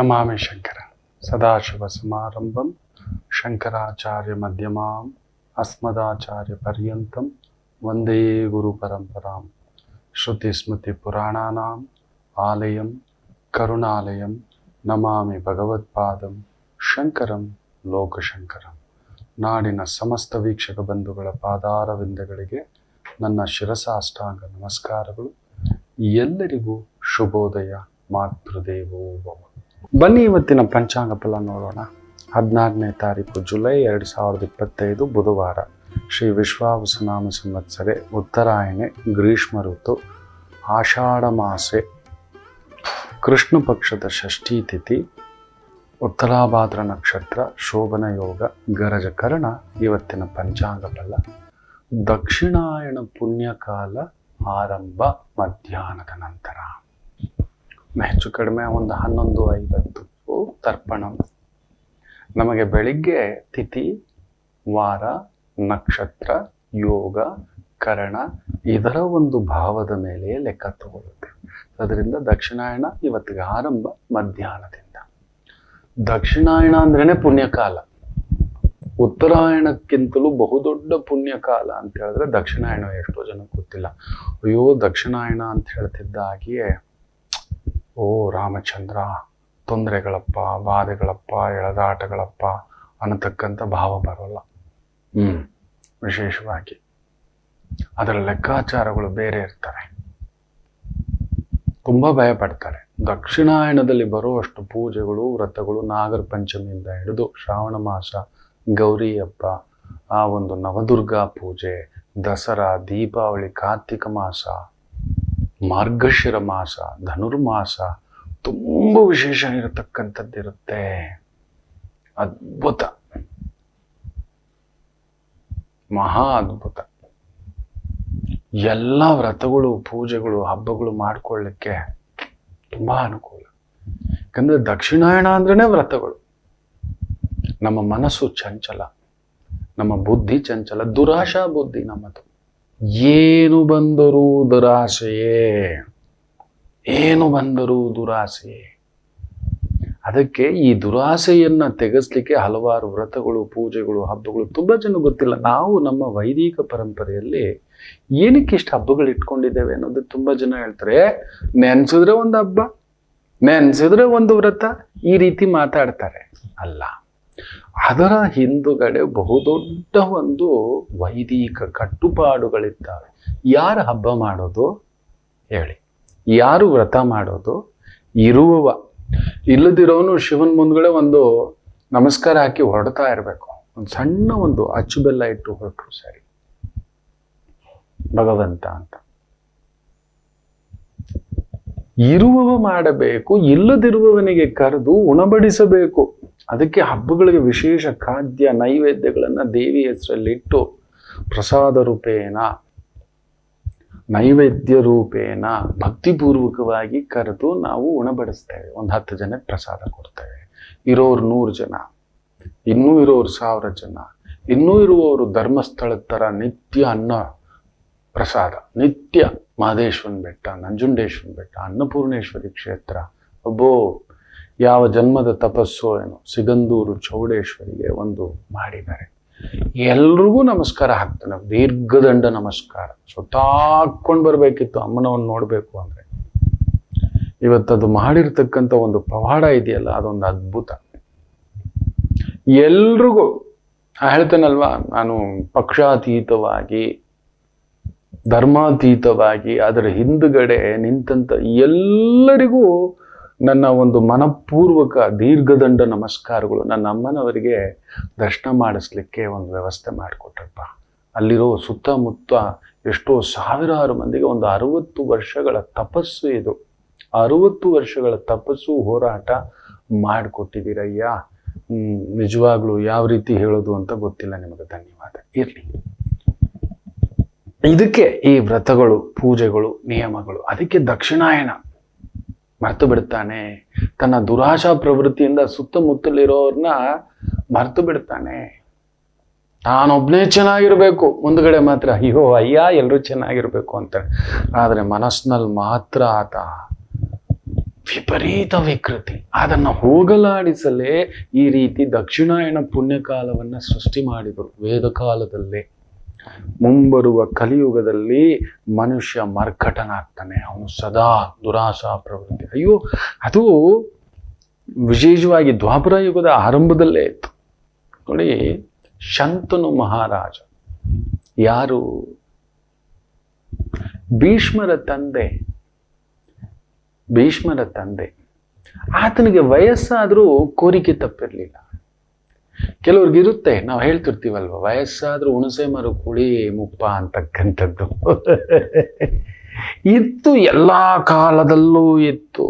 ನಮಾಮಿ ಶಂಕರ ಸದಾಶಿವಸಮಾರಂಭಂ ಶಂಕರಾಚಾರ್ಯ ಮಧ್ಯಮಾಂ ಅಸ್ಮದಾಚಾರ್ಯ ಪರ್ಯಂತಂ ವಂದೇ ಗುರು ಪರಂಪರಾಂ ಶ್ರುತಿಸ್ಮೃತಿ ಪುರಾಣಾನಾಂ ಆಲಯಂ ಕರುಣಾಲಯಂ ನಮಾಮಿ ಭಗವತ್ಪಾದಂ ಶಂಕರಂ ಲೋಕಶಂಕರಂ. ನಾಡಿನ ಸಮಸ್ತ ವೀಕ್ಷಕ ಬಂಧುಗಳ ಪಾದಾರವಿಂದಗಳಿಗೆ ನನ್ನ ಶಿರಸಾಷ್ಟಾಂಗ ನಮಸ್ಕಾರಗಳು. ಎಲ್ಲರಿಗೂ ಶುಭೋದಯ. ಮಾತೃದೇವೋ ಭವ. ಬನ್ನಿ ಇವತ್ತಿನ ಪಂಚಾಂಗ ಫಲ ನೋಡೋಣ. 14ನೇ ತಾರೀಕು ಜುಲೈ 2025 ಬುಧವಾರ. ಶ್ರೀ ವಿಶ್ವಾವಸುನಾಮ ಸಂವತ್ಸರೆ ಉತ್ತರಾಯಣೆ ಗ್ರೀಷ್ಮ ಋತು ಆಷಾಢ ಮಾಸೆ ಕೃಷ್ಣ ಪಕ್ಷದ ಷಷ್ಠಿ ತಿಥಿ ಉತ್ತರಾಭಾದ್ರ ನಕ್ಷತ್ರ ಶೋಭನ ಯೋಗ ಗರಜ ಕರ್ಣ. ಇವತ್ತಿನ ಪಂಚಾಂಗ ಫಲ ದಕ್ಷಿಣಾಯಣ ಪುಣ್ಯಕಾಲ ಆರಂಭ ಮಧ್ಯಾಹ್ನದ ನಂತರ. ಹೆಚ್ಚು ಕಡಿಮೆ ಒಂದು 11:50 ತರ್ಪಣ. ನಮಗೆ ಬೆಳಿಗ್ಗೆ ತಿಥಿ ವಾರ ನಕ್ಷತ್ರ ಯೋಗ ಕರಣ ಇದರ ಒಂದು ಭಾವದ ಮೇಲೆ ಲೆಕ್ಕ ತಗೊಳ್ಳುತ್ತೆ. ಅದರಿಂದ ದಕ್ಷಿಣಾಯಣ ಇವತ್ತಿಗೆ ಆರಂಭ ಮಧ್ಯಾಹ್ನದಿಂದ. ದಕ್ಷಿಣಾಯಣ ಅಂದ್ರೇನೆ ಪುಣ್ಯಕಾಲ. ಉತ್ತರಾಯಣಕ್ಕಿಂತಲೂ ಬಹುದೊಡ್ಡ ಪುಣ್ಯಕಾಲ ಅಂತ ಹೇಳಿದ್ರೆ ದಕ್ಷಿಣಾಯಣ. ಎಷ್ಟೋ ಜನ ಗೊತ್ತಿಲ್ಲ. ಅಯ್ಯೋ ದಕ್ಷಿಣಾಯಣ ಅಂತ ಹೇಳ್ತಿದ್ದ ಹಾಗೆಯೇ ಓ ರಾಮಚಂದ್ರ, ತೊಂದರೆಗಳಪ್ಪ, ಬಾಧೆಗಳಪ್ಪ, ಎಳೆದಾಟಗಳಪ್ಪ ಅನ್ನತಕ್ಕಂಥ ಭಾವ ಬರೋಲ್ಲ. ವಿಶೇಷವಾಗಿ ಅದರ ಲೆಕ್ಕಾಚಾರಗಳು ಬೇರೆ ಇರ್ತವೆ. ತುಂಬ ಭಯ ಪಡ್ತಾರೆ. ದಕ್ಷಿಣಾಯಣದಲ್ಲಿ ಬರುವಷ್ಟು ಪೂಜೆಗಳು ವ್ರತಗಳು ನಾಗರ ಪಂಚಮಿಯಿಂದ ಹಿಡಿದು ಶ್ರಾವಣ ಮಾಸ, ಗೌರಿ ಹಬ್ಬ, ಆ ಒಂದು ನವದುರ್ಗಾ ಪೂಜೆ, ದಸರಾ, ದೀಪಾವಳಿ, ಕಾರ್ತಿಕ ಮಾಸ, ಮಾರ್ಗಶಿರ ಮಾಸ, ಧನುರ್ಮಾಸ ತುಂಬ ವಿಶೇಷ ಇರತಕ್ಕಂಥದ್ದಿರುತ್ತೆ. ಅದ್ಭುತ, ಮಹಾ ಅದ್ಭುತ. ಎಲ್ಲ ವ್ರತಗಳು ಪೂಜೆಗಳು ಹಬ್ಬಗಳು ಮಾಡ್ಕೊಳ್ಳಿಕ್ಕೆ ತುಂಬಾ ಅನುಕೂಲ. ಯಾಕಂದ್ರೆ ದಕ್ಷಿಣಾಯಣ ಅಂದ್ರೇನೆ ವ್ರತಗಳು. ನಮ್ಮ ಮನಸ್ಸು ಚಂಚಲ, ನಮ್ಮ ಬುದ್ಧಿ ಚಂಚಲ, ದುರಾಶಾ ಬುದ್ಧಿ ನಮ್ಮದು. ಏನು ಬಂದರೂ ದುರಾಸೆಯೇ, ಏನು ಬಂದರೂ ದುರಾಸೆಯೇ. ಅದಕ್ಕೆ ಈ ದುರಾಸೆಯನ್ನ ತೆಗೆಸ್ಲಿಕ್ಕೆ ಹಲವಾರು ವ್ರತಗಳು ಪೂಜೆಗಳು ಹಬ್ಬಗಳು. ತುಂಬಾ ಜನ ಗೊತ್ತಿಲ್ಲ. ನಾವು ನಮ್ಮ ವೈದಿಕ ಪರಂಪರೆಯಲ್ಲಿ ಏನಕ್ಕೆ ಇಷ್ಟು ಹಬ್ಬಗಳು ಇಟ್ಕೊಂಡಿದ್ದೇವೆ ಅನ್ನೋದು ತುಂಬಾ ಜನ ಹೇಳ್ತಾರೆ. ನೆನ್ಸಿದ್ರೆ ಒಂದು ಹಬ್ಬ, ನೆನ್ಸಿದ್ರೆ ಒಂದು ವ್ರತ, ಈ ರೀತಿ ಮಾತಾಡ್ತಾರೆ. ಅಲ್ಲ, ಅದರ ಹಿಂದುಗಡೆ ಬಹುದೊಡ್ಡ ಒಂದು ವೈದಿಕ ಕಟ್ಟುಪಾಡುಗಳಿದ್ದಾವೆ. ಯಾರು ಹಬ್ಬ ಮಾಡೋದು ಹೇಳಿ, ಯಾರು ವ್ರತ ಮಾಡೋದು? ಇರುವವ. ಇಲ್ಲದಿರೋನು ಶಿವನ್ ಮುಂದ್ಗಡೆ ಒಂದು ನಮಸ್ಕಾರ ಹಾಕಿ ಹೊರಡ್ತಾ ಇರಬೇಕು. ಒಂದು ಸಣ್ಣ ಒಂದು ಅಚ್ಚು ಬೆಲ್ಲ ಇಟ್ಟು ಹೊರಟರು ಸರಿ, ಭಗವಂತ ಅಂತ. ಇರುವವ ಮಾಡಬೇಕು, ಇಲ್ಲದಿರುವವನಿಗೆ ಕರೆದು ಉಣಬಡಿಸಬೇಕು. ಅದಕ್ಕೆ ಹಬ್ಬಗಳಿಗೆ ವಿಶೇಷ ಖಾದ್ಯ ನೈವೇದ್ಯಗಳನ್ನ ದೇವಿ ಹೆಸರಲ್ಲಿಟ್ಟು ಪ್ರಸಾದ ರೂಪೇಣ ನೈವೇದ್ಯ ರೂಪೇಣ ಭಕ್ತಿಪೂರ್ವಕವಾಗಿ ಕರೆದು ನಾವು ಉಣಬಡಿಸ್ತೇವೆ. ಒಂದು 10 ಜನಕ್ಕೆ ಪ್ರಸಾದ ಕೊಡ್ತೇವೆ. ಇರೋರು 100 ಜನ, ಇನ್ನೂ ಇರೋರು 1000 ಜನ, ಇನ್ನೂ ಇರುವವರು ಧರ್ಮಸ್ಥಳದ ಥರ ನಿತ್ಯ ಅನ್ನ ಪ್ರಸಾದ. ನಿತ್ಯ ಮಹದೇಶ್ವರನ ಬೆಟ್ಟ, ನಂಜುಂಡೇಶ್ವರನ ಬೆಟ್ಟ, ಅನ್ನಪೂರ್ಣೇಶ್ವರಿ ಕ್ಷೇತ್ರ, ಒಬ್ಬೋ ಯಾವ ಜನ್ಮದ ತಪಸ್ಸು ಏನೋ ಸಿಗಂದೂರು ಚೌಡೇಶ್ವರಿಗೆ ಒಂದು ಮಾಡಿದ್ದಾರೆ. ಎಲ್ರಿಗೂ ನಮಸ್ಕಾರ ಹಾಕ್ತಾನೆ, ದೀರ್ಘದಂಡ ನಮಸ್ಕಾರ. ಸುತ್ತಾಕೊಂಡು ಬರ್ಬೇಕಿತ್ತು ಅಮ್ಮನವನ್ನು ನೋಡ್ಬೇಕು ಅಂದ್ರೆ. ಇವತ್ತದು ಮಾಡಿರ್ತಕ್ಕಂಥ ಒಂದು ಪವಾಡ ಇದೆಯಲ್ಲ, ಅದೊಂದು ಅದ್ಭುತ. ಎಲ್ರಿಗೂ ಹೇಳ್ತೇನಲ್ವಾ, ನಾನು ಪಕ್ಷಾತೀತವಾಗಿ ಧರ್ಮಾತೀತವಾಗಿ ಅದರ ಹಿಂದುಗಡೆ ನಿಂತಂತ ಎಲ್ಲರಿಗೂ ನನ್ನ ಒಂದು ಮನಪೂರ್ವಕ ದೀರ್ಘದಂಡ ನಮಸ್ಕಾರಗಳು. ನನ್ನ ಅಮ್ಮನವರಿಗೆ ದರ್ಶನ ಮಾಡಿಸ್ಲಿಕ್ಕೆ ಒಂದು ವ್ಯವಸ್ಥೆ ಮಾಡಿಕೊಟ್ರಪ್ಪ. ಅಲ್ಲಿರೋ ಸುತ್ತಮುತ್ತ ಎಷ್ಟೋ ಸಾವಿರಾರು ಮಂದಿಗೆ ಒಂದು 60 ವರ್ಷಗಳ ತಪಸ್ಸು ಇದು. 60 ವರ್ಷಗಳ ತಪಸ್ಸು ಹೋರಾಟ ಮಾಡಿಕೊಟ್ಟಿದ್ದೀರಯ್ಯ. ನಿಜವಾಗ್ಲೂ ಯಾವ ರೀತಿ ಹೇಳೋದು ಅಂತ ಗೊತ್ತಿಲ್ಲ ನಿಮಗೆ. ಧನ್ಯವಾದ. ಇರಲಿ. ಇದಕ್ಕೆ ಈ ವ್ರತಗಳು ಪೂಜೆಗಳು ನಿಯಮಗಳು. ಅದಕ್ಕೆ ದಕ್ಷಿಣಾಯನ ಮರೆತು ಬಿಡ್ತಾನೆ. ತನ್ನ ದುರಾಶಾ ಪ್ರವೃತ್ತಿಯಿಂದ ಸುತ್ತಮುತ್ತಲಿರೋರ್ನ ಮರೆತು ಬಿಡ್ತಾನೆ. ತಾನೊಬ್ಬನೇ ಚೆನ್ನಾಗಿರ್ಬೇಕು, ಮುಂದ್ಗಡೆ ಮಾತ್ರ ಅಯ್ಯೋ ಅಯ್ಯ ಎಲ್ಲರೂ ಚೆನ್ನಾಗಿರ್ಬೇಕು ಅಂತಾನೆ. ಆದರೆ ಮನಸ್ಸಿನಲ್ಲಿ ಮಾತ್ರ ಆತ ವಿಪರೀತ ವಿಕೃತಿ. ಅದನ್ನು ಹೋಗಲಾಡಿಸಲೇ ಈ ರೀತಿ ದಕ್ಷಿಣಾಯಣ ಪುಣ್ಯಕಾಲವನ್ನು ಸೃಷ್ಟಿ ಮಾಡಿದರು ವೇದ ಕಾಲದಲ್ಲೇ. ಮುಂಬರುವ ಕಲಿಯುಗದಲ್ಲಿ ಮನುಷ್ಯ ಮರ್ಕಟನಾಗ್ತಾನೆ, ಅವನು ಸದಾ ದುರಾಶಾ ಪ್ರವೃತ್ತಿ. ಅಯ್ಯೋ, ಅದು ವಿಶೇಷವಾಗಿ ದ್ವಾಪರ ಯುಗದ ಆರಂಭದಲ್ಲೇ ಇತ್ತು ನೋಡಿ. ಶಂತನು ಮಹಾರಾಜ, ಯಾರು? ಭೀಷ್ಮರ ತಂದೆ. ಆತನಿಗೆ ವಯಸ್ಸಾದರೂ ಕೋರಿಕೆ ತಪ್ಪಿರಲಿಲ್ಲ. ಕೆಲವ್ರಿಗಿರುತ್ತೆ, ನಾವು ಹೇಳ್ತಿರ್ತೀವಲ್ವ, ವಯಸ್ಸಾದ್ರೂ ಹುಣಸೆ ಮರ ಕುಳಿ ಮುಪ್ಪ ಅಂತಕ್ಕಂಥದ್ದು ಇತ್ತು. ಎಲ್ಲ ಕಾಲದಲ್ಲೂ ಇತ್ತು.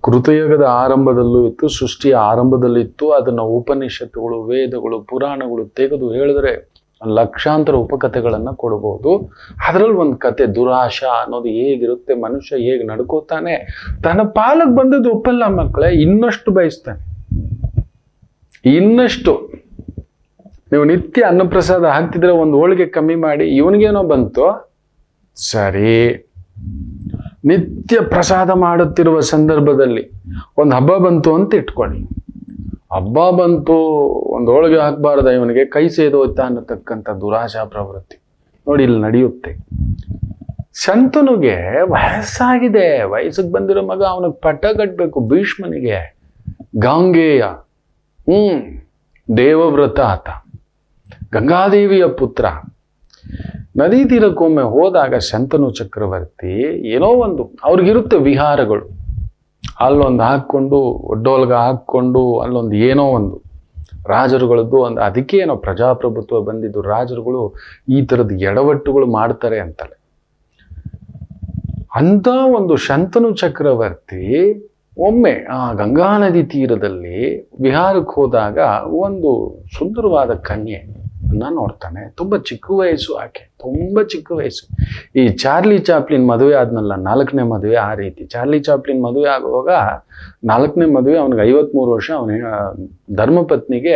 ಕೃತಯುಗದ ಆರಂಭದಲ್ಲೂ ಇತ್ತು, ಸೃಷ್ಟಿಯ ಆರಂಭದಲ್ಲಿತ್ತು. ಅದನ್ನು ಉಪನಿಷತ್ತುಗಳು, ವೇದಗಳು, ಪುರಾಣಗಳು ತೆಗೆದು ಹೇಳಿದ್ರೆ ಲಕ್ಷಾಂತರ ಉಪಕಥೆಗಳನ್ನು ಕೊಡಬಹುದು. ಅದರಲ್ಲಿ ಒಂದು ಕತೆ ದುರಾಶಾ ಅನ್ನೋದು ಹೇಗಿರುತ್ತೆ, ಮನುಷ್ಯ ಹೇಗೆ ನಡ್ಕೋತಾನೆ, ತನ್ನ ಪಾಲಕ್ಕೆ ಬಂದದ್ದು ಒಪ್ಪಲ್ಲ ಮಕ್ಕಳೇ, ಇನ್ನಷ್ಟು ಬಯಸ್ತಾನೆ. ಇನ್ನಷ್ಟು ನೀವು ನಿತ್ಯ ಅನ್ನಪ್ರಸಾದ ಹಾಕ್ತಿದ್ರೆ ಒಂದು ಹೋಳಿಗೆ ಕಮ್ಮಿ ಮಾಡಿ, ಇವನಿಗೇನೋ ಬಂತು ಸರಿ. ನಿತ್ಯ ಪ್ರಸಾದ ಮಾಡುತ್ತಿರುವ ಸಂದರ್ಭದಲ್ಲಿ ಒಂದು ಹಬ್ಬ ಬಂತು ಅಂತ ಇಟ್ಕೊಳ್ಳಿ. ಹಬ್ಬ ಬಂತು, ಒಂದು ಹೋಳಿಗೆ ಹಾಕಬಾರ್ದ ಇವನಿಗೆ, ಕೈ ಸೇದೋಯ್ತಾ ಅನ್ನತಕ್ಕಂಥ ದುರಾಶಾ ಪ್ರವೃತ್ತಿ ನೋಡಿ ಇಲ್ಲಿ ನಡೆಯುತ್ತೆ. ಶಂತನುಗೆ ವಯಸ್ಸಾಗಿದೆ, ವಯಸ್ಸಿಗೆ ಬಂದಿರೋ ಮಗ, ಅವನಿಗೆ ಪಟ್ಟ ಕಟ್ಟಬೇಕು. ಭೀಷ್ಮನಿಗೆ ಗಾಂಗೇಯ, ದೇವವ್ರತ ಆತ, ಗಂಗಾದೇವಿಯ ಪುತ್ರ. ನದಿ ತೀರಕ್ಕೊಮ್ಮೆ ಹೋದಾಗ ಶಂತನು ಚಕ್ರವರ್ತಿ ಏನೋ ಒಂದು ಅವ್ರಿಗಿರುತ್ತೆ ವಿಹಾರಗಳು, ಅಲ್ಲೊಂದು ಹಾಕ್ಕೊಂಡು ಒಡ್ಡೋಲ್ಗ ಹಾಕ್ಕೊಂಡು ಅಲ್ಲೊಂದು ಏನೋ ಒಂದು ರಾಜರುಗಳದ್ದು ಒಂದು, ಅದಕ್ಕೆ ಏನೋ ಪ್ರಜಾಪ್ರಭುತ್ವ ಬಂದಿದ್ದು, ರಾಜರುಗಳು ಈ ಥರದ ಎಡವಟ್ಟುಗಳು ಮಾಡ್ತಾರೆ ಅಂತಲೇ. ಅಂತ ಒಂದು ಶಂತನು ಚಕ್ರವರ್ತಿ ಒಮ್ಮೆ ಆ ಗಂಗಾ ನದಿ ತೀರದಲ್ಲಿ ವಿಹಾರಕ್ಕೆ ಹೋದಾಗ ಒಂದು ಸುಂದರವಾದ ಕನ್ಯೆಯನ್ನ ನೋಡ್ತಾನೆ. ತುಂಬ ಚಿಕ್ಕ ವಯಸ್ಸು ಆಕೆ, ತುಂಬ ಚಿಕ್ಕ ವಯಸ್ಸು. ಈ ಚಾರ್ಲಿ ಚಾಪ್ಲಿನ್ ಮದುವೆ ಆದ್ನಲ್ಲ, 4ನೇ ಮದುವೆ, ಆ ರೀತಿ ಚಾರ್ಲಿ ಚಾಪ್ಲಿನ್ ಮದುವೆ ಆಗುವಾಗ 4ನೇ ಮದುವೆ, ಅವನಿಗೆ 53 ವರ್ಷ, ಅವನ ಧರ್ಮಪತ್ನಿಗೆ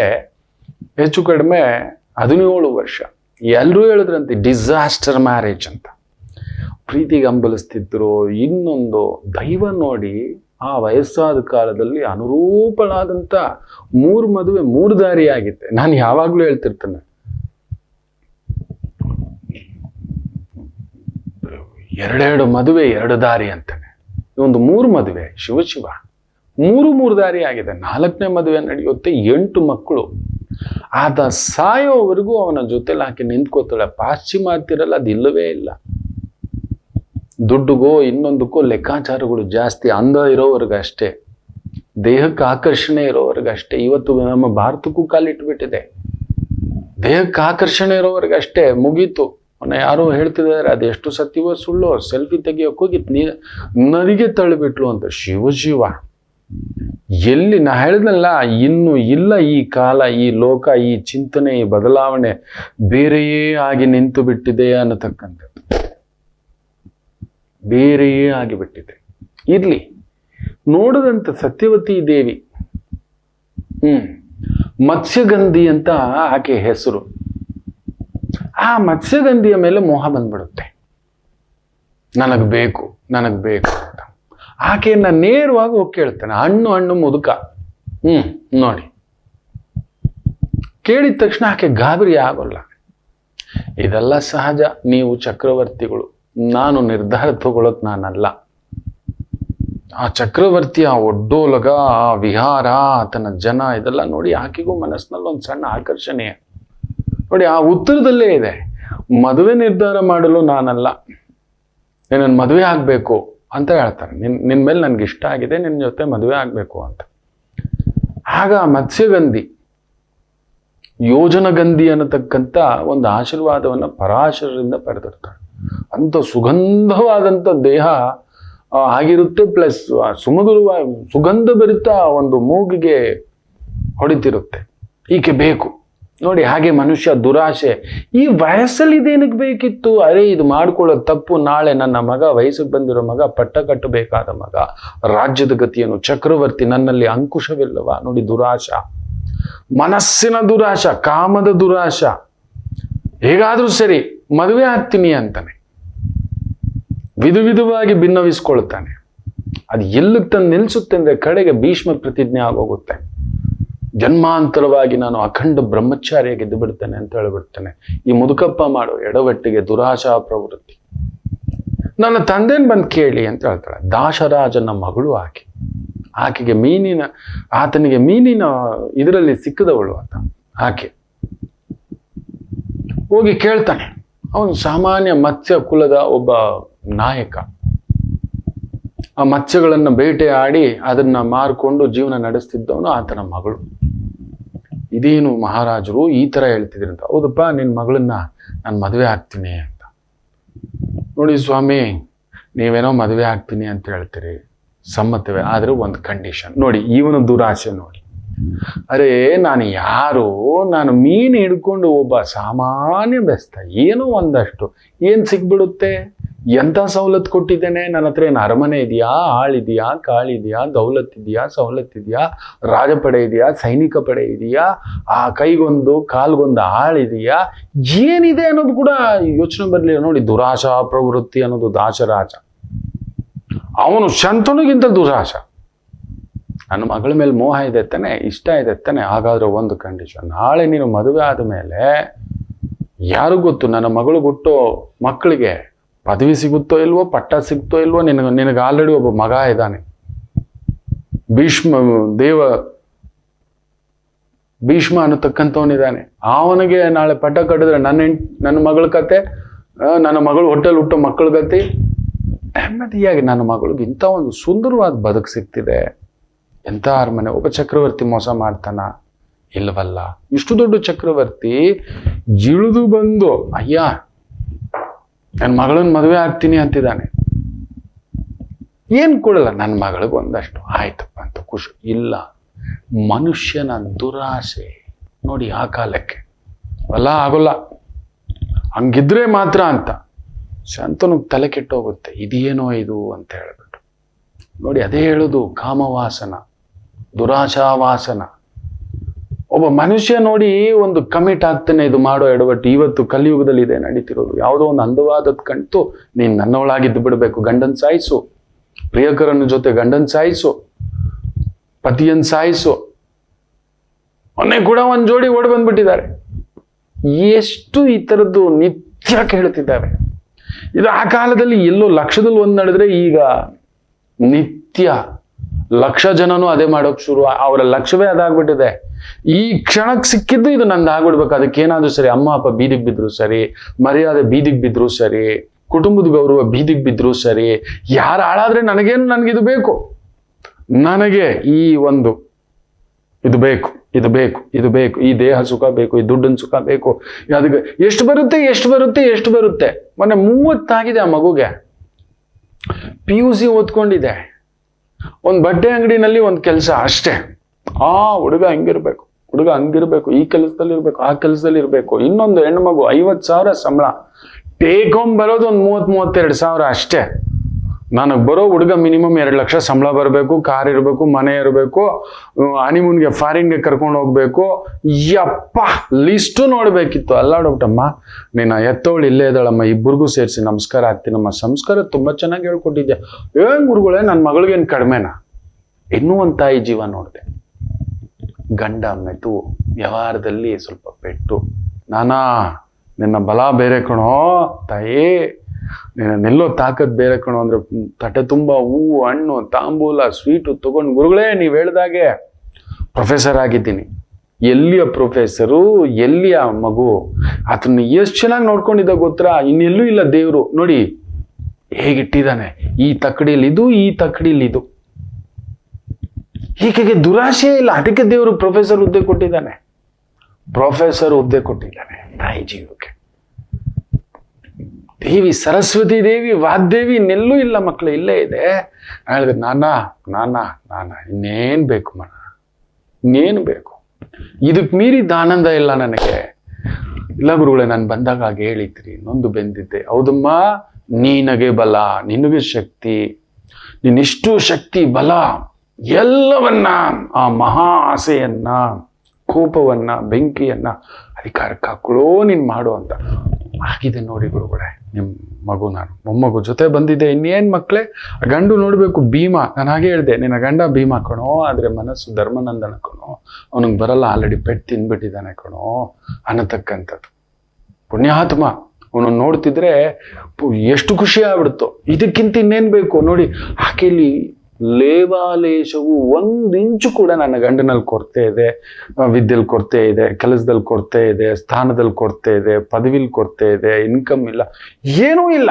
ಹೆಚ್ಚು ಕಡಿಮೆ 17 ವರ್ಷ. ಎಲ್ಲರೂ ಹೇಳಿದ್ರಂತೆ ಡಿಸಾಸ್ಟರ್ ಮ್ಯಾರೇಜ್ ಅಂತ. ಪ್ರೀತಿಗೆ ಹಂಬಲಿಸ್ತಿದ್ರು. ಇನ್ನೊಂದು ದೈವ ನೋಡಿ, ಆ ವಯಸ್ಸಾದ ಕಾಲದಲ್ಲಿ ಅನುರೂಪಳಾದಂಥ 3 ಮದುವೆ 3 ದಾರಿ ಆಗಿತ್ತೆ. ನಾನು ಯಾವಾಗಲೂ ಹೇಳ್ತಿರ್ತೇನೆ, 2 ಮದುವೆ 2 ದಾರಿ ಅಂತಾನೆ. ಒಂದು 3 ಮದುವೆ, ಶಿವ 3 ದಾರಿ ಆಗಿದೆ. 4ನೇ ಮದುವೆ ನಡೆಯುತ್ತೆ, 8 ಮಕ್ಕಳು. ಆತ ಸಾಯೋವರೆಗೂ ಅವನ ಜೊತೆಲಿ ಆಕೆ ನಿಂತ್ಕೋತಾಳೆ. ಪಾಶ್ಚಿಮಾತ್ಯರಲ್ಲ, ಅದಿಲ್ಲವೇ ಇಲ್ಲ. ದುಡ್ಡುಗೋ ಇನ್ನೊಂದಕ್ಕೋ ಲೆಕ್ಕಾಚಾರಗಳು ಜಾಸ್ತಿ. ಅಂದ ಇರೋವರೆಗಷ್ಟೇ, ದೇಹಕ್ಕೆ ಆಕರ್ಷಣೆ ಇರೋವರೆಗಷ್ಟೇ. ಇವತ್ತು ನಮ್ಮ ಭಾರತಕ್ಕೂ ಕಾಲಿಟ್ಬಿಟ್ಟಿದೆ. ದೇಹಕ್ಕೆ ಆಕರ್ಷಣೆ ಇರೋವರೆಗಷ್ಟೇ, ಮುಗೀತು. ಯಾರೋ ಹೇಳ್ತಿದ್ದಾರೆ, ಅದೆಷ್ಟು ಸತ್ಯವೋ ಸುಳ್ಳೋ, ಸೆಲ್ಫಿ ತೆಗಿಯೋಕೆ ಹೋಗಿ ನದಿಗೆ ತಳ್ಳಿಬಿಟ್ಲು ಅಂತ. ಶಿವ ಎಲ್ಲಿ ನಾ ಹೇಳಿದ್ನಲ್ಲ, ಇನ್ನು ಇಲ್ಲ ಈ ಕಾಲ, ಈ ಲೋಕ, ಈ ಚಿಂತನೆ, ಈ ಬದಲಾವಣೆ ಬೇರೆಯೇ ಆಗಿ ನಿಂತು ಬಿಟ್ಟಿದೆ ಅನ್ನತಕ್ಕಂಥದ್ದು, ಬೇರೆಯೇ ಆಗಿಬಿಟ್ಟಿದೆ. ಇರ್ಲಿ, ನೋಡದಂತ ಸತ್ಯವತಿ ದೇವಿ, ಮತ್ಸ್ಯಗಂಧಿ ಅಂತ ಆಕೆ ಹೆಸರು. ಆ ಮತ್ಸ್ಯಗಂಧಿಯ ಮೇಲೆ ಮೋಹ ಬಂದ್ಬಿಡುತ್ತೆ, ನನಗ್ ಬೇಕು ಅಂತ. ಆಕೆಯನ್ನ ನೇರವಾಗಿ ಹೋಗಿ ಕೇಳ್ತಾನೆ, ಹಣ್ಣು ಮುದುಕ. ನೋಡಿ, ಕೇಳಿದ ತಕ್ಷಣ ಆಕೆ ಗಾಬರಿ ಆಗೋಲ್ಲ. ಇದೆಲ್ಲ ಸಹಜ. ನೀವು ಚಕ್ರವರ್ತಿಗಳು, ನಾನು ನಿರ್ಧಾರ ತಗೊಳ್ಳೋಕ್ ನಾನಲ್ಲ. ಆ ಚಕ್ರವರ್ತಿಯ ಒಡ್ಡೋಲಗ, ಆ ವಿಹಾರ, ಆತನ ಜನ, ಇದೆಲ್ಲ ನೋಡಿ ಆಕೆಗೂ ಮನಸ್ಸಿನಲ್ಲಿ ಒಂದು ಸಣ್ಣ ಆಕರ್ಷಣೆ ನೋಡಿ. ಆ ಉತ್ತರದಲ್ಲೇ ಇದೆ, ಮದುವೆ ನಿರ್ಧಾರ ಮಾಡಲು ನಾನಲ್ಲ, ನನ್ನ ಮದುವೆ ಆಗ್ಬೇಕು ಅಂತ ಹೇಳ್ತಾರೆ. ನಿನ್ ಮೇಲೆ ನನ್ಗೆ ಇಷ್ಟ ಆಗಿದೆ, ನಿನ್ನ ಜೊತೆ ಮದುವೆ ಆಗ್ಬೇಕು ಅಂತ. ಆಗ ಮತ್ಸ್ಯಗಂಧಿ, ಯೋಜನಗಂಧಿ ಅನ್ನತಕ್ಕಂಥ ಒಂದು ಆಶೀರ್ವಾದವನ್ನ ಪರಾಶರರಿಂದ ಪಡೆದಿರ್ತಾಳೆ. ಅಂತ ಸುಗಂಧವಾದಂಥ ದೇಹ ಆಗಿರುತ್ತೆ, ಪ್ಲಸ್ ಸುಗಂಧ ಭರಿತ ಒಂದು ಮೂಗಿಗೆ ಹೊಡಿತಿರುತ್ತೆ. ಈಕೆ ಬೇಕು ನೋಡಿ. ಹಾಗೆ ಮನುಷ್ಯ ದುರಾಶೆ, ಈ ವಯಸ್ಸಲ್ಲಿ ಇದೇನಕ್ಕೆ ಬೇಕಿತ್ತು? ಅರೆ, ಇದು ಮಾಡ್ಕೊಳ್ಳೋದು ತಪ್ಪು. ನಾಳೆ ನನ್ನ ಮಗ, ವಯಸ್ಸಿಗೆ ಬಂದಿರೋ ಮಗ, ಪಟ್ಟ ಕಟ್ಟಬೇಕಾದ ಮಗ, ರಾಜ್ಯದ ಗತಿಯನ್ನು, ಚಕ್ರವರ್ತಿ, ನನ್ನಲ್ಲಿ ಅಂಕುಶವಿಲ್ಲವ ನೋಡಿ. ದುರಾಶ, ಮನಸ್ಸಿನ ದುರಾಶ, ಕಾಮದ ದುರಾಶ. ಹೇಗಾದ್ರೂ ಸರಿ ಮದುವೆ ಆಗ್ತೀನಿ ಅಂತಾನೆ. ವಿಧವಾಗಿ ಭಿನ್ನವಿಸ್ಕೊಳ್ತಾನೆ. ಅದು ಎಲ್ಲಿಗೆ ತಂದು ನಿಲ್ಲಿಸುತ್ತೆ ಅಂದರೆ ಕಡೆಗೆ ಭೀಷ್ಮ ಪ್ರತಿಜ್ಞೆ ಆಗೋಗುತ್ತೆ. ಜನ್ಮಾಂತರವಾಗಿ ನಾನು ಅಖಂಡ ಬ್ರಹ್ಮಚಾರಿಯಾಗಿ ಗೆದ್ದು ಬಿಡ್ತೇನೆ ಅಂತ ಹೇಳಿಬಿಡ್ತೇನೆ. ಈ ಮುದುಕಪ್ಪ ಮಾಡೋ ಎಡವಟ್ಟಿಗೆ ದುರಾಶಾ ಪ್ರವೃತ್ತಿ. ನನ್ನ ತಂದೆನ ಬಂದು ಕೇಳಿ ಅಂತ ಹೇಳ್ತಾಳೆ. ದಾಶರಾಜನ ಮಗಳು ಆಕೆಗೆ ಆತನಿಗೆ ಮೀನಿನ ಇದರಲ್ಲಿ ಸಿಕ್ಕದವಳು ಆಕೆ ಹೋಗಿ ಕೇಳ್ತಾನೆ. ಅವನು ಸಾಮಾನ್ಯ ಮತ್ಸ್ಯ ಕುಲದ ಒಬ್ಬ ನಾಯಕ. ಆ ಮತ್ಸ್ಯಗಳನ್ನು ಬೇಟೆಯಾಡಿ ಅದನ್ನ ಮಾರ್ಕೊಂಡು ಜೀವನ ನಡೆಸ್ತಿದ್ದವನು ಆತನ ಮಗಳು. ಇದೇನು ಮಹಾರಾಜರು ಈ ತರ ಹೇಳ್ತಿದ್ರಿ ಅಂತ. ಹೌದಪ್ಪ, ನಿನ್ನ ಮಗಳನ್ನ ನಾನು ಮದುವೆ ಆಗ್ತೀನಿ ಅಂತ. ನೋಡಿ ಸ್ವಾಮಿ, ನೀವೇನೋ ಮದುವೆ ಆಗ್ತೀನಿ ಅಂತ ಹೇಳ್ತೀರಿ, ಸಮ್ಮತವೇ, ಆದ್ರೆ ಒಂದು ಕಂಡೀಷನ್. ನೋಡಿ ಇವನು ದುರಾಸೆ ನೋಡಿ. ಅರೆ ನಾನು ಮೀನು ಹಿಡ್ಕೊಂಡು ಒಬ್ಬ ಸಾಮಾನ್ಯ ಬೆಸ್ತ, ಏನೋ ಒಂದಷ್ಟು ಏನ್ ಸಿಗ್ಬಿಡುತ್ತೆ, ಎಂಥ ಸವಲತ್ತು ಕೊಟ್ಟಿದ್ದೇನೆ, ನನ್ನ ಹತ್ರ ಏನು ಅರಮನೆ ಇದೆಯಾ, ಆಳಿದೆಯಾ, ಕಾಳಿದೆಯಾ, ದೌಲತ್ತಿದೆಯಾ, ಸವಲತ್ತಿದೆಯಾ, ರಾಜಪಡೆ ಇದೆಯಾ, ಸೈನಿಕ ಪಡೆ ಇದೆಯಾ, ಆ ಕೈಗೊಂದು ಕಾಲ್ಗೊಂದು ಆಳಿದೆಯಾ, ಏನಿದೆ ಅನ್ನೋದು ಕೂಡ ಯೋಚನೆ ಬರಲಿಲ್ಲ. ನೋಡಿ, ದುರಾಶಾ ಪ್ರವೃತ್ತಿ ಅನ್ನೋದು ದಾಶರಾಜ. ಅವನು ಶಂತನುಗಿಂತ ದುರಾಶ. ನನ್ನ ಮಗಳ ಮೇಲೆ ಮೋಹ ಇದೆ ತಾನೆ, ಇಷ್ಟ ಇದೆ ತಾನೆ, ಹಾಗಾದ್ರೆ ಒಂದು ಕಂಡೀಷನ್, ನಾಳೆ ನೀನು ಮದುವೆ ಆದ ಮೇಲೆ ಯಾರು ಗೊತ್ತು, ನನ್ನ ಮಗಳು ಹುಟ್ಟೋ ಮಕ್ಕಳಿಗೆ ಪದವಿ ಸಿಗುತ್ತೋ ಇಲ್ವೋ, ಪಟ್ಟ ಸಿಗುತ್ತೋ ಇಲ್ವೋ, ನಿನಗೆ ಆಲ್ರೆಡಿ ಒಬ್ಬ ಮಗ ಇದ್ದಾನೆ, ಭೀಷ್ಮ ಅನ್ನತಕ್ಕಂಥವನಿದ್ದಾನೆ. ಅವನಿಗೆ ನಾಳೆ ಪಟ್ಟ ಕಟ್ಟಿದ್ರೆ ನನ್ನ ಮಗಳ ಕತೆ, ನನ್ನ ಮಗಳು ಹೊಟ್ಟೆಲ್ ಹುಟ್ಟೋ ಮಕ್ಕಳ ಗತಿ. ನೆಮ್ಮದಿಯಾಗಿ ನನ್ನ ಮಗಳಿಗೆ ಇಂಥ ಒಂದು ಸುಂದರವಾದ ಬದುಕು ಸಿಗ್ತಿದೆ. ಎಂಥ ಅರಮನೆ, ಒಬ್ಬ ಚಕ್ರವರ್ತಿ ಮೋಸ ಮಾಡ್ತಾನ? ಇಲ್ಲವಲ್ಲ. ಇಷ್ಟು ದೊಡ್ಡ ಚಕ್ರವರ್ತಿ ಇಳಿದು ಬಂದು ಅಯ್ಯ ನನ್ನ ಮಗಳನ್ನ ಮದುವೆ ಆಗ್ತೀನಿ ಅಂತಿದ್ದಾನೆ. ಏನ್ ಕೊಡಲ್ಲ, ನನ್ನ ಮಗಳಿಗೆ ಒಂದಷ್ಟು ಆಯ್ತಪ್ಪ ಅಂತ ಖುಷಿ ಇಲ್ಲ. ಮನುಷ್ಯನ ದುರಾಸೆ ನೋಡಿ ಆ ಕಾಲಕ್ಕೆ ಅಲ್ಲ, ಆಗೋಲ್ಲ, ಹಂಗಿದ್ರೆ ಮಾತ್ರ ಅಂತ ಶಂತನು ತಲೆ ಕೆಟ್ಟೋಗುತ್ತೆ. ಇದೇನೋ ಇದು ಅಂತ ಹೇಳ್ಬಿಟ್ಟು ನೋಡಿ, ಅದೇ ಹೇಳುದು ಕಾಮವಾಸನ, ದುರಾಶಾವಾಸನ. ಒಬ್ಬ ಮನುಷ್ಯ ನೋಡಿ ಒಂದು ಕಮಿಟ್ ಆಗ್ತಾನೆ, ಇದು ಮಾಡೋ ಎಡವಟ್ಟು. ಇವತ್ತು ಕಲಿಯುಗದಲ್ಲಿ ಇದೆ ನಡೀತಿರೋದು. ಯಾವುದೋ ಒಂದು ಅಂದವಾದದ್ ಕಂಡು ನೀನ್ ನನ್ನೊಳಗಿದ್ದು ಬಿಡಬೇಕು, ಗಂಡನ್ ಸಾಯಿಸು, ಪ್ರಿಯಕರನ ಜೊತೆ ಗಂಡನ್ ಸಾಯಿಸು, ಪತಿಯನ್ ಸಾಯಿಸು. ಮೊನ್ನೆ ಕೂಡ ಒಂದ್ ಜೋಡಿ ಓಡಿ ಬಂದ್ಬಿಟ್ಟಿದ್ದಾರೆ. ಎಷ್ಟು ಈ ತರದ್ದು ನಿತ್ಯ ಕೇಳ್ತಿದ್ದಾವೆ. ಇದು ಆ ಕಾಲದಲ್ಲಿ ಎಲ್ಲೋ ಲಕ್ಷದಲ್ಲಿ ಒಂದ್ ನಡೆದ್ರೆ, ಈಗ ನಿತ್ಯ ಲಕ್ಷ ಜನನೂ ಅದೇ ಮಾಡೋಕ್ ಶುರು. ಅವರ ಲಕ್ಷ್ಯವೇ ಅದಾಗ್ಬಿಟ್ಟಿದೆ. ಈ ಕ್ಷಣಕ್ಕೆ ಸಿಕ್ಕಿದ್ದು ಇದು ನಂದು ಆಗ್ಬಿಡ್ಬೇಕು. ಅದಕ್ಕೇನಾದ್ರೂ ಸರಿ, ಅಮ್ಮ ಅಪ್ಪ ಬೀದಿಗೆ ಬಿದ್ರು ಸರಿ, ಮರ್ಯಾದೆ ಬೀದಿಗೆ ಬಿದ್ರು ಸರಿ, ಕುಟುಂಬದ ಗೌರವ ಬೀದಿಗೆ ಬಿದ್ರು ಸರಿ, ಯಾರು ಹಾಳಾದ್ರೆ ನನಗಿದು ಬೇಕು, ನನಗೆ ಈ ಒಂದು ಇದು ಬೇಕು, ಇದು ಬೇಕು, ಇದು ಬೇಕು, ಈ ದೇಹ ಸುಖ ಬೇಕು, ಈ ದುಡ್ಡಿನ ಸುಖ ಬೇಕು. ಅದಕ್ಕೆ ಎಷ್ಟು ಬರುತ್ತೆ. ಮೊನ್ನೆ 30 ಆಗಿದೆ ಆ ಮಗುಗೆ, PUC ಓದ್ಕೊಂಡಿದೆ, ಒಂದು ಬಟ್ಟೆ ಅಂಗಡಿನಲ್ಲಿ ಒಂದು ಕೆಲಸ ಅಷ್ಟೇ. ಹುಡುಗ ಹಂಗಿರ್ಬೇಕು, ಈ ಕೆಲಸದಲ್ಲಿ ಇರ್ಬೇಕು, ಆ ಕೆಲಸದಲ್ಲಿ ಇರ್ಬೇಕು. ಇನ್ನೊಂದು ಹೆಣ್ಣು ಮಗು 50,000 ಸಂಬಳ, ಟೇಕ್ ಹೋಮ್ ಬರೋದು ಒಂದು 30-32,000 ಅಷ್ಟೇ. ನನಗೆ ಬರೋ ಹುಡುಗ ಮಿನಿಮಮ್ 2 ಲಕ್ಷ ಸಂಬಳ ಬರಬೇಕು, ಕಾರ್ ಇರಬೇಕು, ಮನೆ ಇರಬೇಕು, ಹನಿಮೂನ್ಗೆ ಫಾರಿನ್ಗೆ ಕರ್ಕೊಂಡು ಹೋಗ್ಬೇಕು. ಯಪ್ಪ, ಲಿಸ್ಟು ನೋಡ್ಬೇಕಿತ್ತು. ಅಲ್ಲಾಡಬಿಟ್ಟಮ್ಮ, ನೀನು ಎತ್ತವಳು ಇಲ್ಲೇ ಇದ್ದಾಳಮ್ಮ, ಇಬ್ಬರಿಗೂ ಸೇರಿಸಿ ನಮಸ್ಕಾರ ಆಗ್ತೀನಮ್ಮ. ಸಂಸ್ಕಾರ ತುಂಬಾ ಚೆನ್ನಾಗಿ ಹೇಳ್ಕೊಟ್ಟಿದ್ಯಾ. ಏನ್ ಗುರುಗಳೇ, ನನ್ನ ಮಗಳಿಗೇನು ಕಡಿಮೆನಾ? ಇನ್ನೂ ಒಂದು ತಾಯಿ ಜೀವ ನೋಡಿದೆ. ಗಂಡ ಮೆತು, ವ್ಯವಹಾರದಲ್ಲಿ ಸ್ವಲ್ಪ ಪೆಟ್ಟು. ನಿನ್ನ ಬಲ ಬೇರೆ ಕಣೋ ತಾಯಿ, ನಿಲ್ಲೋ ತಾಕತ್ ಬೇರೆ ಕಣೋ ಅಂದ್ರೆ ತಟ್ಟೆ ತುಂಬ ಹೂವು, ಹಣ್ಣು, ತಾಂಬೂಲ, ಸ್ವೀಟು ತಗೊಂಡು, ಗುರುಗಳೇ ನೀವು ಹೇಳ್ದಾಗೆ ಪ್ರೊಫೆಸರ್ ಆಗಿದ್ದೀನಿ. ಎಲ್ಲಿಯ ಪ್ರೊಫೆಸರು, ಎಲ್ಲಿಯ ಮಗು, ಅದನ್ನ ಎಷ್ಟು ಚೆನ್ನಾಗಿ ನೋಡ್ಕೊಂಡಿದ್ದ ಗೊತ್ತಾ? ಇನ್ನೆಲ್ಲೂ ಇಲ್ಲ ದೇವ್ರು. ನೋಡಿ ಹೇಗಿಟ್ಟಿದ್ದಾನೆ, ಈ ತಕ್ಕಡಿಯಲ್ಲಿ ಇದು, ಈ ತಕ್ಕಡಿಯಲ್ಲಿ ಇದು. ಹೀಗೆ ದುರಾಶೆ ಇಲ್ಲ. ಅದಕ್ಕೆ ದೇವರು ಪ್ರೊಫೆಸರ್ ಹುದ್ದೆ ಕೊಟ್ಟಿದ್ದಾನೆ, ತಾಯಿ ಜೀವಕ್ಕೆ. ದೇವಿ ಸರಸ್ವತಿ ದೇವಿ, ವಾಗ್ದೇವಿ ಇನ್ನೆಲ್ಲೂ ಇಲ್ಲ ಮಕ್ಕಳು, ಇಲ್ಲೇ ಇದೆ. ಹೇಳಿದ್ರೆ ನಾನಾ ಇನ್ನೇನ್ ಬೇಕು ಇನ್ನೇನು ಬೇಕು, ಇದಕ್ಕೆ ಮೀರಿದ ಆನಂದ ಇಲ್ಲ ನನಗೆ. ಇಲ್ಲ ಗುರುಗಳೇ, ನಾನು ಬಂದಾಗ ಹಾಗೆ ಹೇಳಿದ್ರಿ, ನೊಂದು ಬೆಂದಿದ್ದೆ. ಹೌದಮ್ಮ, ನಿನಗೆ ಬಲ, ನಿನಗೆ ಶಕ್ತಿ, ನಿನ್ನಿಷ್ಟು ಶಕ್ತಿ ಬಲ ಎಲ್ಲವನ್ನ, ಆ ಮಹಾ ಆಸೆಯನ್ನ, ಕೋಪವನ್ನ, ಬೆಂಕಿಯನ್ನ ಅಧಿಕಾರಕ್ಕೆ ಹಾಕೊಳ್ಳೋ ನೀನ್ ಮಾಡು ಅಂತ. ಆಗಿದೆ ನೋಡಿ ಗುರುಗಳೇ, ನಿಮ್ಮ ಮಗು ನಾನು ಮೊಮ್ಮಗು ಜೊತೆ ಬಂದಿದ್ದೆ, ಇನ್ನೇನು ಮಕ್ಕಳೇ ಗಂಡು ನೋಡಬೇಕು ಭೀಮ. ನಾನು ಹಾಗೆ ಹೇಳಿದೆ, ನಿನ್ನ ಗಂಡ ಭೀಮ ಕಣೋ, ಆದರೆ ಮನಸ್ಸು ಧರ್ಮನಂದನ ಕಣೋ, ಅವನಿಗೆ ಬರಲ್ಲ, ಆಲ್ರೆಡಿ ಪೆಟ್ಟು ತಿಂದ್ಬಿಟ್ಟಿದ್ದಾನೆ ಕಣೋ ಅನ್ನತಕ್ಕಂಥದ್ದು. ಪುಣ್ಯಾತ್ಮ ಅವನು ನೋಡ್ತಿದ್ರೆ ಎಷ್ಟು ಖುಷಿ ಆಗ್ಬಿಡ್ತು. ಇದಕ್ಕಿಂತ ಇನ್ನೇನು ಬೇಕು ನೋಡಿ. ಆಕೆಯಲ್ಲಿ ಲೇವಾಲೇಶವು 1 ಇಂಚು ಕೂಡ ನನ್ನ ಗಂಡನಲ್ಲಿ ಕೊರತೆ ಇದೆ, ವಿದ್ಯೆಯಲ್ಲಿ ಕೊರತೆ ಇದೆ, ಕೆಲಸದಲ್ಲಿ ಕೊರತೆ ಇದೆ, ಸ್ಥಾನದಲ್ಲಿ ಕೊರತೆ ಇದೆ, ಪದವಿಲಿ ಕೊರತೆ ಇದೆ, ಇನ್ಕಮ್ ಇಲ್ಲ, ಏನೂ ಇಲ್ಲ.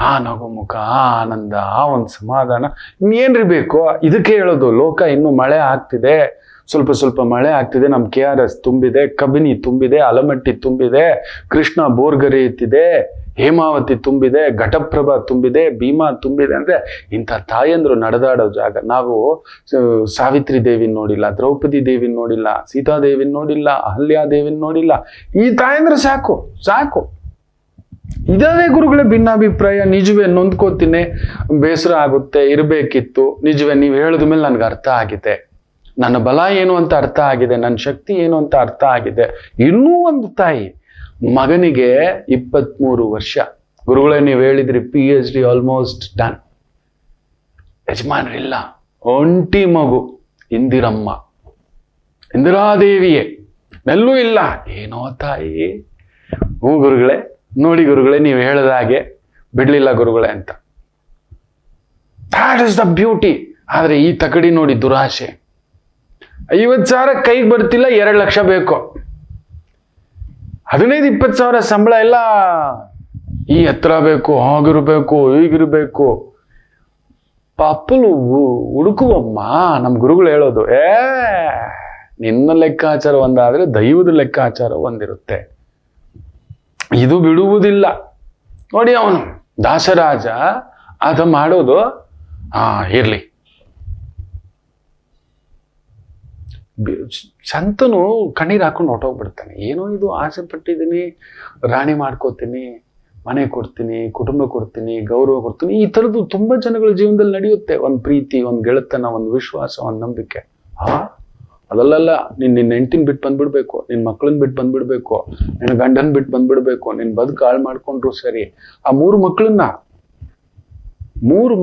ಆ ನಗುಮುಖ, ಆ ಆನಂದ, ಆ ಒಂದು ಸಮಾಧಾನ ಇನ್ನೇನ್ರಿ ಬೇಕು. ಇದಕ್ಕೆ ಹೇಳೋದು, ಲೋಕ ಇನ್ನೂ ಮಳೆ ಆಗ್ತಿದೆ, ಸ್ವಲ್ಪ ಸ್ವಲ್ಪ ಮಳೆ ಆಗ್ತಿದೆ, ನಮ್ಮ KRS ತುಂಬಿದೆ, ಕಬಿನಿ ತುಂಬಿದೆ, ಅಲಮಟ್ಟಿ ತುಂಬಿದೆ, ಕೃಷ್ಣ ಬೋರ್ಗರೆ ಎತ್ತಿದೆ, ಹೇಮಾವತಿ ತುಂಬಿದೆ, ಘಟಪ್ರಭಾ ತುಂಬಿದೆ, ಭೀಮಾ ತುಂಬಿದೆ. ಅಂದ್ರೆ ಇಂಥ ತಾಯಂದ್ರು ನಡೆದಾಡೋ ಜಾಗ. ನಾವು ಸಾವಿತ್ರಿ ದೇವಿನ ನೋಡಿಲ್ಲ, ದ್ರೌಪದಿ ದೇವಿನ ನೋಡಿಲ್ಲ, ಸೀತಾದೇವಿನ ನೋಡಿಲ್ಲ, ಅಹಲ್ಯಾದೇವಿನ ನೋಡಿಲ್ಲ. ಈ ತಾಯಂದ್ರು ಸಾಕು ಸಾಕು. ಇದಾವೆ ಗುರುಗಳೇ ಭಿನ್ನಾಭಿಪ್ರಾಯ. ನಿಜವೇ ನೊಂದ್ಕೋತೀನಿ, ಬೇಸರ ಆಗುತ್ತೆ, ಇರಬೇಕಿತ್ತು. ನಿಜವೇ ನೀವು ಹೇಳಿದ ಮೇಲೆ ನನಗೆ ಅರ್ಥ ಆಗಿದೆ, ನನ್ನ ಬಲ ಏನು ಅಂತ ಅರ್ಥ ಆಗಿದೆ, ನನ್ನ ಶಕ್ತಿ ಏನು ಅಂತ ಅರ್ಥ ಆಗಿದೆ. ಇನ್ನೂ ಒಂದು ತಾಯಿ ಮಗನಿಗೆ 23 ವರ್ಷ. ಗುರುಗಳೇ ನೀವು ಹೇಳಿದ್ರಿ PhD ಆಲ್ಮೋಸ್ಟ್ ಡನ್. ಯಜಮಾನರಿಲ್ಲ, ಒಂಟಿ ಮಗು, ಇಂದಿರಮ್ಮ, ಇಂದಿರಾದೇವಿಯೇ, ಎಲ್ಲೂ ಇಲ್ಲ. ಏನೋ ತಾಯಿ. ಹ್ಞೂ ಗುರುಗಳೇ, ನೋಡಿ ಗುರುಗಳೇ ನೀವು ಹೇಳಿದ ಹಾಗೆ ಬಿಡ್ಲಿಲ್ಲ ಗುರುಗಳೇ ಅಂತ. That is the beauty. ಆದರೆ ಈ ತಕಡಿ ನೋಡಿ ದುರಾಶೆ. 50,000 ಕೈಗೆ ಬರ್ತಿಲ್ಲ, 2 ಲಕ್ಷ ಬೇಕು. 15-20 ಸಾವಿರ ಸಂಬಳ ಎಲ್ಲ ಈ ಎತ್ತರ ಬೇಕು, ಹಾಗಿರ್ಬೇಕು, ಹೀಗಿರ್ಬೇಕು. ಪಾಪಲು ಹುಡುಕುವಮ್ಮ. ನಮ್ಮ ಗುರುಗಳು ಹೇಳೋದು, ನಿನ್ನ ಲೆಕ್ಕಾಚಾರ ಒಂದಾದ್ರೆ ದೈವದ ಲೆಕ್ಕಾಚಾರ ಒಂದಿರುತ್ತೆ. ಇದು ಬಿಡುವುದಿಲ್ಲ. ನೋಡಿ ಅವನು ದಾಸರಾಜ ಅದ ಮಾಡೋದು. ಇರ್ಲಿ, ಸಂತನು ಕಣ್ಣೀರು ಹಾಕೊಂಡು ಹೊಟ್ಟೋಗ್ಬಿಡ್ತಾನೆ. ಏನೋ ಇದು ಆಸೆ ಪಟ್ಟಿದ್ದೀನಿ, ರಾಣಿ ಮಾಡ್ಕೋತೀನಿ, ಮನೆ ಕೊಡ್ತೀನಿ, ಕುಟುಂಬ ಕೊಡ್ತೀನಿ, ಗೌರವ ಕೊಡ್ತೀನಿ. ಈ ಥರದ್ದು ತುಂಬ ಜನಗಳ ಜೀವನದಲ್ಲಿ ನಡೆಯುತ್ತೆ. ಒಂದು ಪ್ರೀತಿ, ಒಂದು ಗೆಳೆತನ, ಒಂದು ವಿಶ್ವಾಸ, ಒಂದು ನಂಬಿಕೆ. ಅದಲ್ಲ, ನಿನ್ನ ಹೆಂಡತಿನ ಬಿಟ್ಟು ಬಂದ್ಬಿಡ್ಬೇಕು, ನಿನ್ನ ಮಕ್ಕಳನ್ನ ಬಿಟ್ಟು ಬಂದ್ಬಿಡ್ಬೇಕು, ನಿನ್ನ ಗಂಡನ ಬಿಟ್ಟು ಬಂದ್ಬಿಡ್ಬೇಕು, ನಿನ್ನ ಬದುಕು ಹಾಳು ಮಾಡ್ಕೊಂಡ್ರು ಸರಿ. ಆ 3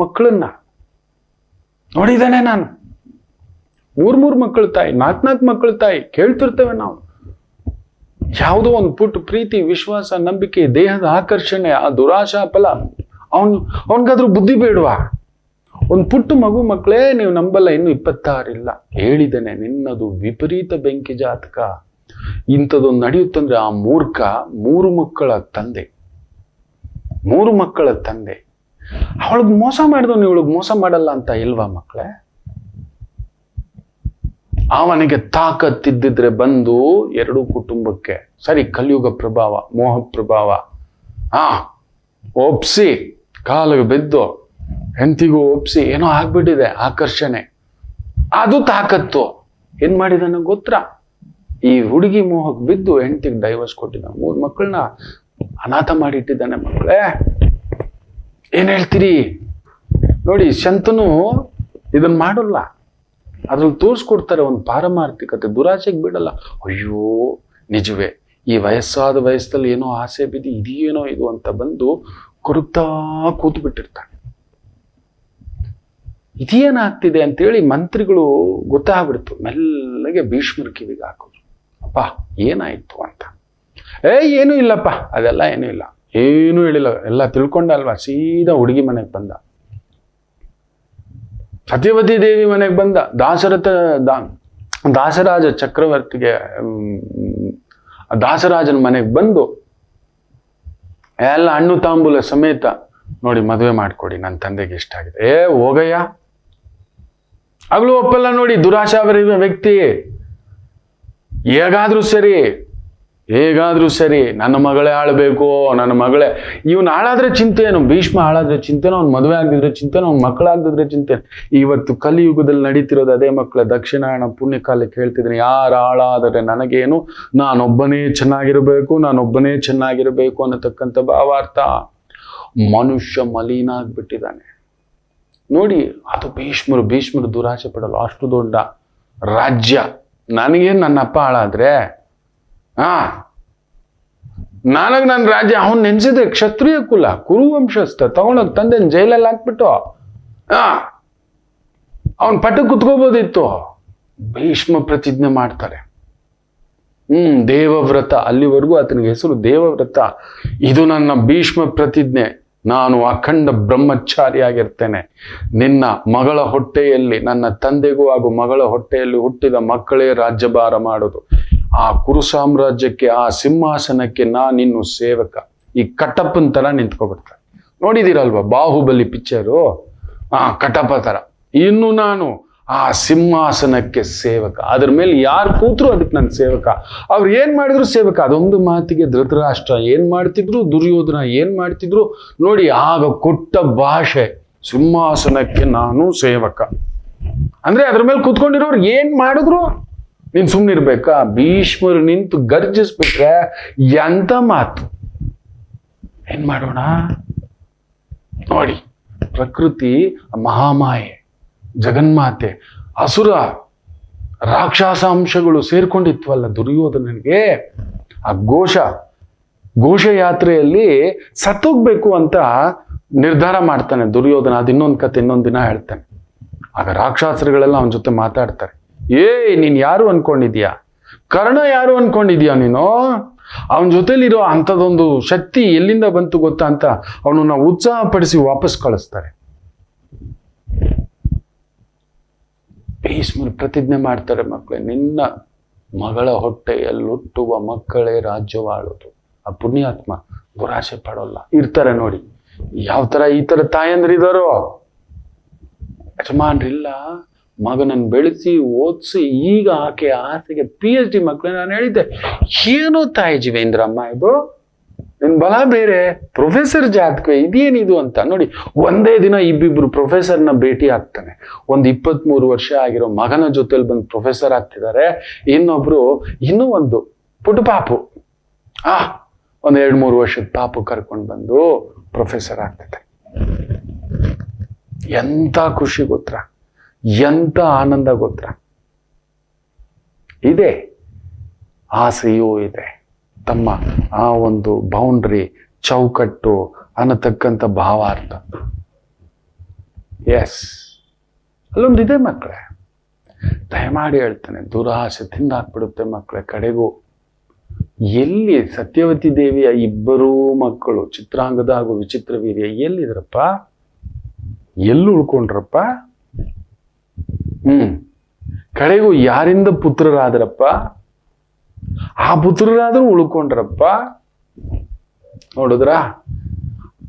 ಮಕ್ಕಳನ್ನ ನೋಡಿದ್ದಾನೆ ನಾನು. 3 ಮಕ್ಕಳು ತಾಯಿ, 4 ಮಕ್ಕಳು ತಾಯಿ. ಕೇಳ್ತಿರ್ತೇವೆ ನಾವು. ಯಾವುದೋ ಒಂದು ಪುಟ್ಟ ಪ್ರೀತಿ, ವಿಶ್ವಾಸ, ನಂಬಿಕೆ, ದೇಹದ ಆಕರ್ಷಣೆ, ಆ ದುರಾಶಾ ಫಲ. ಅವನಿಗಾದ್ರೂ ಬುದ್ಧಿ ಬೇಡವಾ? ಒಂದು ಪುಟ್ಟ ಮಕ್ಕಳೇ, ನೀವು ನಂಬಲ್ಲ, ಇನ್ನು 26 ಇಲ್ಲ. ಹೇಳಿದ್ದೇನೆ, ನಿನ್ನದು ವಿಪರೀತ ಬೆಂಕಿ ಜಾತಕ. ಇಂಥದ್ದೊಂದು ನಡೆಯುತ್ತಂದ್ರೆ ಆ ಮೂರ್ಖ 3 ಮಕ್ಕಳ ತಂದೆ, 3 ಮಕ್ಕಳ ತಂದೆ. ಅವಳಿಗೆ ಮೋಸ ಮಾಡಿದವನು ಇವಳಿಗೆ ಮೋಸ ಮಾಡಲ್ಲ ಅಂತ ಇಲ್ವಾ ಮಕ್ಕಳೇ? ಅವನಿಗೆ ತಾಕತ್ತಿದ್ದಿದ್ರೆ ಬಂದು 2 ಕುಟುಂಬಕ್ಕೆ ಸರಿ, ಕಲಿಯುಗ ಪ್ರಭಾವ, ಮೋಹ ಪ್ರಭಾವ, ಒಪ್ಸಿ ಕಾಲಿಗೆ ಬಿದ್ದು ಹೆಂಡತಿಗೂ ಒಪ್ಸಿ ಏನೋ ಆಗ್ಬಿಟ್ಟಿದೆ, ಆಕರ್ಷಣೆ, ಅದು ತಾಕತ್ತು. ಏನ್ ಮಾಡಿದಾನ ಗೊತ್ತಾ? ಈ ಹುಡುಗಿ ಮೋಹಕ್ಕೆ ಬಿದ್ದು ಹೆಂಡತಿಗೆ ಡೈವರ್ಸ್ ಕೊಟ್ಟಿದ್ದಾನೆ. 3 ಮಕ್ಕಳನ್ನ ಅನಾಥ ಮಾಡಿಟ್ಟಿದ್ದಾನೆ. ಮಕ್ಕಳೇ ಏನ್ ಹೇಳ್ತೀರಿ ನೋಡಿ. ಶಂತನು ಇದನ್ನ ಮಾಡಲ್ಲ, ಅದ್ರಲ್ಲಿ ತೋರಿಸ್ಕೊಡ್ತಾರೆ ಒಂದು ಪಾರಮಾರ್ಥಿಕತೆ. ದುರಾಸೆಗೆ ಬಿಡಲ್ಲ. ಅಯ್ಯೋ ನಿಜವೇ, ಈ ವಯಸ್ಸಾದ ವಯಸ್ಸಲ್ಲಿ ಏನೋ ಆಸೆ ಬಿದ್ದು ಇದೇನೋ ಇದು ಅಂತ ಬಂದು ಕೊರಗ್ತಾ ಕೂತು ಬಿಟ್ಟಿರ್ತಾನೆ. ಇದೇನಾಗ್ತಿದೆ ಅಂತೇಳಿ ಮಂತ್ರಿಗಳು ಗೊತ್ತಾಗ್ಬಿಡ್ತು. ಮೆಲ್ಲಗೆ ಭೀಷ್ಮರ ಕಿವಿಗೆ ಹಾಕೋದು, ಅಪ್ಪ ಏನಾಯ್ತು ಅಂತ. ಏನೂ ಇಲ್ಲಪ್ಪ, ಅದೆಲ್ಲ ಏನೂ ಇಲ್ಲ, ಏನೂ ಹೇಳಿಲ್ಲ, ಎಲ್ಲ ತಿಳ್ಕೊಂಡ ಅಲ್ವಾ. ಸೀದಾ ಹುಡುಗಿ ಮನೆಗೆ ಬಂದ, ಸತ್ಯವತಿ ದೇವಿ ಮನೆಗೆ ಬಂದ. ದಾಸರಾಜ ಚಕ್ರವರ್ತಿಗೆ, ದಾಸರಾಜನ ಮನೆಗೆ ಬಂದು ಎಲ್ಲ ಹಣ್ಣು ತಾಂಬೂಲ ಸಮೇತ ನೋಡಿ ಮದುವೆ ಮಾಡ್ಕೊಡಿ, ನನ್ನ ತಂದೆಗೆ ಇಷ್ಟ ಆಗಿದೆ. ಹೋಗಯ್ಯ, ಆಗ್ಲೂ ಒಪ್ಪಲ್ಲ ನೋಡಿ. ದುರಾಶಾವರಿದ ವ್ಯಕ್ತಿ. ಹೇಗಾದ್ರೂ ಸರಿ ನನ್ನ ಮಗಳೇ ಆಳ್ಬೇಕು, ನನ್ನ ಮಗಳೇ. ಇವನು ಹಾಳಾದ್ರೆ ಚಿಂತೆ ಏನು, ಭೀಷ್ಮ ಹಾಳಾದ್ರೆ ಚಿಂತೆನೋ, ಅವ್ನು ಮದುವೆ ಆಗದಿದ್ರೆ ಚಿಂತೆನೋ, ಅವ್ನು ಮಕ್ಕಳಾಗದಿದ್ರೆ ಚಿಂತೆ. ಇವತ್ತು ಕಲಿಯುಗದಲ್ಲಿ ನಡೀತಿರೋದು ಅದೇ. ಮಕ್ಕಳ ದಕ್ಷಿಣಾಯಣ ಪುಣ್ಯಕಾಲಕ್ಕೆ ಹೇಳ್ತಿದ್ದೀನಿ, ಯಾರು ಹಾಳಾದರೆ ನನಗೇನು, ನಾನೊಬ್ಬನೇ ಚೆನ್ನಾಗಿರಬೇಕು ಅನ್ನತಕ್ಕಂಥ ಭಾವಾರ್ಥ. ಮನುಷ್ಯ ಮಲಿನ ಆಗ್ಬಿಟ್ಟಿದ್ದಾನೆ ನೋಡಿ. ಅದು ಭೀಷ್ಮರು ದುರಾಸೆ ಪಡಲು. ಅಷ್ಟು ದೊಡ್ಡ ರಾಜ್ಯ, ನನಗೇನು ನನ್ನ ಅಪ್ಪ ಹಾಳಾದ್ರೆ ನನ್ನ ರಾಜ್ಯ ಅವನ್ ನೆನ್ಸಿದ್ರೆ ಕ್ಷತ್ರಿಯ ಕುಲ ಕುರುವಂಶಸ್ಥ ತಗೊಂಡೋಗ್ ತಂದೆ ಜೈಲಲ್ಲಿ ಹಾಕ್ಬಿಟ್ಟು ಅವನ್ ಪಟ್ಟ ಕುತ್ಕೋಬೋದಿತ್ತು. ಭೀಷ್ಮ ಪ್ರತಿಜ್ಞೆ ಮಾಡ್ತಾರೆ. ದೇವವ್ರತ, ಅಲ್ಲಿವರೆಗೂ ಆತನಿಗೆ ಹೆಸರು ದೇವವ್ರತ. ಇದು ನನ್ನ ಭೀಷ್ಮ ಪ್ರತಿಜ್ಞೆ, ನಾನು ಅಖಂಡ ಬ್ರಹ್ಮಚಾರಿಯಾಗಿರ್ತೇನೆ. ನಿನ್ನ ಮಗಳ ಹೊಟ್ಟೆಯಲ್ಲಿ, ನನ್ನ ತಂದೆಗೂ ಹಾಗೂ ಮಗಳ ಹೊಟ್ಟೆಯಲ್ಲಿ ಹುಟ್ಟಿದ ಮಕ್ಕಳೇ ರಾಜ್ಯಭಾರ ಮಾಡೋದು. ಆ ಕುರು ಸಾಮ್ರಾಜ್ಯಕ್ಕೆ, ಆ ಸಿಂಹಾಸನಕ್ಕೆ ನಾನಿನ್ನು ಸೇವಕ. ಈ ಕಟ್ಟಪ್ಪನ ತರ ನಿಂತ್ಕೊಬಿಡ್ತಾರೆ. ನೋಡಿದಿರಲ್ವಾ ಬಾಹುಬಲಿ ಪಿಕ್ಚರು? ಕಟ್ಟಪ್ಪ ತರ. ಇನ್ನು ನಾನು ಆ ಸಿಂಹಾಸನಕ್ಕೆ ಸೇವಕ. ಅದ್ರ ಮೇಲೆ ಯಾರು ಕೂತ್ರು ಅದಕ್ಕೆ ನನ್ನ ಸೇವಕ. ಅವ್ರು ಏನ್ ಮಾಡಿದ್ರು ಸೇವಕ. ಅದೊಂದು ಮಾತಿಗೆ ಧೃತರಾಷ್ಟ್ರ ಏನ್ ಮಾಡ್ತಿದ್ರು, ದುರ್ಯೋಧನ ಏನ್ ಮಾಡ್ತಿದ್ರು ನೋಡಿ. ಆಗ ಕೊಟ್ಟ ಭಾಷೆ, ಸಿಂಹಾಸನಕ್ಕೆ ನಾನು ಸೇವಕ. ಅಂದ್ರೆ ಅದ್ರ ಮೇಲೆ ಕೂತ್ಕೊಂಡಿರೋರು ಏನ್ ಮಾಡಿದ್ರು ನೀನ್ ಸುಮ್ನಿರ್ಬೇಕಾ? ಭೀಷ್ಮರು ನಿಂತು ಗರ್ಜಿಸ್ಬಿಟ್ರೆ ಎಂತ ಮಾತು. ಏನ್ ಮಾಡೋಣ ನೋಡಿ. ಪ್ರಕೃತಿ ಮಹಾಮಾಯೆ, ಜಗನ್ಮಾತೆ, ಅಸುರ ರಾಕ್ಷಸ ಅಂಶಗಳು ಸೇರ್ಕೊಂಡಿತ್ವಲ್ಲ ದುರ್ಯೋಧನನಿಗೆ. ಆ ಘೋಷಯಾತ್ರೆಯಲ್ಲಿ ಸತ್ತೋಗ್ಬೇಕು ಅಂತ ನಿರ್ಧಾರ ಮಾಡ್ತಾನೆ ದುರ್ಯೋಧನ. ಅದು ಇನ್ನೊಂದು ಕತೆ, ಇನ್ನೊಂದು ದಿನ ಹೇಳ್ತಾನೆ. ಆಗ ರಾಕ್ಷಸರುಗಳೆಲ್ಲ ಅವನ ಜೊತೆ ಮಾತಾಡ್ತಾರೆ. ನೀನ್ ಯಾರು ಅನ್ಕೊಂಡಿದ್ಯಾ? ಕರ್ಣ ಯಾರು ಅನ್ಕೊಂಡಿದ್ಯಾ ನೀನು? ಅವನ ಜೊತೆಲಿರೋ ಅಂಥದ್ದೊಂದು ಶಕ್ತಿ ಎಲ್ಲಿಂದ ಬಂತು ಗೊತ್ತಾ ಅಂತ ಅವನನ್ನ ಉತ್ಸಾಹಪಡಿಸಿ ವಾಪಸ್ ಕಳಿಸ್ತಾರೆ. ಭೀಷ್ಮರು ಪ್ರತಿಜ್ಞೆ ಮಾಡ್ತಾರೆ, ಮಕ್ಕಳೇ, ನಿನ್ನ ಮಗಳ ಹೊಟ್ಟೆಯಲ್ಲಿ ಹುಟ್ಟುವ ಮಕ್ಕಳೇ ರಾಜ್ಯವಾಳೋದು. ಆ ಪುಣ್ಯಾತ್ಮ ದುರಾಸೆ ಪಡೋಲ್ಲ. ಇರ್ತಾರೆ ನೋಡಿ ಯಾವ ತರ ಈ ತರ ತಾಯಂದ್ರಿದಾರೋ. ಯಜಮಾನ್ರಿಲ್ಲ, ಮಗನನ್ನು ಬೆಳೆಸಿ ಓದಿಸಿ ಈಗ ಆಕೆ ಆಸೆಗೆ PhD ಮಕ್ಕಳು. ನಾನು ಹೇಳಿದ್ದೆ, ಏನೋ ತಾಯಿ ಜೀವೇಂದ್ರಮ್ಮ ಇದು, ನಿನ್ ಬಲ ಬೇರೆ, ಪ್ರೊಫೆಸರ್ ಜಾತಕ ಇದೇನಿದು ಅಂತ. ನೋಡಿ ಒಂದೇ ದಿನ ಇಬ್ಬಿಬ್ರು ಪ್ರೊಫೆಸರ್ನ ಭೇಟಿ ಆಗ್ತಾನೆ. ಒಂದು 23 ವರ್ಷ ಆಗಿರೋ ಮಗನ ಜೊತೆಲಿ ಬಂದು ಪ್ರೊಫೆಸರ್ ಆಗ್ತಿದ್ದಾರೆ. ಇನ್ನೊಬ್ರು ಇನ್ನೂ ಒಂದು ಪುಟ್ಟ ಪಾಪು, ಒಂದು 2-3 ವರ್ಷದ ಪಾಪು ಕರ್ಕೊಂಡು ಬಂದು ಪ್ರೊಫೆಸರ್ ಆಗ್ತಿದೆ. ಎಂತ ಖುಷಿ ಗೊತ್ತಾ, ಎಂತ ಆನಂದ ಗೊತ್ತಾ. ಇದೆ ಆಸೆಯೂ ಇದೆ. ತಮ್ಮ ಆ ಒಂದು ಬೌಂಡ್ರಿ, ಚೌಕಟ್ಟು ಅನ್ನತಕ್ಕಂಥ ಭಾವಾರ್ಥ. ಎಸ್, ಅಲ್ಲೊಂದಿದೆ ಮಕ್ಕಳೇ. ದಯಮಾಡಿ ಹೇಳ್ತಾನೆ, ದುರಾಸೆ ತಿಂದಾಕ್ಬಿಡುತ್ತೆ ಮಕ್ಕಳೇ. ಕಡೆಗೂ ಎಲ್ಲಿ ಸತ್ಯವತಿ ದೇವಿಯ ಇಬ್ಬರೂ ಮಕ್ಕಳು, ಚಿತ್ರಾಂಗದ ಹಾಗೂ ವಿಚಿತ್ರ ವೀರ್ಯ, ಎಲ್ಲಿದ್ರಪ್ಪ? ಎಲ್ಲಿ ಉಳ್ಕೊಂಡ್ರಪ್ಪ? ಕಡೆಗೂ ಯಾರಿಂದ ಪುತ್ರರಾದ್ರಪ್ಪ? ಆ ಪುತ್ರರಾದ್ರೂ ಉಳ್ಕೊಂಡ್ರಪ್ಪ. ನೋಡಿದ್ರ?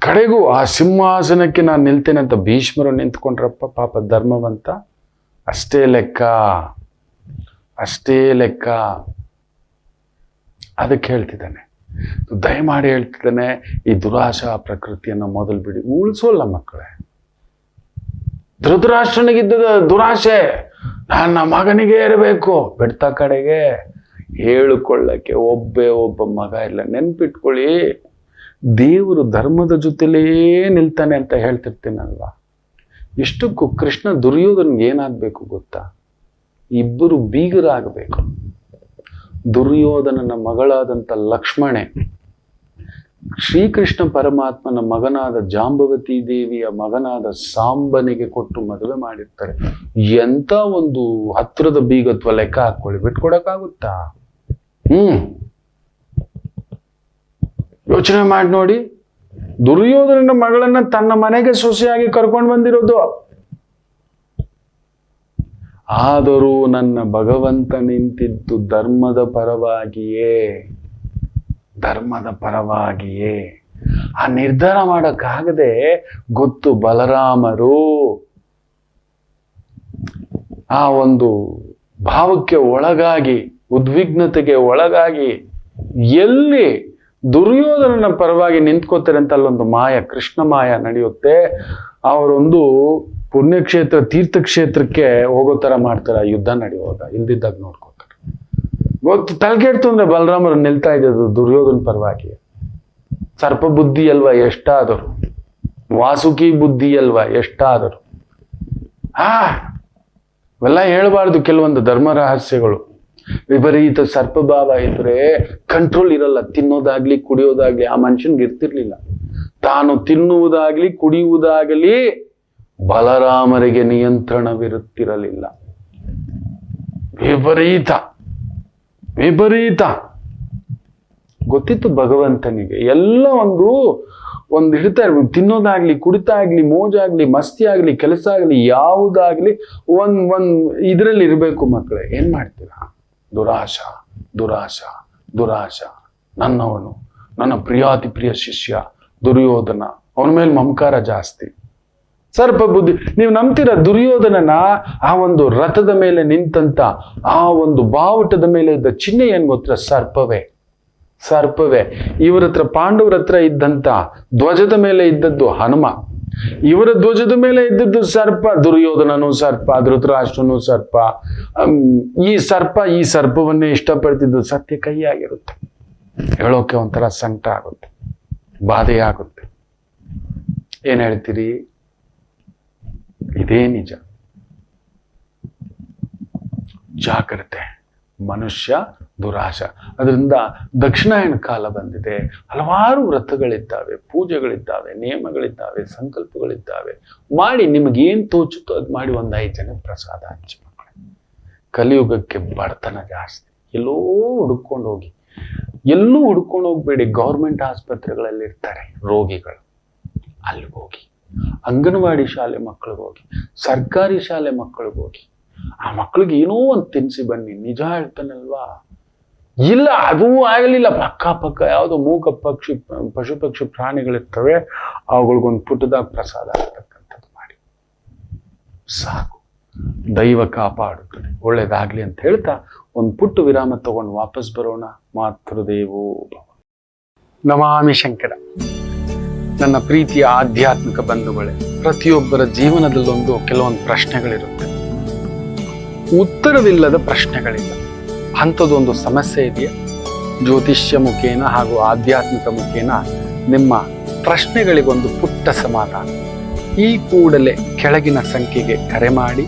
ಕಡೆಗೂ ಆ ಸಿಂಹಾಸನಕ್ಕೆ ನಾನು ನಿಲ್ತೇನೆ ಅಂತ ಭೀಷ್ಮರು ನಿಂತ್ಕೊಂಡ್ರಪ್ಪ, ಪಾಪ ಧರ್ಮವಂತ. ಅಷ್ಟೇ ಲೆಕ್ಕ, ಅಷ್ಟೇ ಲೆಕ್ಕ. ಅದಕ್ಕೆ ಹೇಳ್ತಿದ್ದಾನೆ, ದಯಮಾಡಿ ಹೇಳ್ತಿದ್ದಾನೆ, ಈ ದುರಾಶಾ ಪ್ರಕೃತಿಯನ್ನು ಮೊದಲು ಬಿಡಿ. ಉಳಿಸೋಲ್ಲ ಮಕ್ಕಳೇ. ಧೃತರಾಷ್ಟ್ರನಿಗಿದ್ದ ದುರಾಶೆ ನನ್ನ ಮಗನಿಗೆ ಇರಬೇಕು. ಬೆಡ್ತ ಕಡೆಗೆ ಹೇಳಿಕೊಳ್ಳಕ್ಕೆ ಒಬ್ಬ ಮಗ ಇಲ್ಲ. ನೆನ್ಪಿಟ್ಕೊಳ್ಳಿ, ದೇವರು ಧರ್ಮದ ಜೊತೆಲೇ ನಿಲ್ತಾನೆ ಅಂತ ಹೇಳ್ತಿರ್ತೀನಲ್ವಾ. ಇಷ್ಟಕ್ಕೂ ಕೃಷ್ಣ ದುರ್ಯೋಧನ್ಗೆ ಏನಾಗಬೇಕು ಗೊತ್ತಾ? ಇಬ್ಬರು ಬೀಗರಾಗಬೇಕು. ದುರ್ಯೋಧನನ ಮಗಳಾದಂಥ ಲಕ್ಷ್ಮಣೆ ಶ್ರೀಕೃಷ್ಣ ಪರಮಾತ್ಮನ ಮಗನಾದ ಜಾಂಬವತಿ ದೇವಿಯ ಮಗನಾದ ಸಾಂಬನಿಗೆ ಕೊಟ್ಟು ಮದುವೆ ಮಾಡಿರ್ತಾರೆ. ಎಂತ ಒಂದು ಹತ್ರದ ಬೀಗತ್ವ ಲೆಕ್ಕ ಹಾಕೊಳ್ಳಿ, ಬಿಟ್ಕೊಡಕ್ಕಾಗುತ್ತಾ? ಯೋಚನೆ ಮಾಡಿ ನೋಡಿ. ದುರ್ಯೋಧನನ ಮಗಳನ್ನ ತನ್ನ ಮನೆಗೆ ಸೊಸೆಯಾಗಿ ಕರ್ಕೊಂಡು ಬಂದಿರೋದು. ಆದರೂ ನನ್ನ ಭಗವಂತ ನಿಂತಿದ್ದು ಧರ್ಮದ ಪರವಾಗಿಯೇ, ಧರ್ಮದ ಪರವಾಗಿಯೇ. ಆ ನಿರ್ಧಾರ ಮಾಡೋಕ್ಕಾಗದೆ ಗೊತ್ತು ಬಲರಾಮರು ಆ ಒಂದು ಭಾವಕ್ಕೆ ಒಳಗಾಗಿ, ಉದ್ವಿಗ್ನತೆಗೆ ಒಳಗಾಗಿ ಎಲ್ಲಿ ದುರ್ಯೋಧನನ ಪರವಾಗಿ ನಿಂತ್ಕೋತಾರೆ ಅಂತ ಅಲ್ಲೊಂದು ಮಾಯ, ಕೃಷ್ಣ ಮಾಯ ನಡೆಯುತ್ತೆ. ಅವರೊಂದು ಪುಣ್ಯಕ್ಷೇತ್ರ, ತೀರ್ಥಕ್ಷೇತ್ರಕ್ಕೆ ಹೋಗೋ ತರ ಮಾಡ್ತಾರೆ ಆ ಯುದ್ಧ ನಡೆಯುವಾಗ. ಇಲ್ದಿದ್ದಾಗ ನೋಡ್ಕೋತಾರೆ. ಗೊತ್ತು, ತಲೆಗೆಡ್ತು ಅಂದ್ರೆ ಬಲರಾಮರು ನಿಲ್ತಾ ಇದ್ದದ್ದು ದುರ್ಯೋಧನ ಪರವಾಗಿ. ಸರ್ಪ ಬುದ್ಧಿ ಅಲ್ವಾ ಎಷ್ಟಾದರು, ವಾಸುಕಿ ಬುದ್ಧಿ ಅಲ್ವಾ ಎಷ್ಟಾದರು. ಇವೆಲ್ಲ ಹೇಳ್ಬಾರ್ದು ಕೆಲವೊಂದು ಧರ್ಮ ರಹಸ್ಯಗಳು. ವಿಪರೀತ ಸರ್ಪಭಾವ ಇದ್ರೆ ಕಂಟ್ರೋಲ್ ಇರಲ್ಲ. ತಿನ್ನೋದಾಗ್ಲಿ ಕುಡಿಯೋದಾಗ್ಲಿ ಆ ಮನುಷ್ಯನ್ಗೆ ಇರ್ತಿರ್ಲಿಲ್ಲ. ತಾನು ತಿನ್ನುವುದಾಗ್ಲಿ ಕುಡಿಯುವುದಾಗಲಿ ಬಲರಾಮರಿಗೆ ನಿಯಂತ್ರಣವಿರುತ್ತಿರಲಿಲ್ಲ. ವಿಪರೀತ ವಿಪರೀತ ಗೊತ್ತಿತ್ತು ಭಗವಂತನಿಗೆ. ಎಲ್ಲ ಒಂದು ಹಿಡಿತಾ ಇರ್ಬೇಕು. ತಿನ್ನೋದಾಗ್ಲಿ ಕುಡಿತಾ ಆಗ್ಲಿ ಮೋಜಾಗ್ಲಿ ಮಸ್ತಿ ಆಗ್ಲಿ ಕೆಲಸ ಆಗ್ಲಿ ಯಾವುದಾಗ್ಲಿ ಒಂದ್ ಇದ್ರಲ್ಲಿ ಇರ್ಬೇಕು ಮಕ್ಕಳೇ. ಏನ್ ಮಾಡ್ತೀರಾ? ದುರಾಶ ದುರಾಶ ದುರಾಶ. ನನ್ನವನು, ನನ್ನ ಪ್ರಿಯಾತಿ ಪ್ರಿಯ ಶಿಷ್ಯ ದುರ್ಯೋಧನ, ಅವನ ಮೇಲೆ ಮಮಕಾರ ಜಾಸ್ತಿ, ಸರ್ಪ ಬುದ್ಧಿ. ನೀವು ನಂಬ್ತೀರಾ? ದುರ್ಯೋಧನನ ಆ ಒಂದು ರಥದ ಮೇಲೆ ನಿಂತಂತ ಆ ಒಂದು ಬಾವುಟದ ಮೇಲೆ ಇದ್ದ ಚಿಹ್ನೆ ಏನ್ ಗೊತ್ತಾ? ಸರ್ಪವೇ, ಸರ್ಪವೇ. ಇವರ ಹತ್ರ ಪಾಂಡವರ ಹತ್ರ ಇದ್ದಂತ ಧ್ವಜದ ಮೇಲೆ ಇದ್ದದ್ದು ಹನುಮ, ಇವರ ಧ್ವಜದ ಮೇಲೆ ಇದ್ದದ್ದು ಸರ್ಪ. ದುರ್ಯೋಧನನು ಸರ್ಪ, ಧೃತರಾಷ್ಟ್ರನು ಸರ್ಪ. ಈ ಸರ್ಪವನ್ನೇ ಇಷ್ಟಪಡ್ತಿದ್ದು. ಸತ್ಯ ಕೈಯಾಗಿರುತ್ತೆ, ಹೇಳೋಕೆ ಒಂಥರ ಸಂಕಟ ಆಗುತ್ತೆ, ಬಾಧೆ ಆಗುತ್ತೆ. ಏನ್ ಹೇಳ್ತೀರಿ? ಇದೇ ನಿಜ. ಜಾಗ್ರತೆ. ಮನುಷ್ಯ ದುರಾಶ. ಅದರಿಂದ ದಕ್ಷಿಣಾಯನ ಕಾಲ ಬಂದಿದೆ. ಹಲವಾರು ವ್ರತಗಳಿದ್ದಾವೆ, ಪೂಜೆಗಳಿದ್ದಾವೆ, ನಿಯಮಗಳಿದ್ದಾವೆ, ಸಂಕಲ್ಪಗಳಿದ್ದಾವೆ. ಮಾಡಿ, ನಿಮಗೇನು ತೋಚುತ್ತೋ ಅದು ಮಾಡಿ. 5 ಜನ ಪ್ರಸಾದ ಹಂಚಿ ಮಕ್ಕಳೇ. ಕಲಿಯುಗಕ್ಕೆ ಬಡತನ ಜಾಸ್ತಿ. ಎಲ್ಲೋ ಹುಡ್ಕೊಂಡು ಹೋಗಿ, ಎಲ್ಲೂ ಹುಡ್ಕೊಂಡು ಹೋಗ್ಬೇಡಿ. ಗೌರ್ಮೆಂಟ್ ಆಸ್ಪತ್ರೆಗಳಲ್ಲಿ ಇರ್ತಾರೆ ರೋಗಿಗಳು, ಅಲ್ಲಿಗೆ ಹೋಗಿ. ಅಂಗನವಾಡಿ ಶಾಲೆ ಮಕ್ಕಳಿಗೆ ಹೋಗಿ, ಸರ್ಕಾರಿ ಶಾಲೆ ಮಕ್ಕಳಿಗೆ ಹೋಗಿ. ಆ ಮಕ್ಕಳಿಗೆ ಏನೋ ಒಂದು ತಿನ್ಸಿ ಬನ್ನಿ. ನಿಜ ಹೇಳ್ತಾನಲ್ವಾ? ಇಲ್ಲ ಅದೂ ಆಗಲಿಲ್ಲ, ಪಕ್ಕ ಯಾವುದೋ ಮೂಕ ಪಕ್ಷಿ ಪಶು ಪಕ್ಷಿ ಪ್ರಾಣಿಗಳಿರ್ತವೆ, ಅವುಗಳಿಗೊಂದು ಪುಟ್ಟದಾಗ ಪ್ರಸಾದ ಆಗ್ತಕ್ಕಂಥದ್ದು ಮಾಡಿ ಸಾಕು. ದೈವ ಕಾಪಾಡುತ್ತದೆ. ಒಳ್ಳೇದಾಗ್ಲಿ ಅಂತ ಹೇಳ್ತಾ ಒಂದು ಪುಟ್ಟು ವಿರಾಮ ತಗೊಂಡು ವಾಪಸ್ ಬರೋಣ. ಮಾತೃದೇವೋ ಭವ. ನಮಾಮಿ ಶಂಕರ. ನನ್ನ ಪ್ರೀತಿಯ ಆಧ್ಯಾತ್ಮಿಕ ಬಂಧುಗಳೇ, ಪ್ರತಿಯೊಬ್ಬರ ಜೀವನದಲ್ಲೊಂದು ಕೆಲವೊಂದು ಪ್ರಶ್ನೆಗಳಿರುತ್ತೆ. ಉತ್ತರವಿಲ್ಲದ ಪ್ರಶ್ನೆಗಳಿಲ್ಲ. ಅಂಥದ್ದೊಂದು ಸಮಸ್ಯೆ ಇದೆಯಾ? ಜ್ಯೋತಿಷ್ಯ ಮುಖೇನ ಹಾಗೂ ಆಧ್ಯಾತ್ಮಿಕ ಮುಖೇನ ನಿಮ್ಮ ಪ್ರಶ್ನೆಗಳಿಗೊಂದು ಪುಟ್ಟ ಸಮಾಧಾನ. ಈ ಕೂಡಲೇ ಕೆಳಗಿನ ಸಂಖ್ಯೆಗೆ ಕರೆ ಮಾಡಿ,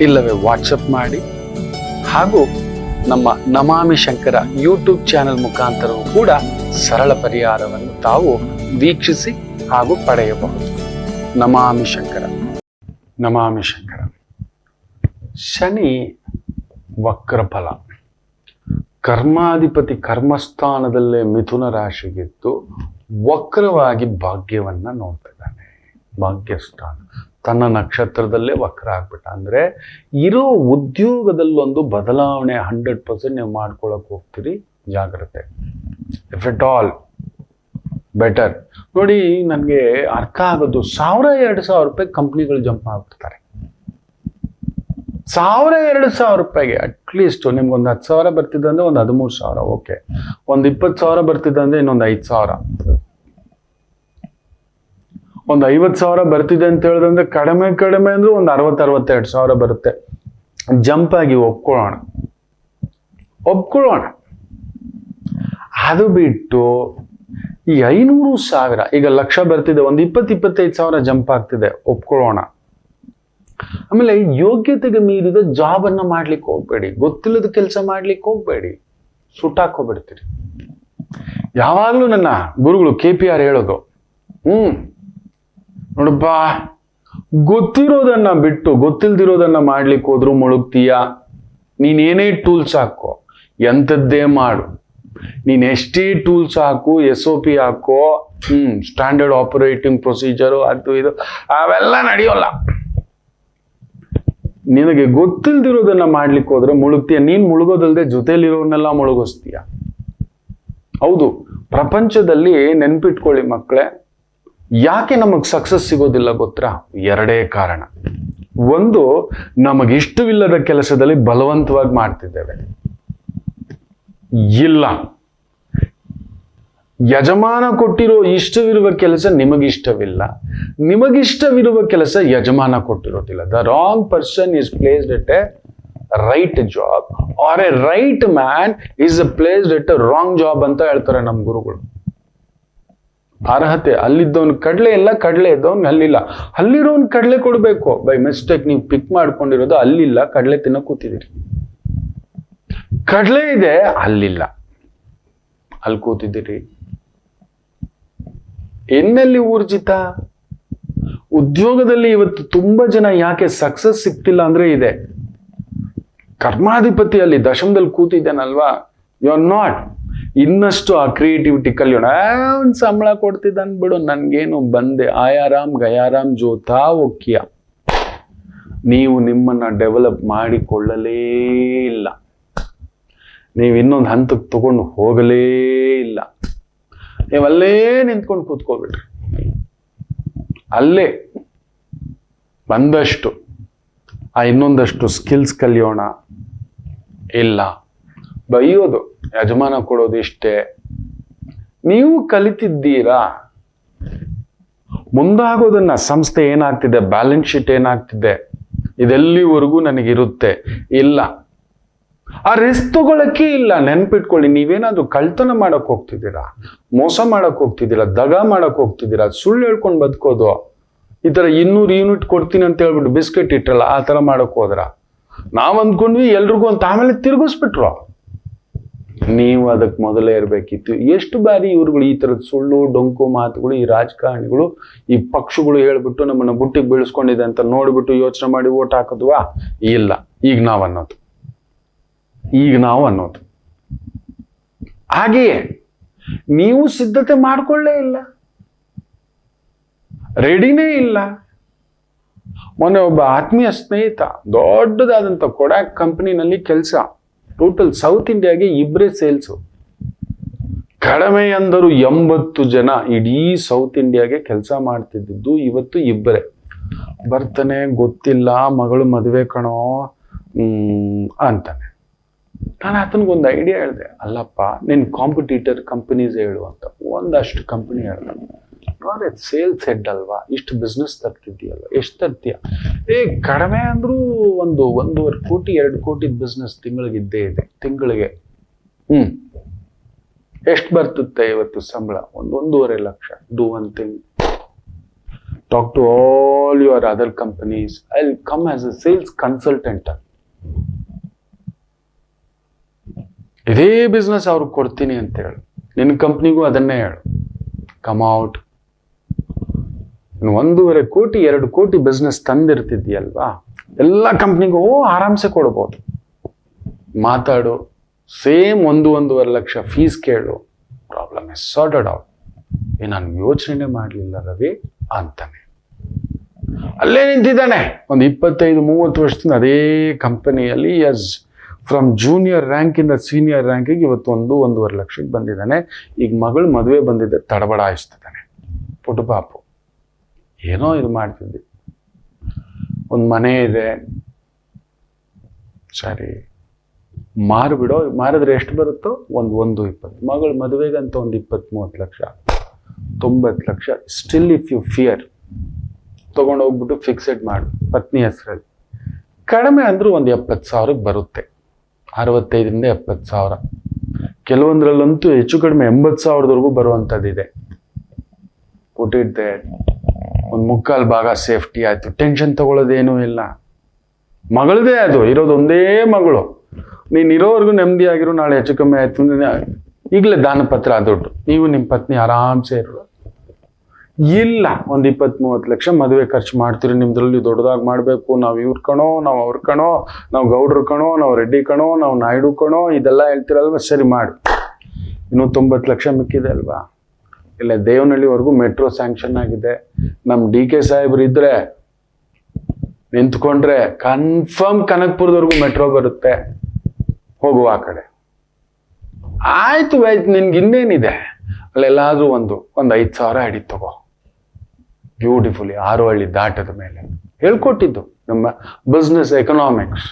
ಇಲ್ಲವೇ ವಾಟ್ಸಪ್ ಮಾಡಿ, ಹಾಗೂ ನಮ್ಮ ನಮಾಮಿ ಶಂಕರ ಯೂಟ್ಯೂಬ್ ಚಾನೆಲ್ ಮುಖಾಂತರವೂ ಕೂಡ ಸರಳ ಪರಿಹಾರವನ್ನು ತಾವು ವೀಕ್ಷಿಸಿ ಹಾಗೂ ಪಡೆಯಬಹುದು. ನಮಾಮಿ ಶಂಕರ. ನಮಾಮಿ ಶಂಕರ. ಶನಿ ವಕ್ರಫಲ. ಕರ್ಮಾಧಿಪತಿ ಕರ್ಮಸ್ಥಾನದಲ್ಲೇ ಮಿಥುನ ರಾಶಿಗಿದ್ದು ವಕ್ರವಾಗಿ ಭಾಗ್ಯವನ್ನ ನೋಡ್ತಿದ್ದಾನೆ. ಭಾಗ್ಯಸ್ಥಾನ ತನ್ನ ನಕ್ಷತ್ರದಲ್ಲೇ ವಕ್ರ ಆಗ್ಬಿಟ್ಟ. ಅಂದ್ರೆ ಇರೋ ಉದ್ಯೋಗದಲ್ಲೊಂದು ಬದಲಾವಣೆ 100% ನೀವು ಮಾಡ್ಕೊಳಕ್ ಹೋಗ್ತೀರಿ. ಜಾಗ್ರತೆ. If at all better. ನೋಡಿ, ನನಗೆ ಅರ್ಥ ಆಗೋದು 1000-2000 ರೂಪಾಯಿ ಕಂಪ್ನಿಗಳು ಜಂಪ್ ಆಗ್ಬಿಡ್ತಾರೆ. 1000-2000 ರೂಪಾಯಿಗೆ ಅಟ್ಲೀಸ್ಟ್ ನಿಮ್ಗೊಂದು 10,000 ಬರ್ತಿದ್ದೆ ಅಂದ್ರೆ ಒಂದು 13,000, ಓಕೆ. ಒಂದು 20,000 ಬರ್ತಿದ್ದೆ ಅಂದ್ರೆ ಇನ್ನೊಂದು 5,000. ಒಂದು 50,000 ಬರ್ತಿದೆ ಅಂತ ಹೇಳಿದ್ರೆ ಕಡಿಮೆ ಅಂದ್ರೆ ಒಂದು 60-62,000 ಬರುತ್ತೆ. ಜಂಪ್ ಆಗಿ ಒಪ್ಕೊಳ್ಳೋಣ. ಅದು ಬಿಟ್ಟು ಈ 500,000, ಈಗ 1,00,000 ಬರ್ತಿದೆ, ಒಂದು 20-25,000 ಜಂಪ್ ಆಗ್ತಿದೆ, ಒಪ್ಕೊಳ್ಳೋಣ. ಆಮೇಲೆ ಯೋಗ್ಯತೆಗೆ ಮೀರಿದ ಜಾಬ್ ಅನ್ನ ಮಾಡ್ಲಿಕ್ಕೆ ಹೋಗ್ಬೇಡಿ. ಗೊತ್ತಿಲ್ಲದ ಕೆಲಸ ಮಾಡ್ಲಿಕ್ಕೆ ಹೋಗ್ಬೇಡಿ, ಸುಟ್ಟಾಕೋಬಿಡ್ತೀರಿ. ಯಾವಾಗ್ಲೂ ನನ್ನ ಗುರುಗಳು KPR ಹೇಳೋದು, ನೋಡಪ್ಪ, ಗೊತ್ತಿರೋದನ್ನ ಬಿಟ್ಟು ಗೊತ್ತಿಲ್ದಿರೋದನ್ನ ಮಾಡ್ಲಿಕ್ಕೆ ಹೋದ್ರು ಮುಳುಗ್ತೀಯ. ನೀನೇನೇ ಟೂಲ್ಸ್ ಹಾಕೋ, ಎಂಥದ್ದೇ ಮಾಡು, ನೀನ್ ಎಷ್ಟೇ ಟೂಲ್ಸ್ ಹಾಕು, SOP ಹಾಕೋ, ಸ್ಟ್ಯಾಂಡರ್ಡ್ ಆಪರೇಟಿಂಗ್ ಪ್ರೊಸೀಜರು, ಅದು ಇದು, ಅವೆಲ್ಲ ನಡೆಯೋಲ್ಲ. ನಿನಗೆ ಗೊತ್ತಿಲ್ದಿರೋದನ್ನ ಮಾಡ್ಲಿಕ್ಕೆ ಹೋದ್ರೆ ಮುಳುಗ್ತೀಯ. ನೀನ್ ಮುಳುಗೋದಲ್ದೆ ಜೊತೆಲಿರೋನೆಲ್ಲ ಮುಳುಗಿಸ್ತೀಯ. ಹೌದು, ಪ್ರಪಂಚದಲ್ಲಿ ನೆನ್ಪಿಟ್ಕೊಳ್ಳಿ ಮಕ್ಕಳೇ, ಯಾಕೆ ನಮಗ್ ಸಕ್ಸಸ್ ಸಿಗೋದಿಲ್ಲ ಗೊತ್ತಾ? 2 ಕಾರಣ. ಒಂದು, ನಮಗಿಷ್ಟವಿಲ್ಲದ ಕೆಲಸದಲ್ಲಿ ಬಲವಂತವಾಗಿ ಮಾಡ್ತಿದ್ದೇವೆ. ಇಲ್ಲ, ಯಜಮಾನ ಕೊಟ್ಟಿರೋ ಇಷ್ಟವಿರುವ ಕೆಲಸ ನಿಮಗಿಷ್ಟವಿಲ್ಲ, ನಿಮಗಿಷ್ಟವಿರುವ ಕೆಲಸ ಯಜಮಾನ ಕೊಟ್ಟಿರೋದಿಲ್ಲ. The wrong person is placed at a right job, or a right man is placed at a wrong job ಅಂತ ಹೇಳ್ತಾರೆ ನಮ್ಮ ಗುರುಗಳು. ಅರ್ಹತೆ ಅಲ್ಲಿದ್ದವನ್ ಕಡಲೆ ಇಲ್ಲ, ಕಡಲೆ ಇದ್ದವನ್ ಅಲ್ಲಿಲ್ಲ. ಅಲ್ಲಿರೋನ್ ಕಡಲೆ ಕೊಡ್ಬೇಕು. ಬೈ ಮಿಸ್ಟೇಕ್ ನೀವು ಪಿಕ್ ಮಾಡ್ಕೊಂಡಿರೋದು ಅಲ್ಲಿಲ್ಲ, ಕಡಲೆ ತಿನ್ನೋ ಕೂತಿದ್ದೀರಿ. ಕಡಲೆ ಇದೆ, ಅಲ್ಲಿಲ್ಲ, ಅಲ್ಲಿ ಕೂತಿದ್ದೀರಿ. ಎನ್ನಲ್ಲಿ ಊರ್ಜಿತ? ಉದ್ಯೋಗದಲ್ಲಿ ಇವತ್ತು ತುಂಬಾ ಜನ ಯಾಕೆ ಸಕ್ಸಸ್ ಸಿಗ್ತಿಲ್ಲ ಅಂದ್ರೆ ಇದೆ, ಕರ್ಮಾಧಿಪತಿ ಅಲ್ಲಿ ದಶಮದಲ್ಲಿ ಕೂತಿದ್ದಾನಲ್ವಾ, ಯು ಆರ್ ನಾಟ್. ಇನ್ನಷ್ಟು ಆ ಕ್ರಿಯೇಟಿವಿಟಿ ಕಲಿಯೋಣ. ಒಂದು ಸಂಬಳ ಕೊಡ್ತಿದ್ದಾನ್ ಬಿಡು, ನನ್ಗೇನು ಬಂದೆ, ಆಯಾರಾಮ್ ಗಯಾರಾಮ್ ಜೋತಾ ಒಕ್ಕಿಯ. ನೀವು ನಿಮ್ಮನ್ನ ಡೆವಲಪ್ ಮಾಡಿಕೊಳ್ಳಲೇ ಇಲ್ಲ, ನೀವು ಇನ್ನೊಂದು ಹಂತಕ್ಕೆ ತಗೊಂಡು ಹೋಗಲೇ ಇಲ್ಲ. ನೀವಲ್ಲೇ ನಿಂತ್ಕೊಂಡು ಕೂತ್ಕೋಬಿಡ್ರಿ, ಅಲ್ಲೇ ಬಂದಷ್ಟು ಇನ್ನೊಂದಷ್ಟು ಸ್ಕಿಲ್ಸ್ ಕಲಿಯೋಣ. ಇಲ್ಲ, ಬೈಯೋದು, ಯಜಮಾನ ಕೊಡೋದು ಇಷ್ಟೇ. ನೀವು ಕಲಿತಿದ್ದೀರಾ, ಮುಂದಾಗೋದನ್ನ ಸಂಸ್ಥೆ ಏನಾಗ್ತಿದೆ, ಬ್ಯಾಲೆನ್ಸ್ ಶೀಟ್ ಏನಾಗ್ತಿದೆ, ಇದೆಲ್ಲಿವರೆಗೂ ನನಗಿರುತ್ತೆ. ಇಲ್ಲ, ಆ ರಿಸ್ಕ್ ತಗೊಳಕ್ಕೆ ಇಲ್ಲ. ನೆನ್ಪಿಟ್ಕೊಳ್ಳಿ, ನೀವೇನಾದ್ರೂ ಕಳ್ತನ ಮಾಡಕ್ ಹೋಗ್ತಿದ್ದೀರಾ, ಮೋಸ ಮಾಡಕ್ ಹೋಗ್ತಿದ್ದೀರಾ, ದಗ ಮಾಡಕ್ ಹೋಗ್ತಿದ್ದೀರಾ, ಸುಳ್ಳು ಹೇಳ್ಕೊಂಡು ಬದುಕೋದು, ಈ ತರ 200 ಯೂನಿಟ್ ಕೊಡ್ತೀನಿ ಅಂತ ಹೇಳ್ಬಿಟ್ಟು ಬಿಸ್ಕೆಟ್ ಇಟ್ರಲ್ಲ, ಆ ತರ ಮಾಡಕ್ ಹೋದ್ರ. ನಾವ್ ಅಂದ್ಕೊಂಡ್ವಿ ಎಲ್ರಿಗೂ ಅಂತ, ಆಮೇಲೆ ತಿರುಗಿಸ್ಬಿಟ್ರು. ನೀವು ಅದಕ್ಕೆ ಮೊದಲೇ ಇರ್ಬೇಕಿತ್ತು. ಎಷ್ಟು ಬಾರಿ ಇವ್ರುಗಳು ಈ ತರದ ಸುಳ್ಳು ಡೊಂಕು ಮಾತುಗಳು, ಈ ರಾಜಕಾರಣಿಗಳು, ಈ ಪಕ್ಷಗಳು ಹೇಳ್ಬಿಟ್ಟು ನಮ್ಮನ್ನ ಬುಟ್ಟಿಗೆ ಬೀಳಿಸ್ಕೊಂಡಿದೆ ಅಂತ ನೋಡ್ಬಿಟ್ಟು ಯೋಚನೆ ಮಾಡಿ ಓಟ್ ಹಾಕಿದ್ವಾ? ಇಲ್ಲ, ಈಗ ನಾವು ಅನ್ನೋದು. ಹಾಗೆಯೇ ನೀವು ಸಿದ್ಧತೆ ಮಾಡ್ಕೊಳ್ಳೇ ಇಲ್ಲ, ರೆಡಿನೇ ಇಲ್ಲ. ಮೊನ್ನೆ ಒಬ್ಬ ಆತ್ಮೀಯ ಸ್ನೇಹಿತ ದೊಡ್ಡದಾದಂಥ ಕೊಡಾಕ್ ಕಂಪನಿನಲ್ಲಿ ಕೆಲಸ, ಟೋಟಲ್ ಸೌತ್ ಇಂಡಿಯಾಗೆ 2 ಸೇಲ್ಸು. ಕಡಿಮೆ ಅಂದರು 80 ಜನ ಇಡೀ ಸೌತ್ ಇಂಡಿಯಾಗೆ ಕೆಲಸ ಮಾಡ್ತಿದ್ದು, ಇವತ್ತು 2 ಬರ್ತಾನೆ. ಗೊತ್ತಿಲ್ಲ, ಮಗಳು ಮದುವೆ ಕಣೋ ಅಂತಾನೆ. ನಾನು ಆತನಿಗೊಂದು ಐಡಿಯಾ ಹೇಳಿದೆ, ಅಲ್ಲಪ್ಪ ನಿನ್ ಕಾಂಪಿಟೀಟರ್ ಕಂಪನೀಸ್ ಹೇಳು ಅಂತ. ಒಂದಷ್ಟು ಕಂಪನಿ ಹೇಳ್ದೆ, ನೋಡ್ರೆ ಸೇಲ್ಸ್ ಹೆಡ್ ಅಲ್ವಾ, ಇಷ್ಟು ಬಿಸ್ನೆಸ್ ತರ್ತಿದ್ದೀಯಲ್ವ, ಎಷ್ಟು ತರ್ತೀಯ? ಕಡಿಮೆ ಅಂದ್ರೂ 1.5 ಕೋಟಿ 2 ಕೋಟಿ ಬಿಸ್ನೆಸ್ ತಿಂಗಳಿಗೆ ಇದ್ದೇ ಇದೆ. ತಿಂಗಳಿಗೆ ಎಷ್ಟು ಬರ್ತುತ್ತೆ ಇವತ್ತು ಸಂಬಳ? 1.5 lakh. Do one thing, talk to all your other companies, I will come as a sales consultant. ಇದೇ ಬಿಸ್ನೆಸ್ ಅವ್ರಿಗೆ ಕೊಡ್ತೀನಿ ಅಂತ ಹೇಳು, ನಿನ್ನ ಕಂಪ್ನಿಗೂ ಅದನ್ನೇ ಹೇಳು. Come out. 1.5 ಕೋಟಿ 2 ಕೋಟಿ ಬಿಸ್ನೆಸ್ ತಂದಿರ್ತಿದ್ಯಲ್ವಾ, ಎಲ್ಲ ಕಂಪ್ನಿಗೂ ಆರಾಮ್ಸೆ ಕೊಡ್ಬೋದು. ಮಾತಾಡು, ಸೇಮ್ 1.5 ಲಕ್ಷ ಫೀಸ್ ಕೇಳು, ಪ್ರಾಬ್ಲಮ್ ಇಸ್ ಸಾರ್ಟೆಡ್ ಔಟ್. ನಾನು ಯೋಚನೆ ಮಾಡಲಿಲ್ಲ ರವಿ ಅಂತಾನೆ. ಅಲ್ಲೇ ನಿಂತಿದ್ದಾನೆ ಒಂದು 25-30 ವರ್ಷದಿಂದ ಅದೇ ಕಂಪನಿಯಲ್ಲಿ. ಎಸ್, ಫ್ರಮ್ ಜೂನಿಯರ್ ರ್ಯಾಂಕಿಂದ ಸೀನಿಯರ್ ರ್ಯಾಂಕಿಗೆ ಇವತ್ತು 1.5 ಲಕ್ಷಕ್ಕೆ ಬಂದಿದ್ದಾನೆ. ಈಗ ಮಗಳು ಮದುವೆ ಬಂದಿದ್ದೆ, ತಡಬಡಾಯಿಸ್ತಿದ್ದಾನೆ. ಪುಟ್ಟು ಪಾಪು ಏನೋ ಇದು ಮಾಡ್ತಿದ್ವಿ. ಒಂದು ಮನೆ ಇದೆ, ಸರಿ ಮಾರ್ಬಿಡೋ, ಮಾರಿದ್ರೆ ಎಷ್ಟು ಬರುತ್ತೋ 1-20. ಮಗಳ ಮದುವೆಗಂತ 20-30 lakh, 90 lakh. Still if you fear, ತಗೊಂಡೋಗ್ಬಿಟ್ಟು ಫಿಕ್ಸೆಡ್ ಮಾಡು ಪತ್ನಿ ಹೆಸರಲ್ಲಿ. ಕಡಿಮೆ ಅಂದ್ರೂ 70,000ಕ್ಕೆ ಬರುತ್ತೆ, 65,000-70,000. ಕೆಲವೊಂದ್ರಲ್ಲಂತೂ ಹೆಚ್ಚು ಕಡಿಮೆ 80,000ದವರೆಗೂ ಬರುವಂಥದ್ದಿದೆ. ಕೊಟ್ಟಿದ್ದೆ, 1/4 ಭಾಗ ಸೇಫ್ಟಿ ಆಯ್ತು, ಟೆನ್ಷನ್ ತಗೊಳ್ಳೋದೇನೂ ಇಲ್ಲ. ಮಗಳದೇ ಅದು, ಇರೋದು ಒಂದೇ ಮಗಳು. ನೀನು ಇರೋವರೆಗೂ ನೆಮ್ಮದಿ ಆಗಿರೋ, ನಾಳೆ ಹೆಚ್ಚು ಕಮ್ಮಿ ಆಯ್ತು ಈಗಲೇ ದಾನ ಪತ್ರ ದುಡ್ಡು, ನೀವು ನಿಮ್ಮ ಪತ್ನಿ ಆರಾಮ್ಸೆ ಇರೋ. ಇಲ್ಲ, 20-30 ಲಕ್ಷ ಮದುವೆ ಖರ್ಚು ಮಾಡ್ತೀರಿ, ನಿಮ್ದ್ರಲ್ಲಿ ದೊಡ್ಡದಾಗಿ ಮಾಡಬೇಕು, ನಾವು ಇವ್ರ ಕಣೋ, ನಾವು ಅವ್ರ ಕಣೋ, ನಾವು ಗೌಡ್ರ ಕಣೋ, ನಾವು ರೆಡ್ಡಿ ಕಣೋ, ನಾವು ನಾಯ್ಡು ಕಣೋ, ಇದೆಲ್ಲ ಹೇಳ್ತಿರಲ್ವ, ಸರಿ ಮಾಡಿ. ಇನ್ನೂ 90 ಲಕ್ಷ ಮಿಕ್ಕಿದೆ ಅಲ್ವಾ. ಇಲ್ಲ, ದೇವನಹಳ್ಳಿವರೆಗೂ ಮೆಟ್ರೋ ಸ್ಯಾಂಕ್ಷನ್ ಆಗಿದೆ. ನಮ್ಮ DK ಸಾಹೇಬ್ರು ಇದ್ರೆ ನಿಂತ್ಕೊಂಡ್ರೆ ಕನ್ಫರ್ಮ್ ಕನಕ್ಪುರದವರೆಗೂ ಮೆಟ್ರೋ ಬರುತ್ತೆ, ಹೋಗುವ ಆ ಕಡೆ. ಆಯ್ತು, ನಿನ್ಗೆ ಇನ್ನೇನಿದೆ, ಅಲ್ಲೆಲ್ಲಾದ್ರೂ ಒಂದು 5,000 ಅಡಿ ತಗೋ, ಬ್ಯೂಟಿಫುಲಿ 6 ಹಳ್ಳಿ ದಾಟದ ಮೇಲೆ. ಹೇಳ್ಕೊಟ್ಟಿದ್ದು ನಮ್ಮ ಬಿಸ್ನೆಸ್ ಎಕನಾಮಿಕ್ಸ್.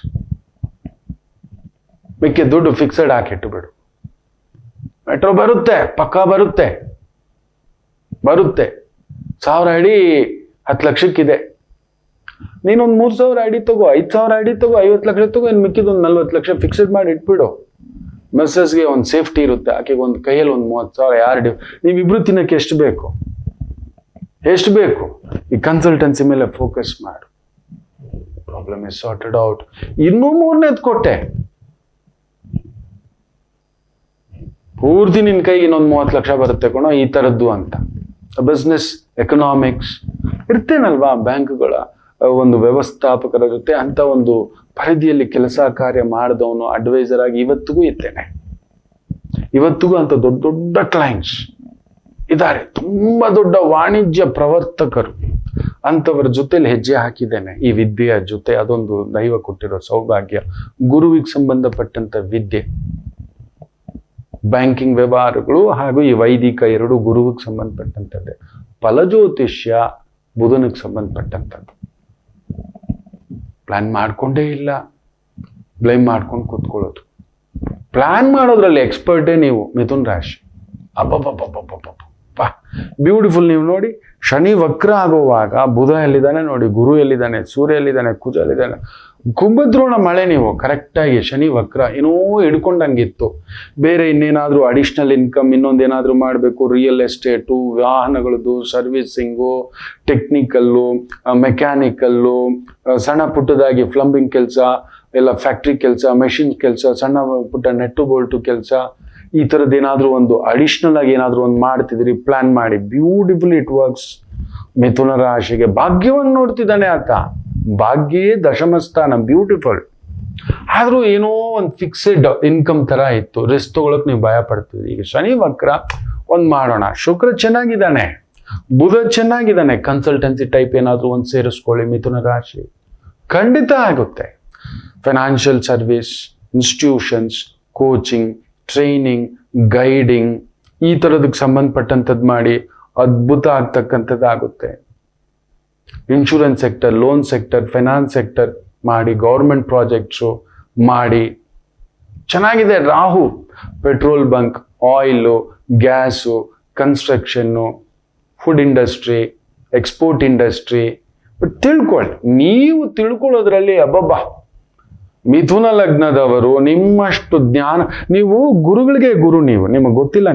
ಮಿಕ್ಕಿ ದುಡ್ಡು ಫಿಕ್ಸೆಡ್ ಹಾಕಿಟ್ಟು ಬಿಡು, ಮೆಟ್ರೋ ಬರುತ್ತೆ, ಪಕ್ಕಾ ಬರುತ್ತೆ. 1,000 ಅಡಿ 10 ಲಕ್ಷಕ್ಕಿದೆ. ನೀನೊಂದು 3,000 ಅಡಿ ತಗೋ, 5,000 ಅಡಿ ತಗೋ, 50 ಲಕ್ಷ ತಗೋ, ಇನ್ನು ಮಿಕ್ಕಿದೊಂದು 40 ಲಕ್ಷ ಫಿಕ್ಸೆಡ್ ಮಾಡಿ ಇಟ್ಬಿಡು. ಮೆಸಸ್ಗೆ ಒಂದು ಸೇಫ್ಟಿ ಇರುತ್ತೆ, ಆಕೆಗೆ ಒಂದು ಕೈಯಲ್ಲಿ ಒಂದು 30,000. ಯಾರು ನೀವಿಬ್ರು ತಿನ್ನಕ್ಕೆ ಎಷ್ಟು ಬೇಕು? ಈ ಕನ್ಸಲ್ಟೆನ್ಸಿ ಮೇಲೆ ಫೋಕಸ್ ಮಾಡು. Problem is sorted out. ಇನ್ನೂ 3ನೇದು ಕೊಟ್ಟೆ, ಪೂರ್ತಿ ನಿನ್ನ ಕೈಗೆ ಇನ್ನೊಂದು 30 ಲಕ್ಷ ಬರುತ್ತೆ ಕಣೋ ಈ ಥರದ್ದು ಅಂತ. ಬಿಸ್ನೆಸ್ ಎಕನಾಮಿಕ್ಸ್ ಇರ್ತೇನಲ್ವಾ, ಬ್ಯಾಂಕ್ಗಳ ಒಂದು ವ್ಯವಸ್ಥಾಪಕರ ಜೊತೆ ಅಂತ ಒಂದು ಪರಿಧಿಯಲ್ಲಿ ಕೆಲಸ ಕಾರ್ಯ ಮಾಡಿದವನು ಅಡ್ವೈಸರ್ ಆಗಿ ಇವತ್ತಿಗೂ ಇದ್ದೇನೆ. ಇವತ್ತಿಗೂ ಅಂತ ದೊಡ್ಡ ದೊಡ್ಡ ಕ್ಲೈಂಟ್ಸ್ ಇದ್ದಾರೆ, ತುಂಬಾ ದೊಡ್ಡ ವಾಣಿಜ್ಯ ಪ್ರವರ್ತಕರು, ಅಂಥವ್ರ ಜೊತೆಲಿ ಹೆಜ್ಜೆ ಹಾಕಿದ್ದೇನೆ ಈ ವಿದ್ಯೆಯ ಜೊತೆ. ಅದೊಂದು ದೈವ ಕೊಟ್ಟಿರೋ ಸೌಭಾಗ್ಯ. ಗುರುವಿಗೆ ಸಂಬಂಧಪಟ್ಟಂತ ವಿದ್ಯೆ, ಬ್ಯಾಂಕಿಂಗ್ ವ್ಯವಹಾರಗಳು ಹಾಗೂ ಈ ವೈದಿಕ ಎರಡು ಗುರುವಿಗೆ ಸಂಬಂಧಪಟ್ಟಂಥದ್ದೇ. ಫಲಜ್ಯೋತಿಷ್ಯ ಬುಧನಿಗೆ ಸಂಬಂಧಪಟ್ಟಂಥದ್ದು. ಪ್ಲಾನ್ ಮಾಡ್ಕೊಂಡೇ ಇಲ್ಲ, ಬ್ಲೇಮ್ ಮಾಡ್ಕೊಂಡು ಕೂತ್ಕೊಳ್ಳೋದು. ಪ್ಲಾನ್ ಮಾಡೋದ್ರಲ್ಲಿ ಎಕ್ಸ್ಪರ್ಟೇ ನೀವು ಮಿಥುನ್ ರಾಶಿ. ಅಬ್ಬಬ್ಬಬ್ಬಬ್ಬಬ್ಬ ಬ್ಯೂಟಿಫುಲ್. ನೀವು ನೋಡಿ, ಶನಿ ವಕ್ರ ಆಗುವಾಗ ಬುಧ ಎಲ್ಲಿದ್ದಾನೆ ನೋಡಿ, ಗುರು ಎಲ್ಲಿದ್ದಾನೆ, ಸೂರ್ಯ ಎಲ್ಲಿದ್ದಾನೆ, ಕುಜ ಎಲ್ಲಿದ್ದಾನೆ. ಕುಂಭದ್ರೋಣ ಮಳೆ. ನೀವು ಕರೆಕ್ಟಾಗಿ ಶನಿ ವಕ್ರ ಏನೋ ಹಿಡ್ಕೊಂಡಂಗಿತ್ತು. ಬೇರೆ ಇನ್ನೇನಾದರೂ ಅಡಿಷ್ನಲ್ ಇನ್ಕಮ್ ಇನ್ನೊಂದೇನಾದರೂ ಮಾಡಬೇಕು, ರಿಯಲ್ ಎಸ್ಟೇಟು, ವಾಹನಗಳದ್ದು ಸರ್ವಿಸಿಂಗು, ಟೆಕ್ನಿಕಲ್ಲು, ಮೆಕ್ಯಾನಿಕಲ್ಲು, ಸಣ್ಣ ಪುಟ್ಟದಾಗಿ ಪ್ಲಂಬಿಂಗ್ ಕೆಲಸ, ಎಲ್ಲ ಫ್ಯಾಕ್ಟ್ರಿ ಕೆಲಸ, ಮೆಷಿನ್ ಕೆಲಸ, ಸಣ್ಣ ಪುಟ್ಟ ನೆಟ್ಟು ಬೋಲ್ಟು ಕೆಲಸ, ಈ ಥರದ್ದು ಏನಾದರೂ ಒಂದು ಅಡಿಷ್ನಲ್ ಆಗಿ ಏನಾದರೂ ಒಂದು ಮಾಡ್ತಿದ್ರಿ, ಪ್ಲಾನ್ ಮಾಡಿ. Beautiful it works. ಮಿಥುನ ರಾಶಿಗೆ ಭಾಗ್ಯವನ್ನು ನೋಡ್ತಿದ್ದಾನೆ ಆತ. ಭಾಗ್ಯೇ ದಶಮ ಸ್ಥಾನ, ಬ್ಯೂಟಿಫುಲ್. ಆದರೂ ಏನೋ ಒಂದು ಫಿಕ್ಸೆಡ್ ಇನ್ಕಮ್ ಥರ ಇತ್ತು, ರಿಸ್ಕ್ ತೊಗೊಳಕ್ಕೆ ನೀವು ಭಯ ಪಡ್ತಿದ್ರಿ. ಈಗ ಶನಿ ವಕ್ರ ಒಂದು ಮಾಡೋಣ. ಶುಕ್ರ ಚೆನ್ನಾಗಿದ್ದಾನೆ, ಬುಧ ಚೆನ್ನಾಗಿದ್ದಾನೆ. ಕನ್ಸಲ್ಟೆನ್ಸಿ ಟೈಪ್ ಏನಾದರೂ ಒಂದು ಸೇರಿಸ್ಕೊಳ್ಳಿ ಮಿಥುನ ರಾಶಿ, ಖಂಡಿತ ಆಗುತ್ತೆ. Financial service, institutions, coaching, training, guiding, ಈ ಥರದಕ್ಕೆ ಸಂಬಂಧಪಟ್ಟಂಥದ್ದು ಮಾಡಿ ಅದ್ಭುತ ಆಗ್ತಕ್ಕಂಥದ್ದಾಗುತ್ತೆ. Insurance sector, loan sector, finance sector ಮಾಡಿ, ಗೌರ್ಮೆಂಟ್ ಪ್ರಾಜೆಕ್ಟ್ಸು ಮಾಡಿ ಚೆನ್ನಾಗಿದೆ. Rahu petrol bunk, oil, gas, construction, food industry, export industry. But ತಿಳ್ಕೊಳ್ಳಿ, ನೀವು ತಿಳ್ಕೊಳ್ಳೋದ್ರಲ್ಲಿ ಅಬ್ಬಬ್ಬಾ. ಮಿಥುನ ಲಗ್ನದವರು ನಿಮ್ಮಷ್ಟು ಜ್ಞಾನ, ನೀವು ಗುರುಗಳಿಗೆ ಗುರು. ನೀವು ನಿಮಗೆ ಗೊತ್ತಿಲ್ಲ,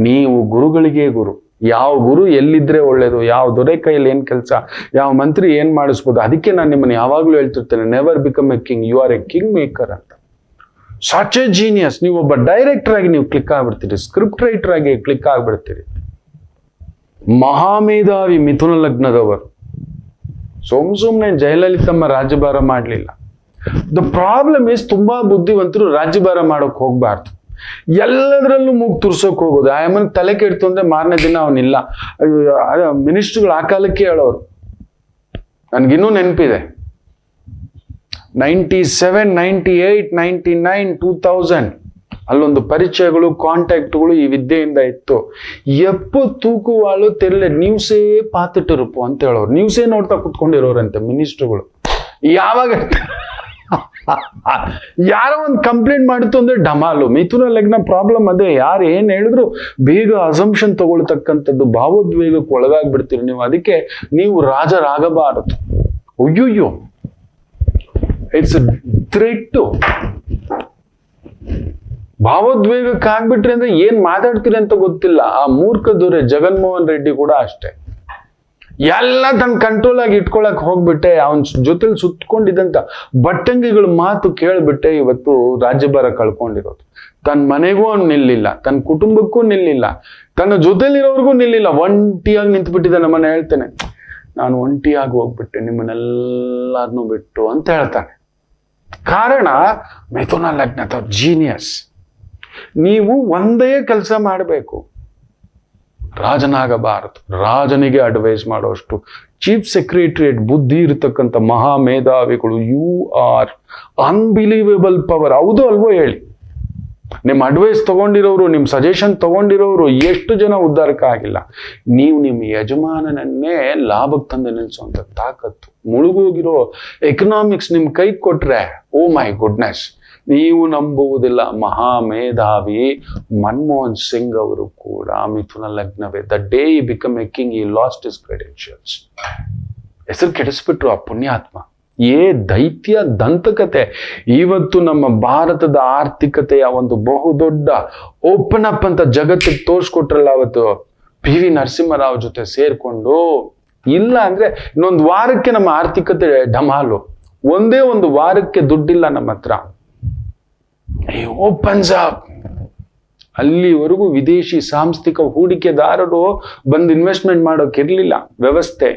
ನೀವು ಗುರುಗಳಿಗೆ ಗುರು. ಯಾವ ಗುರು ಎಲ್ಲಿದ್ರೆ ಒಳ್ಳೇದು, ಯಾವ ದೊರೆ ಕೈಯಲ್ಲಿ ಏನು ಕೆಲಸ, ಯಾವ ಮಂತ್ರಿ ಏನು ಮಾಡಿಸ್ಬೋದು. ಅದಕ್ಕೆ ನಾನು ನಿಮ್ಮನ್ನು ಯಾವಾಗಲೂ ಹೇಳ್ತಿರ್ತೇನೆ, never become a king, you are a king maker ಅಂತ. Such a genius. ನೀವು ಒಬ್ಬ ಡೈರೆಕ್ಟರ್ ಆಗಿ ನೀವು ಕ್ಲಿಕ್ ಆಗ್ಬಿಡ್ತೀರಿ, ಸ್ಕ್ರಿಪ್ಟ್ ರೈಟರ್ ಆಗಿ ಕ್ಲಿಕ್ ಆಗ್ಬಿಡ್ತೀರಿ. ಮಹಾಮೇಧಾವಿ ಮಿಥುನ ಲಗ್ನದವರು. ಸುಮ್ಮನೆ ಜಯಲಲಿತಮ್ಮ ರಾಜ್ಯಭಾರ ಮಾಡಲಿಲ್ಲ. ದ ಪ್ರಾಬ್ಲಮ್ ಇಸ್, ತುಂಬಾ ಬುದ್ಧಿವಂತರು ರಾಜ್ಯಭಾರ ಮಾಡೋಕೆ ಹೋಗ್ಬಾರ್ದು. ಎಲ್ಲದರಲ್ಲೂ ಮೂಗು ತುರ್ಸೋಕೆ ಹೋಗೋದು. ಆಯಮ್ಮನ ತಲೆ ಕೆಡ್ತು ಅಂದ್ರೆ ಮಾರನೇ ದಿನ ಅವನಿಲ್ಲ. ಮಿನಿಸ್ಟ್ರುಗಳು ಆ ಕಾಲಕ್ಕೆ ಹೇಳೋರು. ನನ್ಗಿನ್ನೂ ನೆನಪಿದೆ, 97, 98, 99, 2000 ಅಲ್ಲೊಂದು ಪರಿಚಯಗಳು, ಕಾಂಟ್ಯಾಕ್ಟ್ಗಳು ಈ ವಿದ್ಯೆಯಿಂದ ಇತ್ತು. ಎಪ್ಪು ತೂಕುವಾಳು ತೆರಳೆ ನ್ಯೂಸೇ ಪಾತಿಟ್ಟಿರುಪ್ಪು ಅಂತ ಹೇಳೋರು. ನ್ಯೂಸೇ ನೋಡ್ತಾ ಕುತ್ಕೊಂಡಿರೋರಂತೆ ಮಿನಿಸ್ಟ್ರುಗಳು. ಯಾವಾಗ ಯಾರೋ ಒಂದು ಕಂಪ್ಲೇಂಟ್ ಮಾಡಿತ್ತು ಅಂದ್ರೆ ಡಮಾಲು. ಮಿಥುನ ಲಗ್ನ ಪ್ರಾಬ್ಲಮ್ ಅದೇ. ಯಾರು ಏನ್ ಹೇಳಿದ್ರು ಬೇಗ ಅಸಂಪ್ಷನ್ ತಗೊಳ್ತಕ್ಕಂಥದ್ದು, ಭಾವೋದ್ವೇಗಕ್ಕೆ ಒಳಗಾಗ್ಬಿಡ್ತೀರಿ ನೀವು. ಅದಕ್ಕೆ ನೀವು ರಾಜರಾಗಬಾರದು. ಅಯ್ಯಯ್ಯೋ, ಇಟ್ಸ್ ಥ್ರೆಟ್. ಭಾವೋದ್ವೇಗಕ್ಕೆ ಆಗ್ಬಿಟ್ರಿ ಅಂದ್ರೆ ಏನ್ ಮಾತಾಡ್ತೀರಿ ಅಂತ ಗೊತ್ತಿಲ್ಲ. ಆ ಮೂರ್ಖ ದೊರೆ ಜಗನ್ಮೋಹನ್ ರೆಡ್ಡಿ ಕೂಡ ಅಷ್ಟೇ. ಎಲ್ಲ ತನ್ನ ಕಂಟ್ರೋಲ್ ಆಗಿ ಇಟ್ಕೊಳಕ್ ಹೋಗ್ಬಿಟ್ಟೆ, ಅವನ್ ಜೊತೆಲಿ ಸುತ್ತಕೊಂಡಿದ್ದಂತ ಬಟ್ಟಂಗಿಗಳ ಮಾತು ಕೇಳ್ಬಿಟ್ಟೆ ಇವತ್ತು ರಾಜ್ಯಭಾರ ಕಳ್ಕೊಂಡಿರೋದು. ತನ್ನ ಮನೆಗೂ ಅವ್ನು ನಿಲ್ಲಿಲ್ಲ, ತನ್ನ ಕುಟುಂಬಕ್ಕೂ ನಿಲ್ಲಿಲ್ಲ, ತನ್ನ ಜೊತೆಲಿರೋರ್ಗೂ ನಿಲ್ಲಿಲ್ಲ. ಒಂಟಿಯಾಗಿ ನಿಂತ್ಬಿಟ್ಟಿದ್ದ. ನಮ್ಮನ್ನ ಹೇಳ್ತೇನೆ, ನಾನು ಒಂಟಿಯಾಗಿ ಹೋಗ್ಬಿಟ್ಟೆ ನಿಮ್ಮನ್ನೆಲ್ಲಾರನ್ನೂ ಬಿಟ್ಟು ಅಂತ ಹೇಳ್ತಾನೆ. ಕಾರಣ ಮಿಥುನ ಲಗ್ನದ ಜೀನಿಯಸ್. ನೀವು ಒಂದೇ ಕೆಲಸ ಮಾಡಬೇಕು, ರಾಜನಾಗಬಾರದು. ರಾಜನಿಗೆ ಅಡ್ವೈಸ್ ಮಾಡೋಷ್ಟು ಚೀಫ್ ಸೆಕ್ರೆಟರಿಯೇಟ್ ಬುದ್ಧಿ ಇರತಕ್ಕಂಥ ಮಹಾ ಮೇಧಾವಿಗಳು. You are unbelievable power. ಹೌದು ಅಲ್ವೋ ಹೇಳಿ? ನಿಮ್ಮ ಅಡ್ವೈಸ್ ತಗೊಂಡಿರೋರು, ನಿಮ್ಮ ಸಜೆಷನ್ ತಗೊಂಡಿರೋರು ಎಷ್ಟು ಜನ ಉದ್ಧಾರಕ್ಕೆ ಆಗಿಲ್ಲ. ನೀವು ನಿಮ್ಮ ಯಜಮಾನನನ್ನೇ ಲಾಭಕ್ಕೆ ತಂದು ನಿಲ್ಲಿಸುವಂಥ ತಾಕತ್ತು, ಮುಳುಗೋಗಿರೋ ಎಕನಾಮಿಕ್ಸ್ ನಿಮ್ ಕೈ ಕೊಟ್ರೆ, ಓ ಮೈ ಗುಡ್ನೆಸ್, ನೀವು ನಂಬುವುದಿಲ್ಲ. ಮಹಾಮೇಧಾವಿ ಮನಮೋಹನ್ ಸಿಂಗ್ ಅವರು ಕೂಡ ಮಿಥುನ ಲಗ್ನವೇ. ದ ಡೇ ಈ ಬಿಕಮ್ ಎ ಕಿಂಗ್, ಈ ಲಾಸ್ಟ್ ಇಸ್ ಕ್ರೆಡೆನ್ಷಿಯಲ್ಸ್. ಹೆಸರು ಕೆಡಿಸ್ಬಿಟ್ರು ಆ ಪುಣ್ಯಾತ್ಮ. ದೈತ್ಯ ದಂತಕತೆ. ಇವತ್ತು ನಮ್ಮ ಭಾರತದ ಆರ್ಥಿಕತೆಯ ಒಂದು ಬಹುದೊಡ್ಡ ಓಪನ್ ಅಪ್ ಅಂತ ಜಗತ್ತಿಗೆ ತೋರಿಸ್ಕೊಟ್ರಲ್ಲ ಅವತ್ತು ಪಿ ವಿ ನರಸಿಂಹರಾವ್ ಜೊತೆ ಸೇರ್ಕೊಂಡು. ಇಲ್ಲ ಅಂದ್ರೆ ಇನ್ನೊಂದು ವಾರಕ್ಕೆ ನಮ್ಮ ಆರ್ಥಿಕತೆ ಡಮಾಲು. ಒಂದೇ ಒಂದು ವಾರಕ್ಕೆ ದುಡ್ಡಿಲ್ಲ ನಮ್ಮ ಹತ್ರ. Opens up. ಅಲ್ಲಿವರೆಗೂ ವಿದೇಶಿ ಸಾಂಸ್ಥಿಕ ಹೂಡಿಕೆದಾರರು ಬಂದು ಇನ್ವೆಸ್ಟ್ಮೆಂಟ್ ಮಾಡೋಕ್ಕಿರ್ಲಿಲ್ಲ ವ್ಯವಸ್ಥೆ.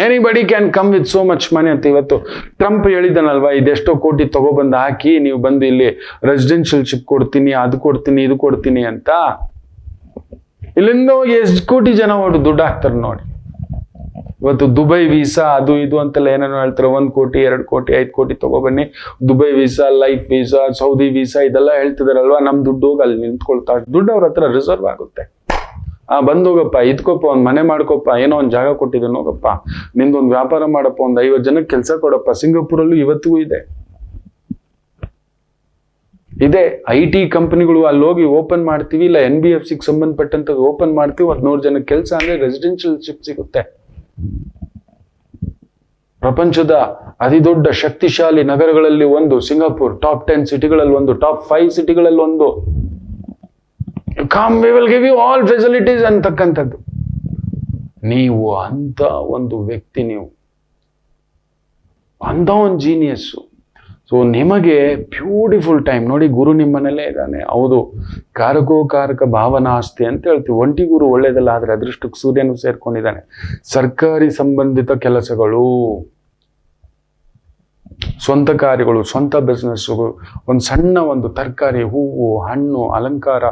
Anybody can come with so much money ಅಂತ. ಇವತ್ತು ಟ್ರಂಪ್ ಹೇಳಿದನಲ್ವಾ, ಇದೆಷ್ಟೋ ಕೋಟಿ ತಗೊಬಂದು ಹಾಕಿ ನೀವು ಬಂದು ಇಲ್ಲಿ ರೆಸಿಡೆನ್ಷಿಯಲ್ ಶಿಪ್ ಕೊಡ್ತೀನಿ, ಅದು ಕೊಡ್ತೀನಿ, ಇದು ಕೊಡ್ತೀನಿ ಅಂತ. ಇಲ್ಲಿಂದ ಹೋಗಿ ಎಷ್ಟು ಕೋಟಿ ಜನ ದುಡ್ಡು ಹಾಕ್ತಾರೆ ನೋಡಿ. ಇವತ್ತು ದುಬೈ ವೀಸಾ ಅದು ಇದು ಅಂತೆಲ್ಲ ಏನೇನೋ ಹೇಳ್ತಾರೆ. 1 ಕೋಟಿ 2 ಕೋಟಿ 5 ಕೋಟಿ ತಗೊಬನ್ನಿ, Dubai visa, life visa, Saudi visa ಇದೆಲ್ಲ ಹೇಳ್ತಿದಾರಲ್ವಾ. ನಮ್ ದುಡ್ಡು ಹೋಗಿ ಅಲ್ಲಿ ನಿಂತ್ಕೊಳ್ತಾ, ದುಡ್ಡು ಅವ್ರ ಹತ್ರ ರಿಸರ್ವ್ ಆಗುತ್ತೆ. ಬಂದೋಗಪ್ಪ, ಇದ್ಕೊಪ್ಪ, ಒಂದ್ ಮನೆ ಮಾಡ್ಕೊಪ್ಪ, ಏನೋ ಒಂದ್ ಜಾಗ ಕೊಟ್ಟಿದ್ದಾನೆ ಹೋಗಪ್ಪ, ನಿಂದೊಂದು ವ್ಯಾಪಾರ ಮಾಡಪ್ಪ, ಒಂದ್ 50 ಜನಕ್ಕೆ ಕೆಲಸ ಕೊಡಪ್ಪ. ಸಿಂಗಾಪುರಲ್ಲೂ ಇವತ್ತಿಗೂ ಇದೆ. IT ಕಂಪನಿಗಳು ಅಲ್ಲಿ ಹೋಗಿ ಓಪನ್ ಮಾಡ್ತೀವಿ, ಇಲ್ಲ NBFC ಸಂಬಂಧಪಟ್ಟಂತದ್ದು ಓಪನ್ ಮಾಡ್ತೀವಿ, 100 ಜನಕ್ಕೆ ಕೆಲಸ ಅಂದ್ರೆ ರೆಸಿಡೆನ್ಷಿಯಲ್ ಶಿಪ್ ಸಿಗುತ್ತೆ. ಪ್ರಪಂಚದ ಅತಿ ದೊಡ್ಡ ಶಕ್ತಿಶಾಲಿ ನಗರಗಳಲ್ಲಿ ಒಂದು ಸಿಂಗಾಪುರ್, ಟಾಪ್ 10 ಸಿಟಿಗಳಲ್ಲಿ ಒಂದು, ಟಾಪ್ 5 ಸಿಟಿಗಳಲ್ಲಿ ಒಂದು. We will give you all facilities ಅಂತಕ್ಕಂಥದ್ದು. ನೀವು ಅಂತ ಒಂದು ವ್ಯಕ್ತಿ, ನೀವು ಅಂತ ಒಂದು ಜೀನಿಯಸ್ಸು. ಸೊ ನಿಮಗೆ ಬ್ಯೂಟಿಫುಲ್ ಟೈಮ್ ನೋಡಿ. ಗುರು ನಿಮ್ಮನಲ್ಲೇ ಇದ್ದಾನೆ. ಹೌದು, ಕಾರಕ ಭಾವನಾಸ್ತಿ ಅಂತ ಹೇಳ್ತೀವಿ. ಒಂಟಿ ಗುರು ಒಳ್ಳೇದಲ್ಲ, ಆದ್ರೆ ಅದೃಷ್ಟಕ್ಕೆ ಸೂರ್ಯನು ಸೇರ್ಕೊಂಡಿದ್ದಾನೆ. ಸರ್ಕಾರಿ ಸಂಬಂಧಿತ ಕೆಲಸಗಳು, ಸ್ವಂತ ಕಾರ್ಯಗಳು, ಸ್ವಂತ ಬಿಸ್ನೆಸ್, ಒಂದು ಸಣ್ಣ ಒಂದು ತರಕಾರಿ, ಹೂವು, ಹಣ್ಣು, ಅಲಂಕಾರ,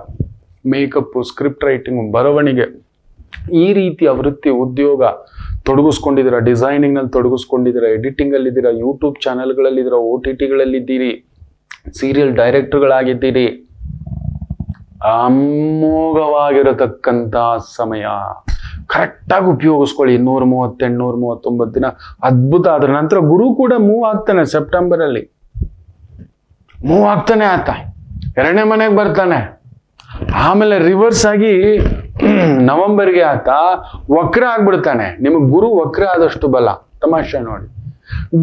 ಮೇಕಪ್, ಸ್ಕ್ರಿಪ್ಟ್ ರೈಟಿಂಗ್, ಬರವಣಿಗೆ, ಈ ರೀತಿಯ ವೃತ್ತಿ ಉದ್ಯೋಗ ತೊಡಗಿಸ್ಕೊಂಡಿದ್ದೀರಾ. ಡಿಸೈನಿಂಗ್ ನಲ್ಲಿ ತೊಡಗಿಸ್ಕೊಂಡಿದ್ದೀರಾ, ಎಡಿಟಿಂಗ್ ಅಲ್ಲಿ ಇದ್ದೀರಾ, ಯೂಟ್ಯೂಬ್ ಚಾನೆಲ್ಗಳಲ್ಲಿದ್ದೀರಾ, OTTಗಳಲ್ಲಿದ್ದೀರಿ, ಸೀರಿಯಲ್ ಡೈರೆಕ್ಟರ್ಗಳಾಗಿದ್ದೀರಿ. ಅಮೋಘವಾಗಿರತಕ್ಕಂಥ ಸಮಯ. ಕರೆಕ್ಟಾಗಿ ಉಪಯೋಗಿಸ್ಕೊಳ್ಳಿ. 238 239 ದಿನ ಅದ್ಭುತ. ಅದರ ನಂತರ ಗುರು ಕೂಡ ಮೂವ್ ಆಗ್ತಾನೆ. ಸೆಪ್ಟೆಂಬರ್ ಅಲ್ಲಿ ಮೂವ್ ಆಗ್ತಾನೆ. ಆತ 2ನೇ ಮನೆಗೆ ಬರ್ತಾನೆ. ಆಮೇಲೆ ರಿವರ್ಸ್ ಆಗಿ ನವೆಂಬರ್ಗೆ ಆತ ವಕ್ರ ಆಗ್ಬಿಡ್ತಾನೆ. ನಿಮಗೆ ಗುರು ವಕ್ರ ಆದಷ್ಟು ಬಲ. ತಮಾಷೆ ನೋಡಿ,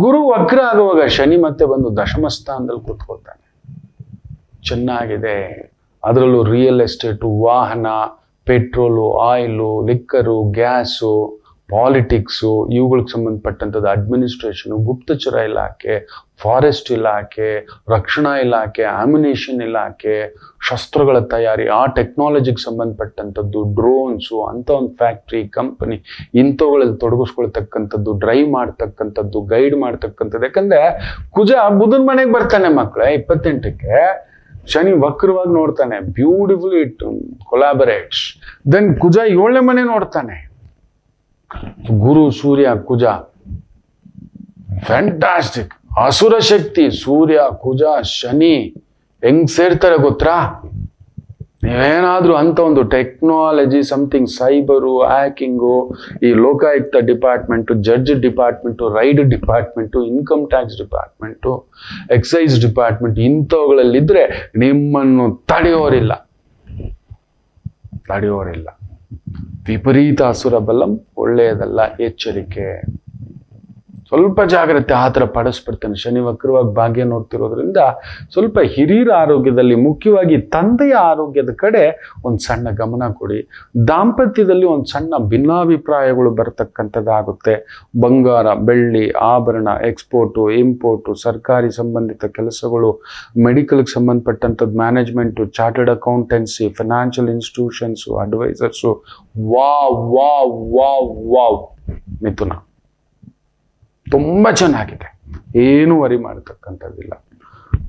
ಗುರು ವಕ್ರ ಆಗುವಾಗ ಶನಿ ಮತ್ತೆ ಬಂದು ದಶಮ ಸ್ಥಾನದಲ್ಲಿ ಕೂತ್ಕೊಳ್ತಾನೆ. ಚೆನ್ನಾಗಿದೆ. ಅದರಲ್ಲೂ ರಿಯಲ್ ಎಸ್ಟೇಟು, ವಾಹನ, petrol, oil, liquor, gas, politics, ಇವುಗಳಿಗೆ ಸಂಬಂಧಪಟ್ಟಂಥದ್ದು, ಅಡ್ಮಿನಿಸ್ಟ್ರೇಷನು, ಗುಪ್ತಚರ ಇಲಾಖೆ, ಫಾರೆಸ್ಟ್ ಇಲಾಖೆ, ರಕ್ಷಣಾ ಇಲಾಖೆ, ಆಮ್ಯುನೇಷನ್ ಇಲಾಖೆ, ಶಸ್ತ್ರಗಳ ತಯಾರಿ, ಆ ಟೆಕ್ನಾಲಜಿಗೆ ಸಂಬಂಧಪಟ್ಟಂಥದ್ದು, ಡ್ರೋನ್ಸು, ಅಂತ ಒಂದು ಫ್ಯಾಕ್ಟ್ರಿ, ಕಂಪನಿ, ಇಂಥವುಗಳಲ್ಲಿ ತೊಡಗಿಸ್ಕೊಳ್ತಕ್ಕಂಥದ್ದು, ಡ್ರೈವ್ ಮಾಡ್ತಕ್ಕಂಥದ್ದು, ಗೈಡ್ ಮಾಡ್ತಕ್ಕಂಥದ್ದು. ಯಾಕಂದ್ರೆ ಕುಜ ಬುಧನ ಮನೆಗೆ ಬರ್ತಾನೆ ಮಕ್ಕಳೇ 28ಕ್ಕೆ. ಶನಿ ವಕ್ರವಾಗಿ ನೋಡ್ತಾನೆ. Beautiful it collaborates. Then Kuja 7ನೇ ಮನೆ ನೋಡ್ತಾನೆ. ಗುರು, ಸೂರ್ಯ, ಕುಜ, ಫ್ಯಾಂಟಾಸ್ಟಿಕ್. ಅಸುರ ಶಕ್ತಿ ಸೂರ್ಯ, ಕುಜ, ಶನಿ ಹೆಂಗ್ ಸೇರ್ತಾರೆ ಗೊತ್ತಾ? ನೀವೇನಾದ್ರೂ ಅಂತ ಒಂದು ಟೆಕ್ನಾಲಜಿ, ಸಮಥಿಂಗ್ ಸೈಬರು, ಹ್ಯಾಕಿಂಗು, ಈ Lokayukta department, judge department, raid department, income tax department, excise department, ಇಂಥವುಗಳಲ್ಲಿದ್ರೆ ನಿಮ್ಮನ್ನು ತಡೆಯೋರಿಲ್ಲ. ವಿಪರೀತ ಅಸುರ ಬಲಂ ಒಳ್ಳೆಯದಲ್ಲ, ಎಚ್ಚರಿಕೆ. ಸ್ವಲ್ಪ ಜಾಗ್ರತೆ ಆ ಥರ ಪಡಿಸ್ಬಿಡ್ತಾನೆ. ಶನಿ ವಕ್ರವಾಗಿ ಭಾಗ್ಯ ನೋಡ್ತಿರೋದ್ರಿಂದ ಸ್ವಲ್ಪ ಹಿರಿಯರ ಆರೋಗ್ಯದಲ್ಲಿ, ಮುಖ್ಯವಾಗಿ ತಂದೆಯ ಆರೋಗ್ಯದ ಕಡೆ ಒಂದು ಸಣ್ಣ ಗಮನ ಕೊಡಿ. ದಾಂಪತ್ಯದಲ್ಲಿ ಒಂದು ಸಣ್ಣ ಭಿನ್ನಾಭಿಪ್ರಾಯಗಳು ಬರ್ತಕ್ಕಂಥದ್ದಾಗುತ್ತೆ. ಬಂಗಾರ, ಬೆಳ್ಳಿ, ಆಭರಣ, ಎಕ್ಸ್ಪೋರ್ಟು, ಇಂಪೋರ್ಟು, ಸರ್ಕಾರಿ ಸಂಬಂಧಿತ ಕೆಲಸಗಳು, ಮೆಡಿಕಲ್ಗೆ ಸಂಬಂಧಪಟ್ಟಂಥದ್ದು, management, chartered accountancy, financial institutions, advisers. Wow ಮಿಥುನ ತುಂಬಾ ಚೆನ್ನಾಗಿದೆ. ಏನು ವರಿ ಮಾಡತಕ್ಕಂಥದ್ದಿಲ್ಲ.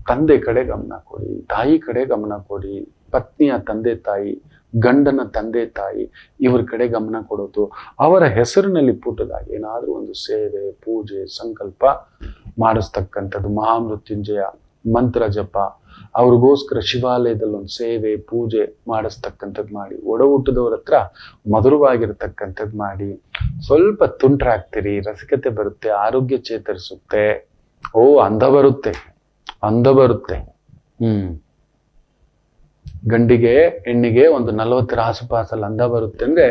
ತಂದೆ ಕಡೆ ಗಮನ ಕೊಡಿ, ತಾಯಿ ಕಡೆ ಗಮನ ಕೊಡಿ. ಪತ್ನಿಯ ತಂದೆ ತಾಯಿ, ಗಂಡನ ತಂದೆ ತಾಯಿ, ಇವ್ರ ಕಡೆ ಗಮನ ಕೊಡೋದು. ಅವರ ಹೆಸರಿನಲ್ಲಿ ಪುಟ್ಟದಾಗಿ ಏನಾದ್ರೂ ಒಂದು ಸೇವೆ, ಪೂಜೆ, ಸಂಕಲ್ಪ ಮಾಡಿಸ್ತಕ್ಕಂಥದ್ದು. ಮಹಾಮೃತ್ಯುಂಜಯ ಮಂತ್ರ ಜಪ, ಅವ್ರಿಗೋಸ್ಕರ ಶಿವಾಲಯದಲ್ಲಿ ಒಂದು ಸೇವೆ, ಪೂಜೆ ಮಾಡಿಸ್ತಕ್ಕಂಥದ್ದು ಮಾಡಿ. ಒಡ ಹುಟ್ಟಿದವ್ರ ಹತ್ರ ಮಧುರವಾಗಿರ್ತಕ್ಕಂಥದ್ದು ಮಾಡಿ. ಸ್ವಲ್ಪ ತುಂಟ್ರಾಗ್ತೀರಿ, ರಸಿಕತೆ ಬರುತ್ತೆ, ಆರೋಗ್ಯ ಚೇತರಿಸುತ್ತೆ. ಅಂದ ಬರುತ್ತೆ. ಗಂಡಿಗೆ ಹೆಣ್ಣಿಗೆ ಒಂದು 40 ಆಸುಪಾಸಲ್ಲಿ ಅಂದ ಬರುತ್ತೆ ಅಂದ್ರೆ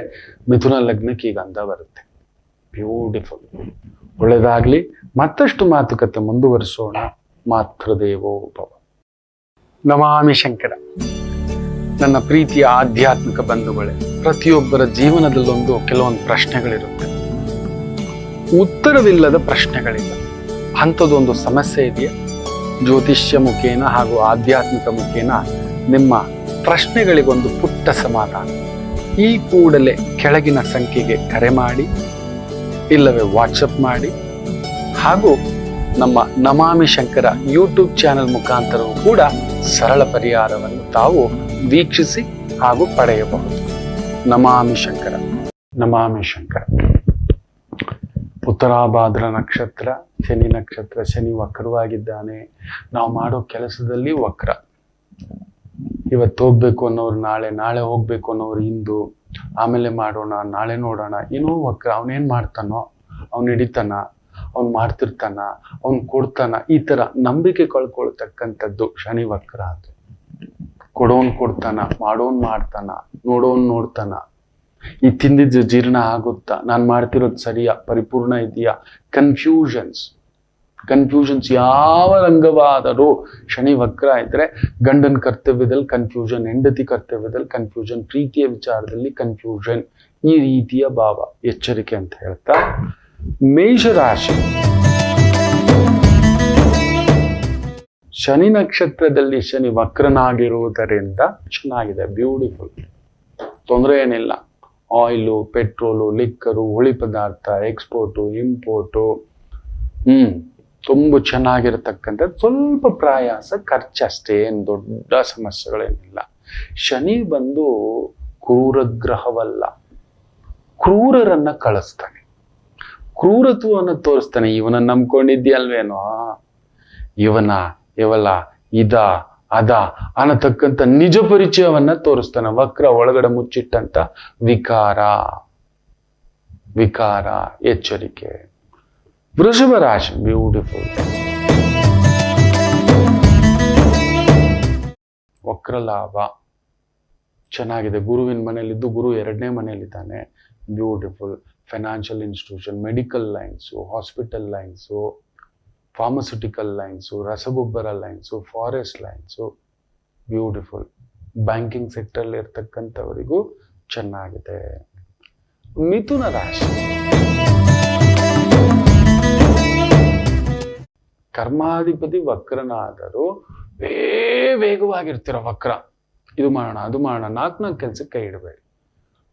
ಮಿಥುನ ಲಗ್ನಕ್ಕೆ ಈಗ ಅಂದ ಬರುತ್ತೆ. ಬ್ಯೂಟಿಫುಲ್. ಒಳ್ಳೇದಾಗ್ಲಿ. ಮತ್ತಷ್ಟು ಮಾತುಕತೆ ಮುಂದುವರಿಸೋಣ. ಮಾತೃದೇವೋ ಭವ. ನಮಾಮಿ ಶಂಕರ. ನನ್ನ ಪ್ರೀತಿಯ ಆಧ್ಯಾತ್ಮಿಕ ಬಂಧುಗಳೇ, ಪ್ರತಿಯೊಬ್ಬರ ಜೀವನದಲ್ಲೊಂದು ಕೆಲವೊಂದು ಪ್ರಶ್ನೆಗಳಿರುತ್ತೆ. ಉತ್ತರವಿಲ್ಲದ ಪ್ರಶ್ನೆಗಳಿಲ್ಲ. ಅಂಥದ್ದೊಂದು ಸಮಸ್ಯೆ ಇದೆಯಾ? ಜ್ಯೋತಿಷ್ಯ ಮುಖೇನ ಹಾಗೂ ಆಧ್ಯಾತ್ಮಿಕ ಮುಖೇನ ನಿಮ್ಮ ಪ್ರಶ್ನೆಗಳಿಗೊಂದು ಪುಟ್ಟ ಸಮಾಧಾನ. ಈ ಕೂಡಲೇ ಕೆಳಗಿನ ಸಂಖ್ಯೆಗೆ ಕರೆ ಮಾಡಿ ಇಲ್ಲವೇ ವಾಟ್ಸಪ್ ಮಾಡಿ, ಹಾಗೂ ನಮ್ಮ ನಮಾಮಿ ಶಂಕರ ಯೂಟ್ಯೂಬ್ ಚಾನೆಲ್ ಮುಖಾಂತರವೂ ಕೂಡ ಸರಳ ಪರಿಹಾರವನ್ನು ತಾವು ವೀಕ್ಷಿಸಿ ಹಾಗೂ ಪಡೆಯಬಹುದು. ನಮಾಮಿ ಶಂಕರ. ನಮಾಮಿ ಶಂಕರ. ಉತ್ತರಾಭಾದ್ರ ನಕ್ಷತ್ರ, ಶನಿ ನಕ್ಷತ್ರ. ಶನಿ ವಕ್ರವಾಗಿದ್ದಾನೆ. ನಾವು ಮಾಡೋ ಕೆಲಸದಲ್ಲಿ ವಕ್ರ. ಇವತ್ತು ಹೋಗ್ಬೇಕು ಅನ್ನೋರು ನಾಳೆ, ನಾಳೆ ಹೋಗ್ಬೇಕು ಅನ್ನೋರು ಇಂದು, ಆಮೇಲೆ ಮಾಡೋಣ, ನಾಳೆ ನೋಡೋಣ, ಏನೋ ವಕ್ರ. ಅವನೇನ್ ಮಾಡ್ತಾನೋ, ಅವ್ನು ಹಿಡಿತಾನ, ಅವ್ನು ಮಾಡ್ತಿರ್ತಾನ, ಅವ್ನು ಕೊಡ್ತಾನ, ಈ ತರ ನಂಬಿಕೆ ಕಳ್ಕೊಳ್ತಕ್ಕಂಥದ್ದು ಶನಿ ವಕ್ರ. ಅದು ಕೊಡೋನ್ ಕೊಡ್ತಾನ, ಮಾಡೋನ್ ಮಾಡ್ತಾನ, ನೋಡೋನ್ ನೋಡ್ತಾನ. ಈ ತಿಂದಿದ್ದು ಜೀರ್ಣ ಆಗುತ್ತಾ, ನಾನು ಮಾಡ್ತಿರೋದು ಸರಿಯಾ, ಪರಿಪೂರ್ಣ ಇದೆಯಾ, ಕನ್ಫ್ಯೂಷನ್ಸ್ ಯಾವ ರಂಗವಾದರೂ ಶನಿ ವಕ್ರ ಇದ್ರೆ ಗಂಡನ ಕರ್ತವ್ಯದಲ್ಲಿ ಕನ್ಫ್ಯೂಷನ್, ಹೆಂಡತಿ ಕರ್ತವ್ಯದಲ್ಲಿ ಕನ್ಫ್ಯೂಷನ್, ಪ್ರೀತಿಯ ವಿಚಾರದಲ್ಲಿ ಕನ್ಫ್ಯೂಷನ್, ಈ ರೀತಿಯ ಭಾವ. ಎಚ್ಚರಿಕೆ ಅಂತ ಹೇಳ್ತಾ, ಮೇಷರಾಶಿ. ಶನಿ ನಕ್ಷತ್ರದಲ್ಲಿ ಶನಿ ವಕ್ರನಾಗಿರುವುದರಿಂದ ಚೆನ್ನಾಗಿದೆ, ಬ್ಯೂಟಿಫುಲ್, ತೊಂದರೆ ಏನಿಲ್ಲ. ಆಯಿಲು, ಪೆಟ್ರೋಲು, ಲಿಕ್ಕರು, ಹುಳಿ ಪದಾರ್ಥ, ಎಕ್ಸ್ಪೋರ್ಟು, ಇಂಪೋರ್ಟು, ತುಂಬ ಚೆನ್ನಾಗಿರತಕ್ಕಂಥದ್ದು. ಸ್ವಲ್ಪ ಪ್ರಯಾಸ, ಖರ್ಚಷ್ಟೇ, ಏನು ದೊಡ್ಡ ಸಮಸ್ಯೆಗಳೇನಿಲ್ಲ. ಶನಿ ಬಂದು ಕ್ರೂರಗ್ರಹವಲ್ಲ, ಕ್ರೂರರನ್ನ ಕಳಿಸ್ತಾನೆ, ಕ್ರೂರತ್ವವನ್ನು ತೋರಿಸ್ತಾನೆ. ಇವನನ್ನ ನಂಬ್ಕೊಂಡಿದ್ಯಲ್ವೇನೋ, ಇವಳ ಅದ ಅನ್ನತಕ್ಕಂಥ ನಿಜ ಪರಿಚಯವನ್ನ ತೋರಿಸ್ತಾನೆ. ವಕ್ರ ಒಳಗಡೆ ಮುಚ್ಚಿಟ್ಟಂತ ವಿಕಾರ, ಎಚ್ಚರಿಕೆ. ವೃಷಭ ರಾಶಿ, ಬ್ಯೂಟಿಫುಲ್. ವಕ್ರ ಲಾಭ ಚೆನ್ನಾಗಿದೆ. ಗುರುವಿನ ಮನೆಯಲ್ಲಿದ್ದು ಗುರು 2ನೇ ಮನೆಯಲ್ಲಿದ್ದಾನೆ, beautiful. Financial institution, medical lines, hospital lines, pharmaceutical lines, ರಸಗೊಬ್ಬರ lines, forest lines, beautiful. Banking sector ಇರ್ತಕ್ಕಂಥವರಿಗೂ ಚೆನ್ನಾಗಿದೆ. ಮಿಥುನ ರಾಶಿ. ಕರ್ಮಾಧಿಪತಿ ವಕ್ರನಾದರೂ ವೇಗವಾಗಿರ್ತೀರ ವಕ್ರ. ಇದು ಮಾಡೋಣ, ಅದು ಮಾಡೋಣ, 4 ಕೆಲಸಕ್ಕೆ ಕೈ ಇಡಬೇಡಿ,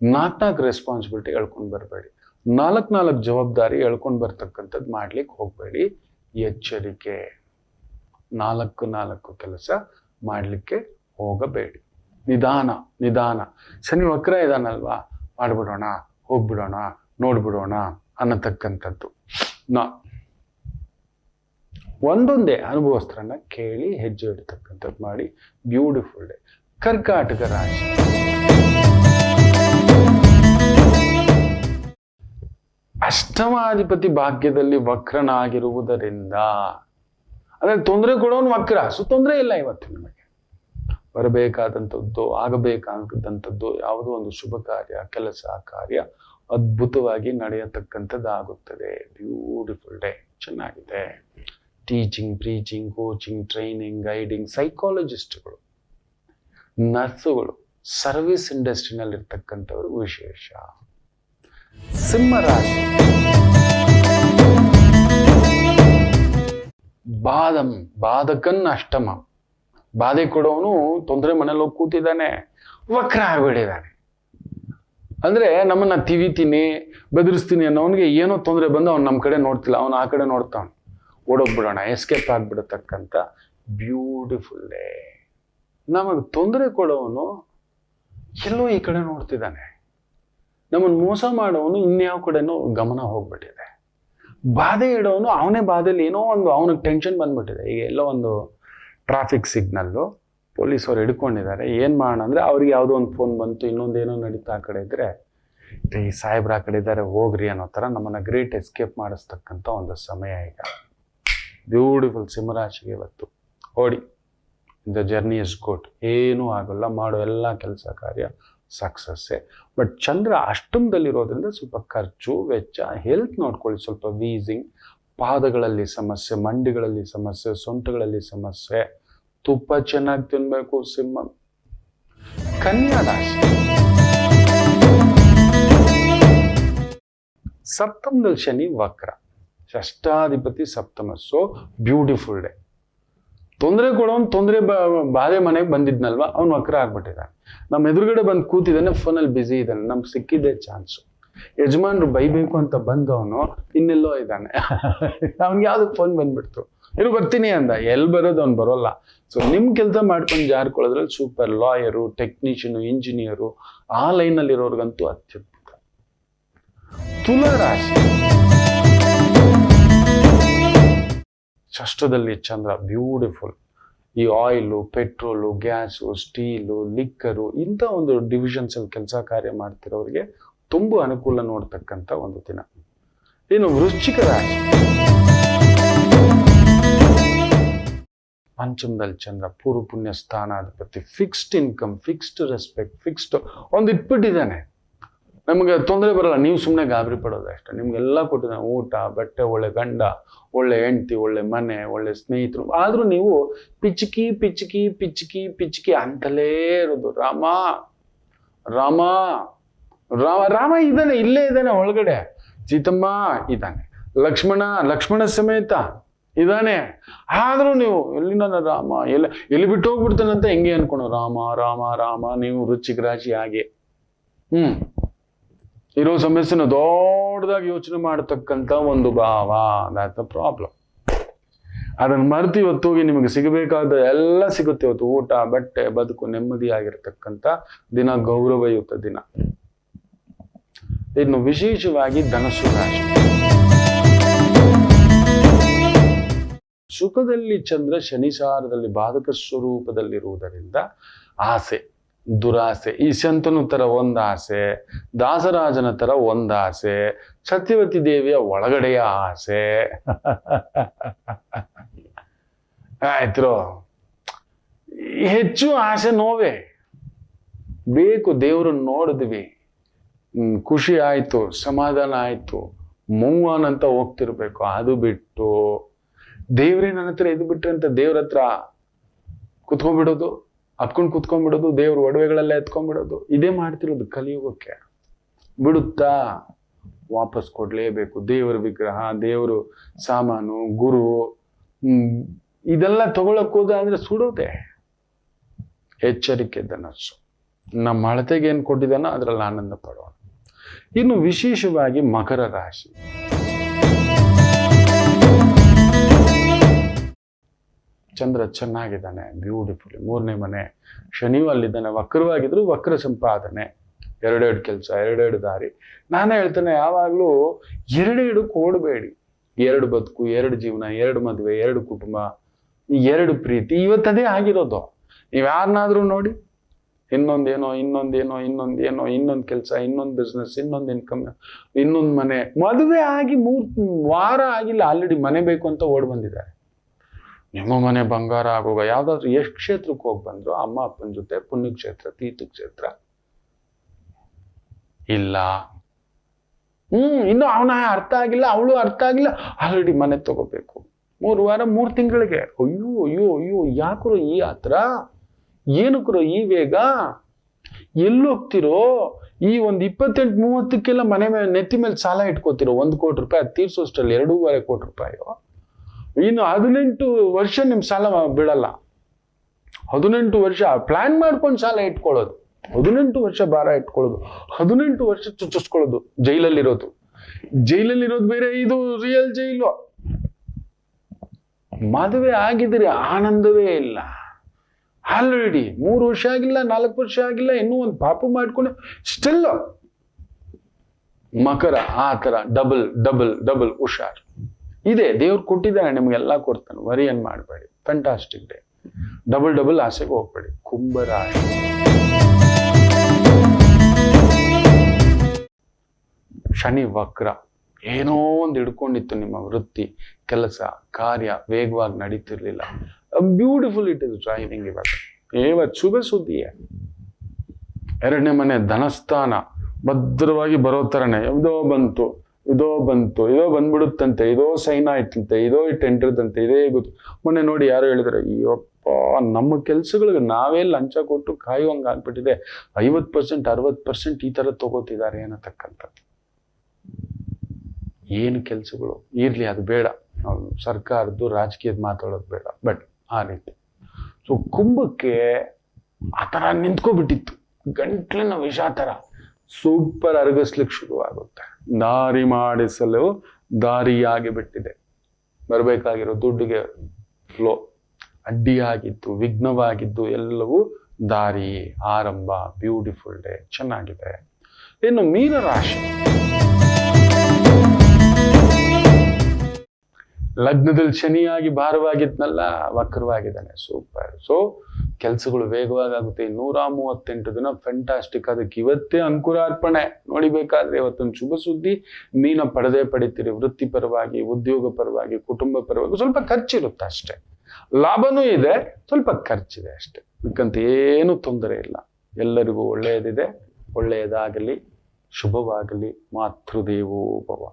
4 ರೆಸ್ಪಾನ್ಸಿಬಿಲಿಟಿ ಹೇಳ್ಕೊಂಡು ಬರಬೇಡಿ, 4 ಜವಾಬ್ದಾರಿ ಹೇಳ್ಕೊಂಡು ಬರ್ತಕ್ಕಂಥದ್ದು ಮಾಡ್ಲಿಕ್ಕೆ ಹೋಗ್ಬೇಡಿ. ಎಚ್ಚರಿಕೆ. 4 ಕೆಲಸ ಮಾಡ್ಲಿಕ್ಕೆ ಹೋಗಬೇಡಿ. ನಿಧಾನ. ಶನಿ ವಕ್ರ ಇದಾನಲ್ವಾ, ಮಾಡ್ಬಿಡೋಣ, ಹೋಗ್ಬಿಡೋಣ, ನೋಡ್ಬಿಡೋಣ ಅನ್ನತಕ್ಕಂಥದ್ದು. ಒಂದೊಂದೇ ಅನುಭವಸ್ಥರನ್ನ ಕೇಳಿ ಹೆಜ್ಜೆ ಇಡ್ತಕ್ಕಂಥದ್ದು ಮಾಡಿ. Beautiful day. ಕರ್ಕಾಟಕ ರಾಶಿ. ಅಷ್ಟಮಾಧಿಪತಿ ಭಾಗ್ಯದಲ್ಲಿ ವಕ್ರನಾಗಿರುವುದರಿಂದ ಅಂದ್ರೆ ತೊಂದರೆ ಕೊಡೋನು ವಕ್ರ, ತೊಂದರೆ ಇಲ್ಲ. ಇವತ್ತು ನಿಮಗೆ ಬರಬೇಕಾದಂಥದ್ದು, ಆಗಬೇಕಾದಂಥದ್ದು ಯಾವುದೋ ಒಂದು ಶುಭ ಕಾರ್ಯ, ಕೆಲಸ ಕಾರ್ಯ ಅದ್ಭುತವಾಗಿ ನಡೆಯತಕ್ಕಂಥದ್ದಾಗುತ್ತದೆ. ಬ್ಯೂಟಿಫುಲ್ ಡೇ, ಚೆನ್ನಾಗಿದೆ. Teaching, preaching, coaching, training, guiding, ಸೈಕಾಲಜಿಸ್ಟ್ಗಳು, ನರ್ಸುಗಳು, ಸರ್ವಿಸ್ ಇಂಡಸ್ಟ್ರಿನಲ್ಲಿ ಇರ್ತಕ್ಕಂಥವ್ರು ವಿಶೇಷ. ಸಿಂಹರಾಶಿ. ಬಾಧಕನ್ ಅಷ್ಟಮ. ಬಾಧೆ ಕೊಡೋನು ತೊಂದರೆ ಮನೇಲಿ ಹೋಗಿ ಕೂತಿದ್ದಾನೆ, ವಕ್ರ ಆಗ್ಬಿಟ್ಟಿದ್ದಾನೆ. ಅಂದ್ರೆ ನಮ್ಮನ್ನ ತಿವಿತೀನಿ, ಬೆದರಿಸ್ತೀನಿ ಅನ್ನೋನಿಗೆ ಏನೋ ತೊಂದರೆ ಬಂದು ಅವ್ನು ನಮ್ಮ ಕಡೆ ನೋಡ್ತಿಲ್ಲ, ಅವನು ಆ ಕಡೆ ನೋಡ್ತಾವನು, ಓಡೋಗ್ಬಿಡೋಣ, ಎಸ್ಕೇಪ್ ಆಗ್ಬಿಡತಕ್ಕಂಥ ಬ್ಯೂಟಿಫುಲ್ ಡೇ. ನಮಗೆ ತೊಂದರೆ ಕೊಡೋನು ಎಲ್ಲೋ ಈ ಕಡೆ ನೋಡ್ತಿದ್ದಾನೆ, ನಮ್ಮನ್ನು ಮೋಸ ಮಾಡೋನು ಇನ್ಯಾವ ಕಡೆನೋ ಗಮನ ಹೋಗ್ಬಿಟ್ಟಿದೆ. ಬಾಧೆ ಇಡೋನು ಅವನೇ ಬಾಧೆಯಲ್ಲಿ ಏನೋ ಒಂದು ಅವನಿಗೆ ಟೆನ್ಷನ್ ಬಂದ್ಬಿಟ್ಟಿದೆ. ಈಗ ಎಲ್ಲೋ ಒಂದು ಟ್ರಾಫಿಕ್ ಸಿಗ್ನಲ್ಲು ಪೊಲೀಸವ್ರು ಹಿಡ್ಕೊಂಡಿದ್ದಾರೆ, ಏನು ಮಾಡೋಣ ಅಂದರೆ ಅವ್ರಿಗೆ ಯಾವುದೋ ಒಂದು ಫೋನ್ ಬಂತು, ಇನ್ನೊಂದೇನೋ ನಡೀತಾ ಆ ಕಡೆ ಇದ್ದರೆ ಈ ಸಾಹೇಬ್ರ ಆ ಕಡೆ ಇದ್ದಾರೆ ಹೋಗ್ರಿ ಅನ್ನೋ ಥರ ನಮ್ಮನ್ನು ಗ್ರೇಟ್ ಎಸ್ಕೇಪ್ ಮಾಡಿಸ್ತಕ್ಕಂಥ ಒಂದು ಸಮಯ ಈಗ. ಬ್ಯೂಟಿಫುಲ್. ಸಿಂಹರಾಶಿಗೆ ಇವತ್ತು ಓಡಿ, ದ ಜರ್ನಿ ಇಸ್ ಗುಡ್, ಏನೂ ಆಗೋಲ್ಲ, ಮಾಡೋ ಎಲ್ಲ ಕೆಲಸ ಕಾರ್ಯ ಸಕ್ಸಸ್ಸೇ. ಬಟ್ ಚಂದ್ರ ಅಷ್ಟಮದಲ್ಲಿರೋದ್ರಿಂದ ಸ್ವಲ್ಪ ಖರ್ಚು ವೆಚ್ಚ, ಹೆಲ್ತ್ ನೋಡ್ಕೊಳ್ಳಿ. ಸ್ವಲ್ಪ ವೀಸಿಂಗ್, ಪಾದಗಳಲ್ಲಿ ಸಮಸ್ಯೆ, ಮಂಡಿಗಳಲ್ಲಿ ಸಮಸ್ಯೆ, ಸೊಂಟಗಳಲ್ಲಿ ಸಮಸ್ಯೆ. ತುಪ್ಪ ಚೆನ್ನಾಗಿ ತಿನ್ಬೇಕು. ಸಿಂಹ. ಕನ್ಯಾ ರಾಶಿ. ಸಪ್ತಮದಲ್ಲಿ ಶನಿ ವಕ್ರ, ಷಷ್ಠಾಧಿಪತಿ ಸಪ್ತಮ. So beautiful day. ತೊಂದರೆ ಕೊಡೋನು ಬಾಧೆ ಮನೆಗೆ ಬಂದಿದ್ನಲ್ವ, ಅವ್ನು ವಕ್ರ ಆಗ್ಬಿಟ್ಟಿದ್ದಾನೆ. ನಮ್ಮ ಎದುರುಗಡೆ ಬಂದು ಕೂತಿದ್ದಾನೆ, ಫೋನಲ್ಲಿ ಬ್ಯುಸಿ ಇದ್ದಾನೆ, ನಮ್ಗೆ ಸಿಕ್ಕಿದ್ದೆ ಚಾನ್ಸು. ಯಜಮಾನ್ರು ಬೈಬೇಕು ಅಂತ ಬಂದವನು ಇನ್ನೆಲ್ಲೋ ಇದ್ದಾನೆ. ಅವ್ನಿಗೆ ಯಾವ್ದು ಫೋನ್ ಬಂದ್ಬಿಡ್ತು, ಇರು ಬರ್ತೀನಿ ಅಂದ. ಎಲ್ಲಿ ಬರೋದು, ಅವ್ನು ಬರೋಲ್ಲ. ಸೊ ನಿಮ್ ಕೆಲಸ ಮಾಡ್ಕೊಂಡು ಜಾರ್ಕೊಳ್ಳೋದ್ರಲ್ಲಿ ಸೂಪರ್. ಲಾಯರು, ಟೆಕ್ನಿಷಿಯನು, ಇಂಜಿನಿಯರು, ಆ ಲೈನಲ್ಲಿ ಇರೋರ್ಗಂತೂ ಅತ್ಯದ್ಭುತ. ತುಲಾ ರಾಶಿ ಷಷ್ಠದಲ್ಲಿ ಚಂದ್ರ, ಬ್ಯೂಟಿಫುಲ್. ಈ oil, petrol, gas, steel, liquor, ಇಂಥ ಒಂದು ಡಿವಿಷನ್ಸ್ ಅಲ್ಲಿ ಕೆಲಸ ಕಾರ್ಯ ಮಾಡ್ತಿರೋರಿಗೆ ತುಂಬಾ ಅನುಕೂಲ ನೋಡ್ತಕ್ಕಂಥ ಒಂದು ದಿನ. ಇನ್ನು ವೃಶ್ಚಿಕ ರಾಶಿ, ಪಂಚಮದಲ್ಲಿ ಚಂದ್ರ, ಪೂರ್ವ ಪುಣ್ಯ ಸ್ಥಾನಾಧಿಪತಿ, fixed income, fixed respect, fixed ಒಂದು ಇಟ್ಬಿಟ್ಟಿದ್ದಾನೆ. ನಮಗೆ ತೊಂದರೆ ಬರಲ್ಲ, ನೀವು ಸುಮ್ಮನೆ ಗಾಬರಿ ಪಡೋದು ಅಷ್ಟೇ. ನಿಮ್ಗೆಲ್ಲ ಕೊಟ್ಟಿದ್ದಾನೆ, ಊಟ, ಬಟ್ಟೆ, ಒಳ್ಳೆ ಗಂಡ, ಒಳ್ಳೆ ಹೆಂಡತಿ, ಒಳ್ಳೆ ಮನೆ, ಒಳ್ಳೆ ಸ್ನೇಹಿತರು. ಆದ್ರೂ ನೀವು ಪಿಚ್ಕಿ ಪಿಚ್ಕಿ ಪಿಚ್ಕಿ ಪಿಚ್ಕಿ ಅಂತಲೇ ಇರೋದು. ರಾಮ ರಾಮ ರಾಮ ರಾಮ ಇದ್ದಾನೆ, ಇಲ್ಲೇ ಇದ್ದಾನೆ ಒಳಗಡೆ. ಸೀತಮ್ಮ ಇದ್ದಾನೆ, ಲಕ್ಷ್ಮಣ ಸಮೇತ ಇದಾನೆ. ಆದ್ರೂ ನೀವು ಎಲ್ಲಿನ ರಾಮ ಎಲ್ಲಿ ಬಿಟ್ಟು ಹೋಗ್ಬಿಡ್ತಾನಂತ ಹೆಂಗೆ ಅನ್ಕೊಳೋ. ರಾಮ ರಾಮ ರಾಮ. ನೀವು ವೃಶ್ಚಿಕ ರಾಶಿ ಹಾಗೆ ಇರೋ ಸಮಸ್ಯೆನ ದೊಡ್ಡದಾಗಿ ಯೋಚನೆ ಮಾಡತಕ್ಕಂಥ ಒಂದು ಭಾವ. That's a problem. ಅದನ್ನ ಮರೆತು ಇವತ್ತು ಹೋಗಿ ನಿಮಗೆ ಸಿಗಬೇಕಾದ ಎಲ್ಲ ಸಿಗುತ್ತೆ. ಇವತ್ತು ಊಟ, ಬಟ್ಟೆ, ಬದುಕು, ನೆಮ್ಮದಿಯಾಗಿರ್ತಕ್ಕಂಥ ದಿನ, ಗೌರವಯುತ ದಿನ. ಇನ್ನು ವಿಶೇಷವಾಗಿ ಧನಸ್ಸು ರಾಶಿ, ಸುಖದಲ್ಲಿ ಚಂದ್ರ, ಶನಿಸಾರದಲ್ಲಿ ಬಾಧಕ ಸ್ವರೂಪದಲ್ಲಿರುವುದರಿಂದ ಆಸೆ, ದುರಾಸೆ, ಈ ಸಂತನು ತರ ಒಂದು ಆಸೆ, ದಾಸರಾಜನ ತರ ಒಂದು ಆಸೆ, ಸತ್ಯವತಿ ದೇವಿಯ ಒಳಗಡೆಯ ಆಸೆ. ಆಯ್ತು, ಹೆಚ್ಚು ಆಸೆ ನೋವೇ ಬೇಕು. ದೇವ್ರನ್ನ ನೋಡಿದ್ವಿ, ಖುಷಿ ಆಯ್ತು, ಸಮಾಧಾನ ಆಯ್ತು, ಮೂವ್ ಆನ್ ಅಂತ ಹೋಗ್ತಿರ್ಬೇಕು. ಅದು ಬಿಟ್ಟು ದೇವ್ರೇ ನನ್ನ ಹತ್ರ ಇದು ಬಿಟ್ರೆ ಅಂತ ದೇವ್ರ ಹತ್ರ ಕುತ್ಕೊಂಡ್ಬಿಡೋದು, ಹತ್ಕೊಂಡು ಕುತ್ಕೊಂಡ್ಬಿಡೋದು, ದೇವ್ರ ಒಡವೆಗಳೆಲ್ಲ ಎತ್ಕೊಂಡ್ಬಿಡೋದು, ಇದೇ ಮಾಡ್ತಿರೋದು ಕಲಿಯುಗಕ್ಕೆ. ಬಿಡುತ್ತಾ? ವಾಪಸ್ ಕೊಡ್ಲೇಬೇಕು. ದೇವರ ವಿಗ್ರಹ, ದೇವರು ಸಾಮಾನು, ಗುರು, ಇದೆಲ್ಲ ತಗೊಳಕ್ ಹೋದ ಅಂದ್ರೆ ಸುಡೋದೆ. ಎಚ್ಚರಿಕೆ ಧನಸ್ಸು. ನಮ್ಮ ಅಳತೆಗೆ ಏನ್ ಕೊಟ್ಟಿದ್ದಾನೋ ಅದ್ರಲ್ಲಿ ಆನಂದ ಪಡೋಣ. ಇನ್ನು ವಿಶೇಷವಾಗಿ ಮಕರ ರಾಶಿ, ಚಂದ್ರ ಚೆನ್ನಾಗಿದ್ದಾನೆ, ಬ್ಯೂಟಿಫುಲ್, 3ನೇ ಮನೆ. ಶನಿಯೂ ಅಲ್ಲಿದ್ದಾನೆ, ವಕ್ರವಾಗಿದ್ರು ವಕ್ರ ಸಂಪಾದನೆ, 2 ಕೆಲಸ, 2 ದಾರಿ. ನಾನೇ ಹೇಳ್ತೇನೆ, ಯಾವಾಗ್ಲೂ 2 ಓಡಬೇಡಿ. 2 ಬದುಕು, 2 ಜೀವನ, 2 ಮದುವೆ, 2 ಕುಟುಂಬ, 2 ಪ್ರೀತಿ. ಇವತ್ತದೇ ಆಗಿರೋದು. ನೀವ್ ಯಾರನ್ನಾದ್ರೂ ನೋಡಿ, ಇನ್ನೊಂದೇನೋ ಇನ್ನೊಂದು ಕೆಲಸ, ಇನ್ನೊಂದು ಬಿಸ್ನೆಸ್, ಇನ್ನೊಂದು ಇನ್ಕಮ್, ಇನ್ನೊಂದು ಮನೆ. ಮದುವೆ ಆಗಿ 3 ವಾರ ಆಗಿಲ್ಲ, ಆಲ್ರೆಡಿ ಮನೆ ಬೇಕು ಅಂತ ಓಡ್ ಬಂದಿದ್ದಾರೆ. ನಿಮ್ಮ ಮನೆ ಬಂಗಾರ ಆಗೋಗ. ಯಾವ್ದಾದ್ರು ಎಷ್ಟು ಕ್ಷೇತ್ರಕ್ಕೆ ಹೋಗಿ ಬಂದ್ರು, ಅಮ್ಮ ಅಪ್ಪನ ಜೊತೆ ಪುಣ್ಯಕ್ಷೇತ್ರ, ತೀರ್ಥಕ್ಷೇತ್ರ ಇಲ್ಲ. ಇನ್ನು ಅವನ ಅರ್ಥ ಆಗಿಲ್ಲ, ಅವಳು ಅರ್ಥ ಆಗಿಲ್ಲ, ಆಲ್ರೆಡಿ ಮನೆ ತಗೋಬೇಕು. 3 ವಾರ 3 ತಿಂಗಳಿಗೆ. ಅಯ್ಯೋ ಅಯ್ಯೋ ಅಯ್ಯೋ, ಯಾಕ್ರೋ ಈ ಆತರ, ಏನಕ್ರೋ ಈ ವೇಗ, ಎಲ್ಲೋಗ್ತಿರೋ? ಈ ಒಂದು 28-30ಕ್ಕೆಲ್ಲ ಮನೆ ಮೇಲೆ ನೆತ್ತಿ ಮೇಲೆ ಸಾಲ ಇಟ್ಕೋತಿರೋ. 1 ಕೋಟಿ ರೂಪಾಯಿ, ಅದು ತೀರ್ಸೋಷ್ಟರಲ್ಲಿ 2.5 ಕೋಟಿ ರೂಪಾಯಿ. ಇನ್ನು 18 ವರ್ಷ ನಿಮ್ ಸಾಲ ಬೀಳಲ್ಲ. 18 ವರ್ಷ ಪ್ಲಾನ್ ಮಾಡ್ಕೊಂಡು ಸಾಲ ಇಟ್ಕೊಳ್ಳೋದು, 18 ವರ್ಷ ಭಾರ ಇಟ್ಕೊಳ್ಳೋದು, 18 ವರ್ಷ ಚುಚ್ಚಿಸ್ಕೊಳ್ಳೋದು, ಜೈಲಲ್ಲಿರೋದು ಬೇರೆ, ಇದು ರಿಯಲ್ ಜೈಲು. ಮದುವೆ ಆಗಿದ್ರೆ ಆನಂದವೇ ಇಲ್ಲ. ಆಲ್ರೆಡಿ 3 ವರ್ಷ ಆಗಿಲ್ಲ, 4 ವರ್ಷ ಆಗಿಲ್ಲ, ಇನ್ನೂ ಒಂದು ಪಾಪು ಮಾಡ್ಕೊಂಡು ಸ್ಟಿಲ್ ಮಕರ ಆ ತರ ಡಬಲ್ ಡಬಲ್ ಡಬಲ್ ಹುಷಾರ್ ಇದೆ. ದೇವ್ರು ಕೊಟ್ಟಿದ್ದಾನೆ, ನಿಮ್ಗೆಲ್ಲ ಕೊಡ್ತಾನೆ, ವರಿ ಏನ್ ಮಾಡಬೇಡಿ. Fantastic day. ಡಬಲ್ ಆಸೆಗೆ ಹೋಗ್ಬೇಡಿ. ಕುಂಭರಾಶಿ, ಶನಿ ವಕ್ರ. ಏನೋ ಒಂದು ಹಿಡ್ಕೊಂಡಿತ್ತು ನಿಮ್ಮ ವೃತ್ತಿ, ಕೆಲಸ, ಕಾರ್ಯ ವೇಗವಾಗಿ ನಡೀತಿರ್ಲಿಲ್ಲ. Beautiful it is driving. ಇವತ್ತು ಶುಭ ಸುದ್ದಿಯೇ. 2ನೇ ಮನೆ ಧನಸ್ಥಾನ ಭದ್ರವಾಗಿ ಬರೋ ತರನೇ. ಇದೋ ಬಂದ್ಬಿಡುತ್ತಂತೆ, ಇದೋ ಸೈನ್ ಆಯ್ತಂತೆ, ಇದೋ ಟೆಂಡರ್ದಂತೆ, ಇದೇ ಗೊತ್ತು. ಮೊನ್ನೆ ನೋಡಿ ಯಾರು ಹೇಳಿದ್ರೆ, ಅಯ್ಯಪ್ಪ ನಮ್ಮ ಕೆಲ್ಸಗಳಿಗೆ ನಾವೇ ಲಂಚ ಕೊಟ್ಟು ಕಾಯುವಂಗ ಆಗ್ಬಿಟ್ಟಿದೆ. 50% 60% ಈ ತರ ತಗೋತಿದ್ದಾರೆ ಅನ್ನತಕ್ಕಂಥದ್ದು. ಏನು ಕೆಲ್ಸಗಳು ಇರ್ಲಿ, ಅದು ಬೇಡ. ಸರ್ಕಾರದ್ದು ರಾಜಕೀಯದ ಮಾತಾಡೋದು ಬೇಡ. ಬಟ್ ಆ ರೀತಿ. ಸೊ ಕುಂಭಕ್ಕೆ ಆ ಥರ ನಿಂತ್ಕೊಬಿಟ್ಟಿತ್ತು, ಗಂಟ್ಲಿನ ವಿಷ ಥರ. ಸೂಪರ್ ಅರಗಿಸ್ಲಿಕ್ಕೆ ಶುರುವಾಗುತ್ತೆ. ದಾರಿ ಮಾಡಿಸಲು ದಾರಿಯಾಗಿ ಬಿಟ್ಟಿದೆ. ಬರಬೇಕಾಗಿರೋ ದುಡ್ಡಿಗೆ ಫ್ಲೋ ಅಡ್ಡಿಯಾಗಿದ್ದು, ವಿಘ್ನವಾಗಿದ್ದು ಎಲ್ಲವೂ ದಾರಿ ಆರಂಭ. ಬ್ಯೂಟಿಫುಲ್ ಡೇ, ಚೆನ್ನಾಗಿದೆ. ಇನ್ನು ಮೀನರಾಶಿ, ಲಗ್ನದಲ್ಲಿ ಶನಿಯಾಗಿ ಭಾರವಾಗಿದ್ನಲ್ಲ, ವಕ್ರವಾಗಿದ್ದಾನೆ. ಸೂಪರ್. ಸೊ ಕೆಲಸಗಳು ವೇಗವಾಗಿ ಆಗುತ್ತೆ. 138 ದಿನ ಫೆಂಟಾಸ್ಟಿಕ್. ಅದಕ್ಕೆ ಇವತ್ತೇ ಅಂಕುರಾರ್ಪಣೆ ನೋಡಿಬೇಕಾದ್ರೆ ಇವತ್ತೊಂದು ಶುಭ ಸುದ್ದಿ ಮೀನ ಪಡೆತೀರಿ. ವೃತ್ತಿಪರವಾಗಿ, ಉದ್ಯೋಗ ಪರವಾಗಿ, ಕುಟುಂಬ ಪರವಾಗಿ ಸ್ವಲ್ಪ ಖರ್ಚಿರುತ್ತೆ ಅಷ್ಟೇ. ಲಾಭನೂ ಇದೆ, ಸ್ವಲ್ಪ ಖರ್ಚಿದೆ ಅಷ್ಟೇ. ಅದಕ್ಕಂತ ಏನು ತೊಂದರೆ ಇಲ್ಲ. ಎಲ್ಲರಿಗೂ ಒಳ್ಳೆಯದಿದೆ. ಒಳ್ಳೆಯದಾಗಲಿ, ಶುಭವಾಗಲಿ. ಮಾತೃದೇವೋ ಭವ.